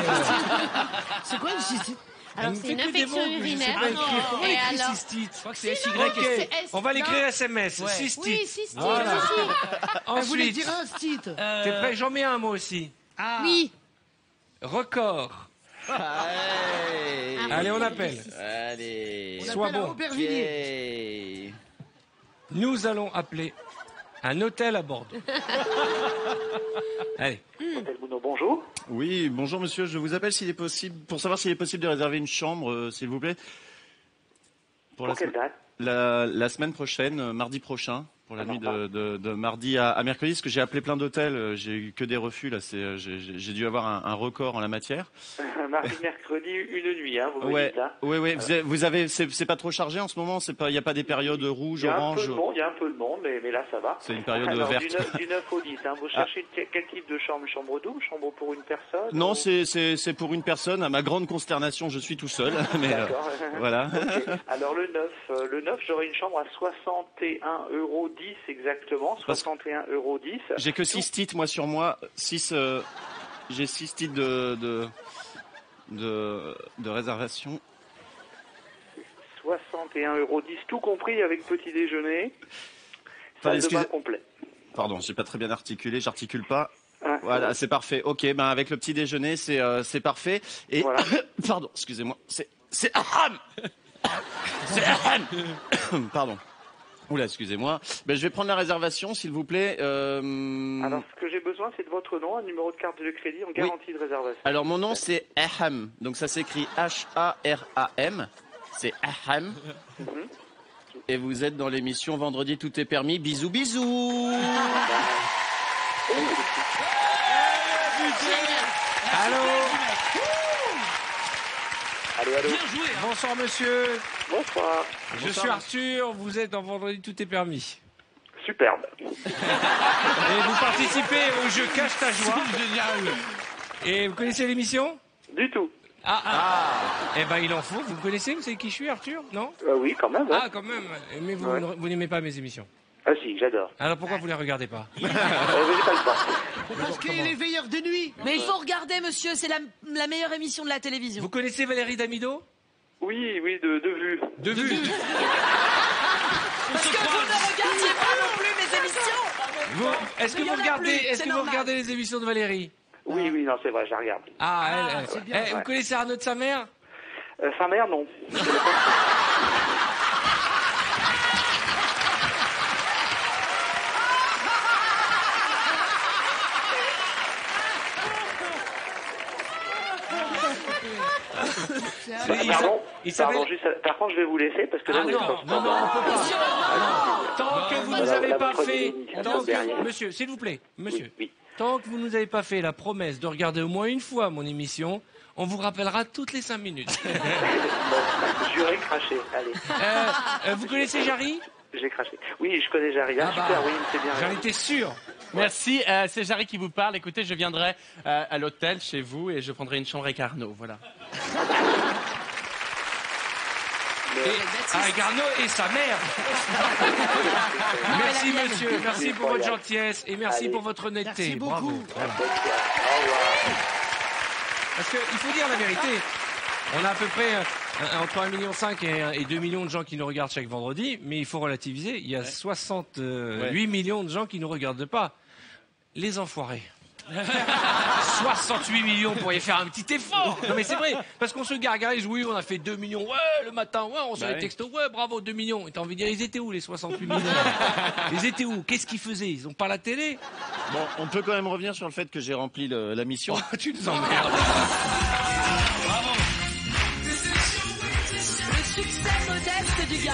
Speaker 1: C'est quoi une cystite?
Speaker 10: Alors,
Speaker 5: Elle me
Speaker 10: c'est
Speaker 5: fait
Speaker 10: une
Speaker 5: que des
Speaker 10: infection
Speaker 5: mots que je sais
Speaker 10: urinaire.
Speaker 5: pas écrire. Comment on
Speaker 10: Et
Speaker 5: écrit
Speaker 10: alors
Speaker 5: cystite?
Speaker 14: Je crois que c'est SY.
Speaker 5: Ok, on va l'écrire SMS.
Speaker 14: Ouais.
Speaker 5: Cystite.
Speaker 10: Oui, cystite,
Speaker 5: Voilà.
Speaker 10: aussi.
Speaker 12: Elle voulait
Speaker 5: Ensuite,
Speaker 12: dire un stite.
Speaker 5: t'es prêt? J'en mets un moi aussi.
Speaker 10: Oui.
Speaker 5: Record. Allez, on appelle.
Speaker 3: Allez.
Speaker 12: On
Speaker 5: Sois
Speaker 12: appelle à
Speaker 5: bon.
Speaker 12: Aubervilliers.
Speaker 3: Ok.
Speaker 5: Nous allons appeler un hôtel à Bordeaux. Allez.
Speaker 15: Hôtel Bouno, bonjour.
Speaker 3: Oui, bonjour monsieur, je vous appelle s'il est possible, pour savoir s'il est possible de réserver une chambre, s'il vous plaît.
Speaker 15: Pour quelle date?
Speaker 3: La semaine prochaine, mardi prochain, pour la nuit de mardi à mercredi, parce que j'ai appelé plein d'hôtels, j'ai eu que des refus, là, j'ai dû avoir un record en la matière.
Speaker 15: Mardi, mercredi, une nuit, hein, vous me
Speaker 3: Ouais,
Speaker 15: dites, hein.
Speaker 3: oui, vous avez, c'est pas trop chargé en ce moment, il n'y a pas des périodes rouges,
Speaker 15: Il y a
Speaker 3: oranges.
Speaker 15: Il y a un peu de monde, mais là, ça va.
Speaker 3: C'est une période
Speaker 15: Alors,
Speaker 3: verte.
Speaker 15: Du 9 au 10, hein. Vous cherchez quel type de chambre? Chambre double, chambre pour une personne?
Speaker 3: Non,
Speaker 15: ou...
Speaker 3: c'est pour une personne. À ma grande consternation, je suis tout seul. Mais
Speaker 15: D'accord.
Speaker 3: voilà.
Speaker 15: Okay. Alors le 9, j'aurai une chambre à 61,10 € exactement. 61,10 €.
Speaker 3: J'ai que 6 titres, moi, sur moi. J'ai 6 titres de réservation.
Speaker 15: 61,10 €, tout compris avec petit déjeuner.
Speaker 3: Attendez,
Speaker 15: Salle de bain complet.
Speaker 3: Pardon, j'ai pas très bien articulé, j'articule pas.
Speaker 15: Ah,
Speaker 3: Voilà, c'est parfait. Ok, ben avec le petit déjeuner, c'est parfait. Et
Speaker 15: Voilà.
Speaker 3: pardon, excusez-moi, c'est aham. C'est aham. Pardon. Oula, excusez-moi. Ben, je vais prendre la réservation, s'il vous plaît.
Speaker 15: Alors, ce que j'ai besoin, c'est de votre nom, un numéro de carte de crédit en garantie de réservation.
Speaker 3: Alors, mon nom, c'est Aham. Donc, ça s'écrit H-A-R-A-M. C'est Aham. Et vous êtes dans l'émission Vendredi, tout est permis. Bisous, bisous.
Speaker 5: Allô?
Speaker 15: Allô, allô.
Speaker 14: Bien joué, hein.
Speaker 5: Bonsoir monsieur.
Speaker 15: Bonsoir.
Speaker 5: Je suis Arthur, vous êtes dans Vendredi, tout est permis.
Speaker 15: Superbe.
Speaker 5: Et vous participez au jeu Cache ta joie.
Speaker 14: Génial.
Speaker 5: Et vous connaissez l'émission?
Speaker 15: Du tout.
Speaker 5: Eh ben il en faut. Vous me connaissez? Vous savez qui je suis, Arthur? Non?
Speaker 15: Oui, quand même. Ouais.
Speaker 5: Ah, quand même. Mais vous,
Speaker 15: Ouais.
Speaker 5: vous n'aimez pas mes émissions.
Speaker 15: Ah si, j'adore.
Speaker 5: Alors pourquoi vous les regardez pas?
Speaker 15: J'ai pas le temps.
Speaker 12: Parce qu'il est veilleur de nuit.
Speaker 8: Mais il faut regarder, monsieur, c'est la meilleure émission de la télévision.
Speaker 5: Vous connaissez Valérie Damido?
Speaker 15: Oui, de vue.
Speaker 5: De vue.
Speaker 8: Parce que vous ne regardiez pas non plus mes émissions.
Speaker 5: Est-ce que
Speaker 8: Mais il y
Speaker 5: vous
Speaker 8: en a
Speaker 5: regardez,
Speaker 8: plus,
Speaker 5: est-ce
Speaker 8: c'est
Speaker 5: que vous
Speaker 8: normal.
Speaker 5: regardez les émissions de Valérie?
Speaker 15: Oui, non, c'est vrai, je la regarde.
Speaker 5: Ah,
Speaker 12: c'est bien.
Speaker 5: Vous connaissez Arnaud de sa mère?
Speaker 15: Sa mère, non. Pardon, juste, par contre, je vais vous laisser parce que là,
Speaker 5: Ah
Speaker 15: vous êtes sur
Speaker 5: non, on peut pas. Tant que vous ne nous
Speaker 15: Voilà,
Speaker 5: avez
Speaker 15: la
Speaker 5: pas
Speaker 15: votre
Speaker 5: fait,
Speaker 15: émission,
Speaker 5: tant
Speaker 15: le dernier.
Speaker 5: que, monsieur, s'il vous plaît, monsieur,
Speaker 15: Oui.
Speaker 5: tant que vous nous avez pas fait la promesse de regarder au moins une fois mon émission, on vous rappellera toutes les 5 minutes.
Speaker 15: Juré, craché, allez.
Speaker 5: Vous connaissez Jarry?
Speaker 15: J'ai craché. Oui, je connais Jarry. Ah, super, oui, c'est bien.
Speaker 5: J'en étais sûr.
Speaker 4: Merci, c'est Jarry qui vous parle. Écoutez, je viendrai à l'hôtel chez vous et je prendrai une chambre avec Arnaud. Voilà.
Speaker 5: Avec Arnaud et sa mère. Merci monsieur, merci pour votre gentillesse et merci pour votre honnêteté.
Speaker 12: Merci beaucoup.
Speaker 5: Bravo. Voilà. Parce qu'il faut dire la vérité. On a à peu près entre 1,5 million et 2 millions de gens qui nous regardent chaque vendredi, mais il faut relativiser. Il y a 68 millions de gens qui ne nous regardent pas. Les enfoirés. 68 millions, vous pourriez faire un petit effort. Non mais c'est vrai, parce qu'on se gargarise, oui, on a fait 2 millions, ouais, le matin, ouais, on reçoit les textos, ouais, bravo, 2 millions. Et t'as envie de dire, ils étaient où les 68 millions? Ils étaient où? Qu'est-ce qu'ils faisaient? Ils ont pas la télé?
Speaker 3: Bon, on peut quand même revenir sur le fait que j'ai rempli la mission.
Speaker 5: Oh, tu nous emmerdes.
Speaker 8: Le succès modeste du gars.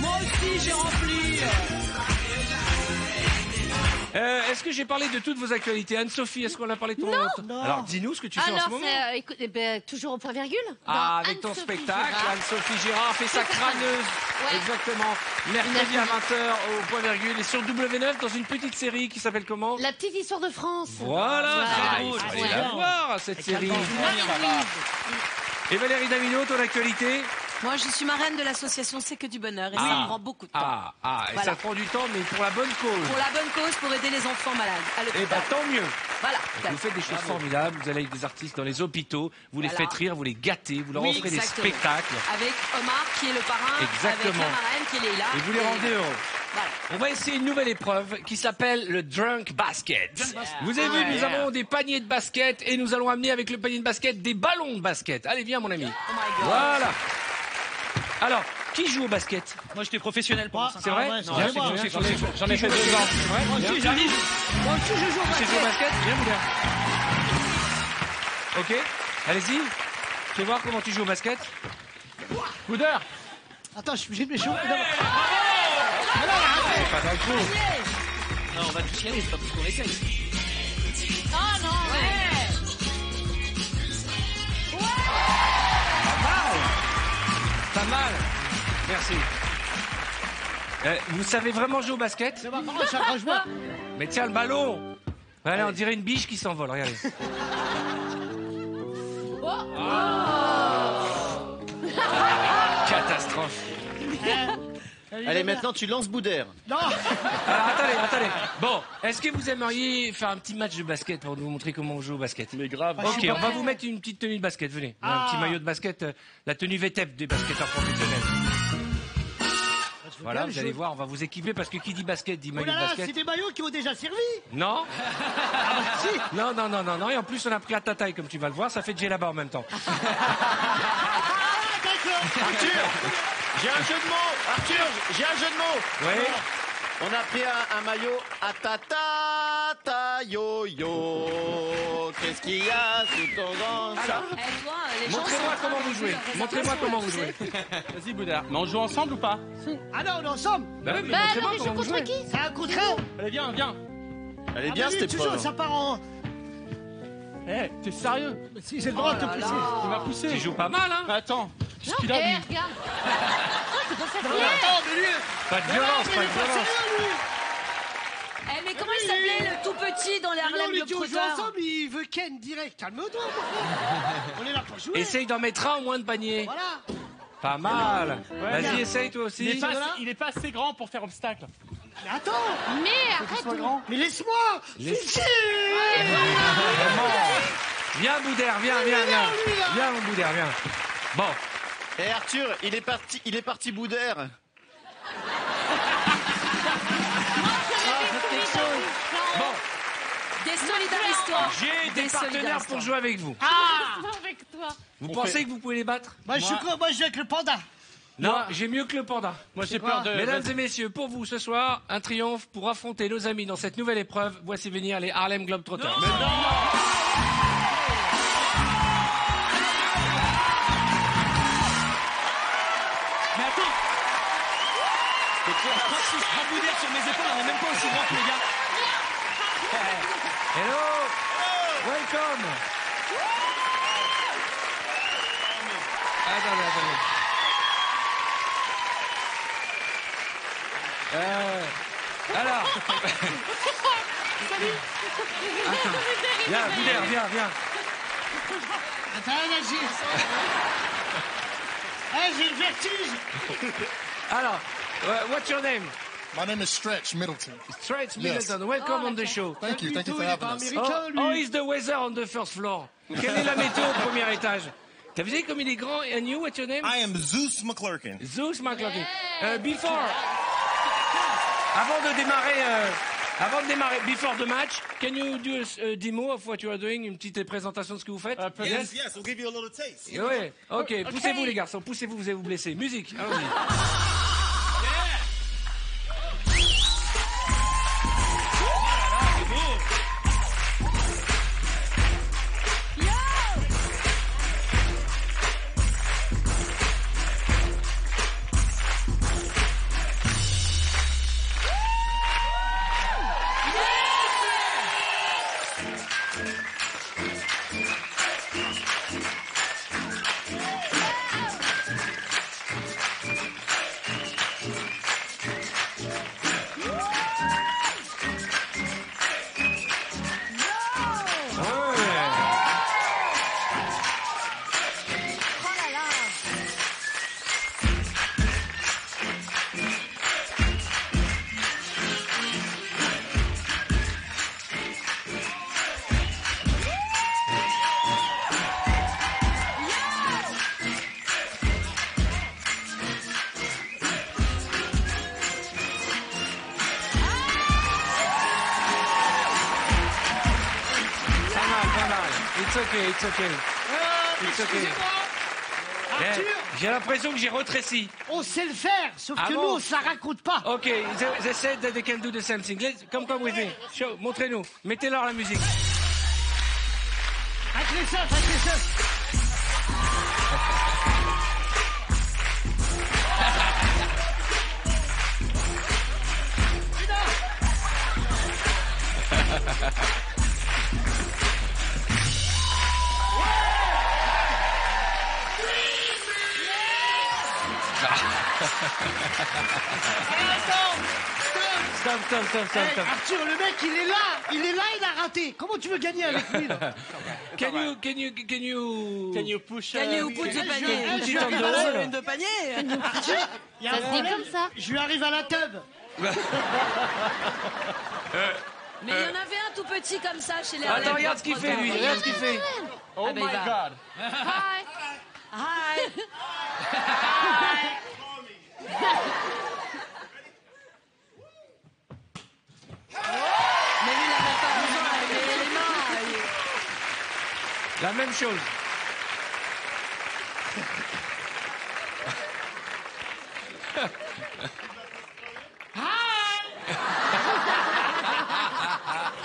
Speaker 8: Moi aussi, j'ai rempli.
Speaker 5: Est-ce que j'ai parlé de toutes vos actualités? Anne-Sophie, est-ce qu'on a parlé de ton...
Speaker 10: Non.
Speaker 5: Alors dis-nous ce que tu fais en
Speaker 10: Alors,
Speaker 5: ce moment.
Speaker 10: c'est écoute, toujours au point virgule.
Speaker 5: Ah,
Speaker 10: dans
Speaker 5: avec ton
Speaker 10: Anne-Sophie
Speaker 5: spectacle,
Speaker 10: Girard.
Speaker 5: Anne-Sophie Girard fait sa crâneuse.
Speaker 10: Ouais.
Speaker 5: Exactement. Mercredi à 20h au point virgule. Et sur W9 dans une petite série qui s'appelle comment?
Speaker 10: La petite histoire de France.
Speaker 5: Voilà, très
Speaker 10: il
Speaker 5: drôle.
Speaker 10: faut
Speaker 5: Allez la voir, cette série. Et Valérie Damido, ton actualité?
Speaker 8: Moi, je suis marraine de l'association C'est que du bonheur et ça me prend beaucoup de temps.
Speaker 5: Et
Speaker 8: Voilà.
Speaker 5: ça prend du temps, mais pour la bonne cause.
Speaker 8: Pour la bonne cause, pour aider les enfants malades à l'hôpital.
Speaker 5: Eh ben, tant mieux.
Speaker 8: Voilà.
Speaker 5: Vous faites des choses formidables, vous allez avec des artistes dans les hôpitaux, vous les
Speaker 8: Voilà.
Speaker 5: faites rire, vous les gâtez, vous leur
Speaker 8: Oui,
Speaker 5: offrez des
Speaker 8: exactement.
Speaker 5: spectacles.
Speaker 8: Avec Omar qui est le parrain,
Speaker 5: Exactement.
Speaker 8: avec la marraine qui est Leïla.
Speaker 5: Et vous les rendez heureux.
Speaker 8: Voilà.
Speaker 5: On va essayer une nouvelle épreuve qui s'appelle le Drunk Basket. Vous avez vu, nous avons des paniers de basket et nous allons amener avec le panier de basket des ballons de basket. Allez, viens mon ami. Voilà. Alors, qui joue au basket?
Speaker 14: Moi, j'étais professionnel pour ça.
Speaker 5: C'est vrai?
Speaker 14: Non,
Speaker 5: Viens,
Speaker 14: j'en ai fait 2 ans.
Speaker 5: C'est vrai?
Speaker 14: Moi aussi,
Speaker 5: Viens.
Speaker 14: j'arrive.
Speaker 8: Moi aussi, je joue au
Speaker 5: Tu sais jouer au basket? Viens, Boudin. Ok, allez-y. Fais voir comment tu joues au basket.
Speaker 12: Boudin. Attends, je suis obligé de m'échauffer.
Speaker 5: Pas dans le trou.
Speaker 14: Non, on va tous y aller, c'est pas parce qu'on essaye.
Speaker 10: Oh non,
Speaker 5: Pas mal. Merci. Vous savez vraiment jouer au basket?
Speaker 12: C'est ma parole, c'est un grand joueur.
Speaker 5: Mais tiens, le ballon. Allez, on dirait une biche qui s'envole, regardez. Catastrophe.
Speaker 3: Allez, maintenant tu lances Boudère.
Speaker 12: Non.
Speaker 5: Alors, attendez. Bon, est-ce que vous aimeriez faire un petit match de basket pour nous montrer comment on joue au basket?
Speaker 3: Mais grave.
Speaker 5: Ok, on va vous mettre une petite tenue de basket, venez. Un petit maillot de basket, la tenue VTEP des basketteurs professionnels. Voilà, vous allez voir, on va vous équiper parce que qui dit basket dit
Speaker 12: Oh
Speaker 5: maillot
Speaker 12: là
Speaker 5: de
Speaker 12: là,
Speaker 5: basket.
Speaker 12: c'est des maillots qui ont déjà servi.
Speaker 5: Non.
Speaker 12: Si.
Speaker 5: Non, et en plus on a pris à ta taille comme tu vas le voir, ça fait J là-bas en même temps.
Speaker 12: D'accord.
Speaker 3: Arthur, j'ai un jeu de mots. Arthur, j'ai un jeu de mots.
Speaker 5: Oui.
Speaker 3: On a pris un maillot à ta yo-yo. Qu'est-ce qu'il y a sous ton grand chat?
Speaker 5: Montrez-moi comment vous jouez. Montrez-moi comment vous jouez.
Speaker 4: Vas-y, Boudard. Mais on joue ensemble ou pas?
Speaker 12: Ah non, on est ensemble.
Speaker 5: Bah oui, mais
Speaker 10: Bah
Speaker 5: montrez-moi
Speaker 10: non, mais je
Speaker 5: comment vous
Speaker 10: contre
Speaker 5: jouez.
Speaker 10: qui?
Speaker 12: C'est un contre un.
Speaker 4: Allez, viens.
Speaker 3: Elle est
Speaker 12: Ah
Speaker 3: bien
Speaker 12: bah oui,
Speaker 3: cette
Speaker 12: toujours,
Speaker 3: épreuve.
Speaker 12: ça part en...
Speaker 4: Eh, t'es sérieux?
Speaker 12: Si, j'ai le droit de te pousser.
Speaker 4: Il m'a poussé.
Speaker 5: Tu joues pas mal, hein?
Speaker 4: Mais attends,
Speaker 10: Non,
Speaker 4: qu'est-ce qu'il a lui?
Speaker 10: regarde. C'est pas ça.
Speaker 12: Attends, mais lui...
Speaker 5: Pas de violence, pas de violence.
Speaker 8: Mais comment il s'appelait le tout petit dans les
Speaker 12: Non,
Speaker 8: Harlem
Speaker 12: lui dit on joue
Speaker 8: Globetrotters?
Speaker 12: ensemble, il veut Ken direct. Calme-toi, on est là pour jouer.
Speaker 5: Essaye d'en mettre un au moins de panier.
Speaker 12: Voilà.
Speaker 5: Pas mal.
Speaker 4: Ouais,
Speaker 5: Vas-y,
Speaker 4: bien.
Speaker 5: essaye toi aussi.
Speaker 4: Il est pas assez grand pour faire obstacle.
Speaker 12: Mais attends.
Speaker 10: Mais arrête.
Speaker 12: Mais laisse-moi.
Speaker 5: Laisse-
Speaker 12: Fiché.
Speaker 5: Viens, Boudère, viens. Viens, mon Boudère, viens. Bon,
Speaker 3: Et Arthur, il est parti Boudère.
Speaker 5: bon.
Speaker 8: Des solidaires.
Speaker 5: J'ai des partenaires pour jouer avec vous.
Speaker 10: Avec toi.
Speaker 5: Vous pensez que vous pouvez les battre?
Speaker 12: Moi, je joue avec le panda.
Speaker 5: Non, j'ai mieux que le panda.
Speaker 4: Moi, j'ai peur de.
Speaker 5: Mesdames et messieurs, pour vous ce soir, un triomphe pour affronter nos amis dans cette nouvelle épreuve. Voici venir les Harlem Globetrotters.
Speaker 14: Mais attends. Quand je prends Boudère sur mes épaules, on est même pas aussi grand que les gars.
Speaker 5: Hello, welcome. Attendez. Alors. Attends. Viens, Boudère, viens.
Speaker 12: Attends, agir. J'ai le vertige.
Speaker 5: Alors, what's your name?
Speaker 16: My name is Stretch Middleton.
Speaker 5: Stretch
Speaker 16: Yes.
Speaker 5: Middleton. Welcome on the show.
Speaker 16: Thank you for having us.
Speaker 5: How is the weather on the first floor? Quelle est la météo au premier étage? T'as vu comme il est grand? And you, what's your name?
Speaker 16: I am Zeus McClurkin.
Speaker 5: Zeus McClurkin. Before, avant de démarrer, before the match, can you do a demo of what you are doing? Une petite présentation de ce que vous faites?
Speaker 16: Yes, we'll give you a little taste.
Speaker 5: Oui, ok, poussez-vous les garçons, poussez-vous, vous allez vous blesser. Musique, allons-y. it's okay. It's okay.
Speaker 1: Arthur,
Speaker 5: J'ai l'impression que j'ai rétréci.
Speaker 1: on sait le faire, sauf
Speaker 5: Ah
Speaker 1: que
Speaker 5: bon
Speaker 1: nous, on se la raconte pas.
Speaker 5: Ok, they said that they can do the same thing. Come with me. Show, montrez-nous. Mettez-leur la musique.
Speaker 1: Avec les seufs. Stop. Arthur, le mec, il est là, il a raté. Comment tu veux gagner avec lui là?
Speaker 5: Can you push?
Speaker 8: Gagner ou put de panier.
Speaker 1: Je lui arrive à la
Speaker 8: de panier.
Speaker 1: Arthur, il y a un problème.
Speaker 10: comme ça.
Speaker 1: Je lui arrive à la tub.
Speaker 8: Mais il y en avait un tout petit comme ça chez les
Speaker 5: Attends, regarde ce qu'il fait lui. Regarde ce qu'il fait.
Speaker 8: Oh my God. Hi. Mais lui, il n'a même pas besoin de lever les mains.
Speaker 5: La même chose.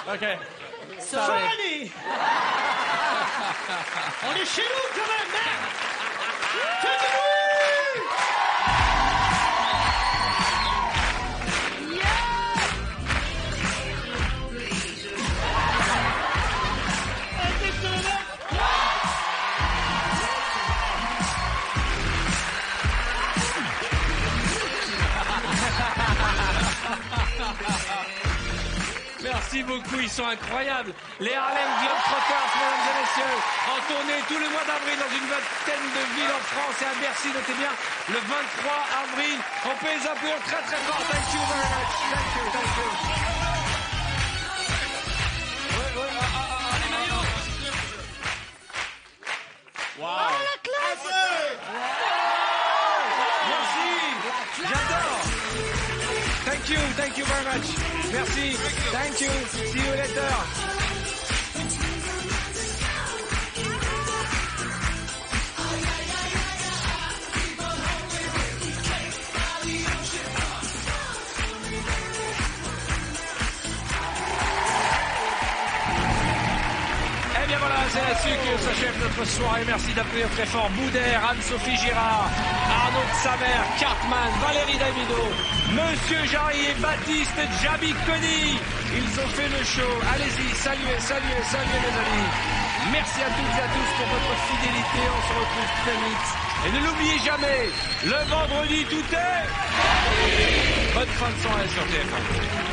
Speaker 4: Ok.
Speaker 1: Funny. On est chez nous quand même, merde. Faites du bruit.
Speaker 5: Merci beaucoup, ils sont incroyables. Les Harlem Globetrotters, mesdames et messieurs, en tournée tout le mois d'avril dans une vingtaine de villes en France et à Bercy, notez bien, le 23 avril. On peut les applaudir très très fort. Thank you very much. Thank you.
Speaker 9: Les maillots.
Speaker 5: Wow. Oh, la classe. Merci. J'adore. Thank you very much. Merci. Thank you. See you later. Eh bien voilà, c'est là-dessus que s'achève notre soirée. Merci d'applaudir très fort Boudère, Anne-Sophie Girard, Arnaud de Samer, Cartman, Valérie Davido, Monsieur Jarry et Baptiste Jabi Cody. Ils ont fait le show. Allez-y, saluez mes amis. Merci à toutes et à tous pour votre fidélité. On se retrouve très vite. Et ne l'oubliez jamais, le vendredi tout est... Bonne fin de soirée sur TF1.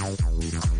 Speaker 17: Thank you.